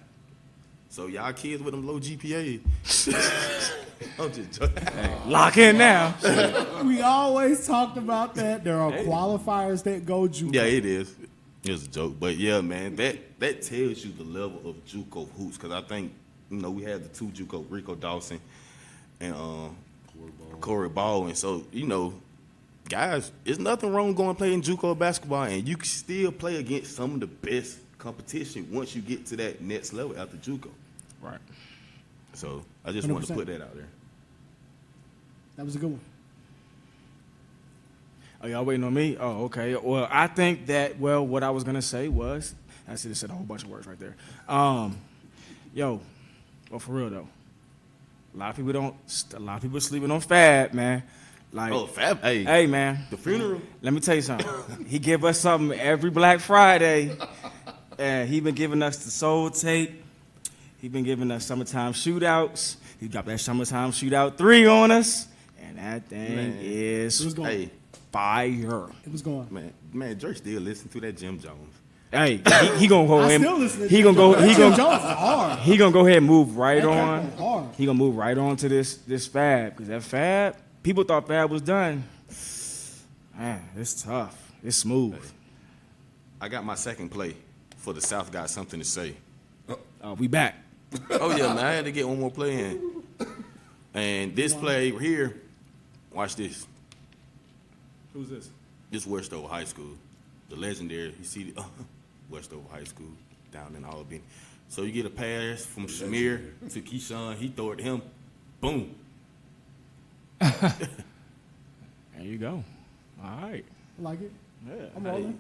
So y'all kids with them low GPA. I'm just joking. Lock in now. We always talked about that. There are qualifiers that go JUCO. Yeah, it is. It's a joke, but yeah, man, that tells you the level of JUCO hoops. Cause I think we had the 2 JUCO, Rico Dawson and Corey Baldwin. So guys, there's nothing wrong going play in JUCO basketball, and you can still play against some of the best competition once you get to that next level after JUCO. Right. So I just wanted to 100%. put that out there. That was a good one. Oh, y'all waiting on me? Oh, okay. Well, I think that, what I was going to say was, I should have said a whole bunch of words right there. For real, though, a lot of people are sleeping on Fab, man. Like, Fab, hey, man. The funeral. Let me tell you something. He give us something every Black Friday, and he been giving us the Soul Tape. He been giving us Summertime Shootouts. He dropped that Summertime Shootout 3 on us, and that thing is fire. It was going. Man, Drake still listen to that Jim Jones. Hey, he gonna go I ahead. still listen to He Jim gonna go. Jones. He Jim gonna. Jones is hard. He gonna go ahead and move right That on. track was hard. He gonna move right on to this Fab, because that Fab, people thought Fab was done. Man, it's tough. It's smooth. I got my second play for the South Got Something to Say. We back. Oh yeah, man, I had to get one more play in. And this play here, watch this. Who's this? This Westover High School, the legendary. You see Westover High School down in Albany. So you get a pass from Shamir to Keyshawn. He throw it to him. Boom. There you go. All right. I like it. Yeah. I'm rolling.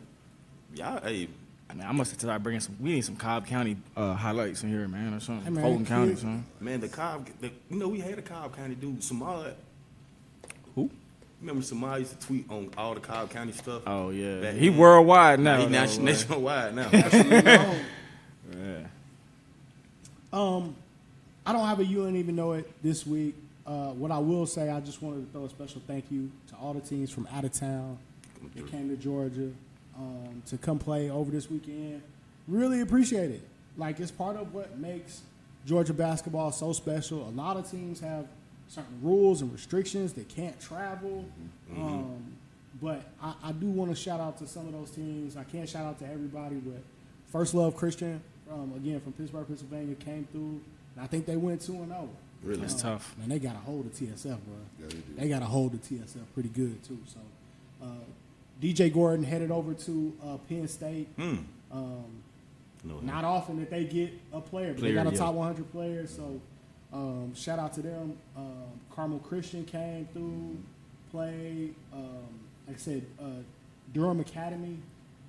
Y'all, hey. I mean, I must have started bringing some. We need some Cobb County highlights in here, man, or something. Hey, man, Fulton County, something. Man, the Cobb, we had a Cobb County dude, Samad. Who? Remember Samad used to tweet on all the Cobb County stuff? Oh yeah. Back He then. worldwide now. He though, nationwide now. Yeah. I don't have a You Ain't Even Know It this week. What I will say, I just wanted to throw a special thank you to all the teams from out of town that came to Georgia to come play over this weekend. Really appreciate it. Like, it's part of what makes Georgia basketball so special. A lot of teams have certain rules and restrictions. They can't travel. But I do want to shout out to some of those teams. I can't shout out to everybody, but First Love Christian, from Pittsburgh, Pennsylvania, came through. And I think they went 2-0. Really? It's tough. Man, they got a hold of TSF, bro. Yeah, they do. They got a hold of TSF pretty good too. So, DJ Gordon headed over to Penn State. Not often that they get a player, but they got a top 100 player. So, shout out to them. Carmel Christian came through, played. Like I said, Durham Academy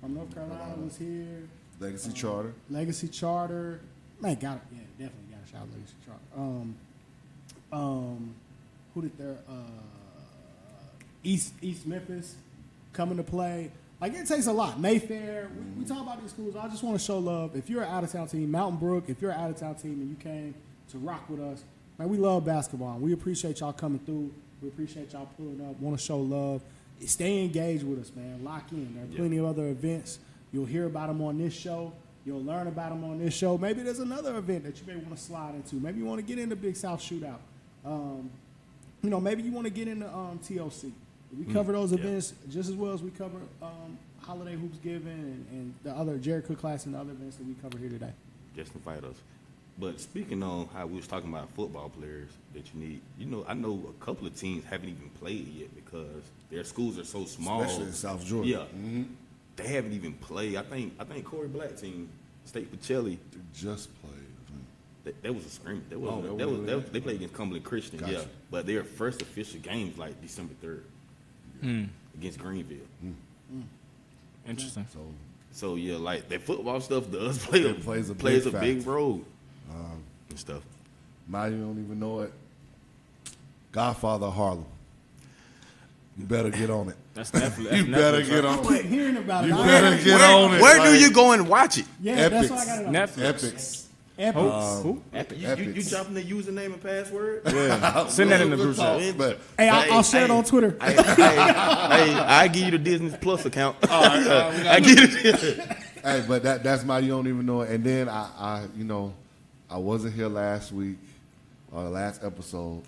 from North Carolina was here. Legacy Charter. Legacy Charter. Man, definitely got to shout out Legacy Charter. Who did their East Memphis coming to play? Like, it takes a lot. Mayfair. We talk about these schools. I just want to show love. If you're an out-of-town team, Mountain Brook, if you're an out-of-town team and you came to rock with us, man, we love basketball. We appreciate y'all coming through. We appreciate y'all pulling up. Want to show love. Stay engaged with us, man. Lock in. There are plenty of other events. You'll hear about them on this show. You'll learn about them on this show. Maybe there's another event that you may want to slide into. Maybe you want to get into Big South Shootout. Maybe you want to get into TOC. We cover those events just as well as we cover Holiday Hoops Given and the other Jared Cook class and the other events that we cover here today. Just invite us. But speaking on how we was talking about football players that you need, I know a couple of teams haven't even played yet because their schools are so small. Especially in South Georgia. Yeah. Mm-hmm. They haven't even played. I think Corey Black team, State Pacelli. They just played. That was a scrimmage. They played against Cumberland Christian, Gotcha. yeah. But their first official game was like December 3rd against Greenville. Interesting. So yeah, like that football stuff does plays a big role and stuff. Now you don't even know it. Godfather of Harlem. You better get on it. That's definitely. You better get on I keep it. hearing about it. You better get on it. Where do you go and watch it? Yeah, that's what I got to know. Netflix. Epics. Who? Epic. You dropping the username and password? Yeah. Send that in the group chat. But Hey, I'll share it on Twitter. I give you the Disney Plus account. I give you the hey, but that's my you don't even know it. And then I wasn't here last week or the last episode.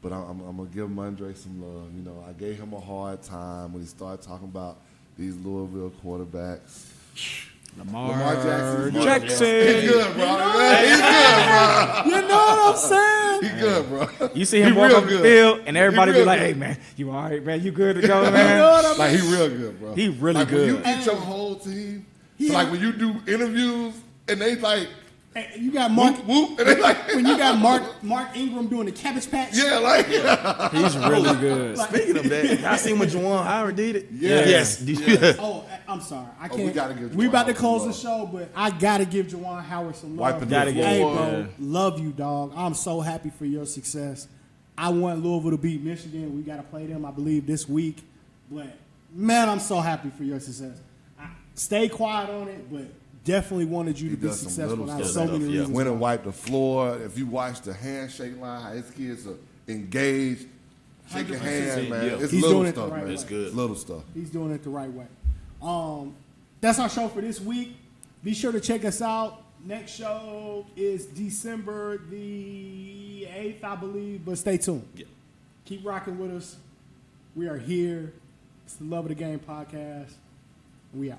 But I'm gonna give Andre some love. I gave him a hard time when he started talking about these Louisville quarterbacks. Lamar Jackson. Jackson. He's good, bro. He's good, bro. You know what I'm saying? He's good, bro. You see him walk up the field, and everybody be like, "Hey, man, you all right, man? You good to go, man?" Like, he real good, bro. He really like, good. When you get your whole team, so like when you do interviews, and they like, Hey, you got Mark. whoop, and they like, When you got Mark Ingram doing the Cabbage Patch. yeah, like, He's really good. Speaking of that, y'all seen when Juwan Howard did it? Yeah. Yes. Oh, I'm sorry. I we can't. gotta give We Juwan about to Howard close some the show, but I gotta give Juwan Howard some love. Wiping Gotta the get Hey, floor. bro, Yeah. love you, dog. I'm so happy for your success. I want Louisville to beat Michigan. We got to play them, I believe, this week. But, man, I'm so happy for your success. Stay quiet on it, but definitely wanted you to be does some successful. little I have stuff. so many reasons. went and why. wiped the floor. If you watch the handshake line, how his kids are engaged, shaking 100%. hands, man. Yeah. It's He's little doing it the stuff, right man. way. It's good. It's little stuff. He's doing it the right way. That's our show for this week. Be sure to check us out. Next show is December the 8th, I believe, but stay tuned. Yeah. Keep rocking with us. We are here. It's the Love of the Game podcast. We out.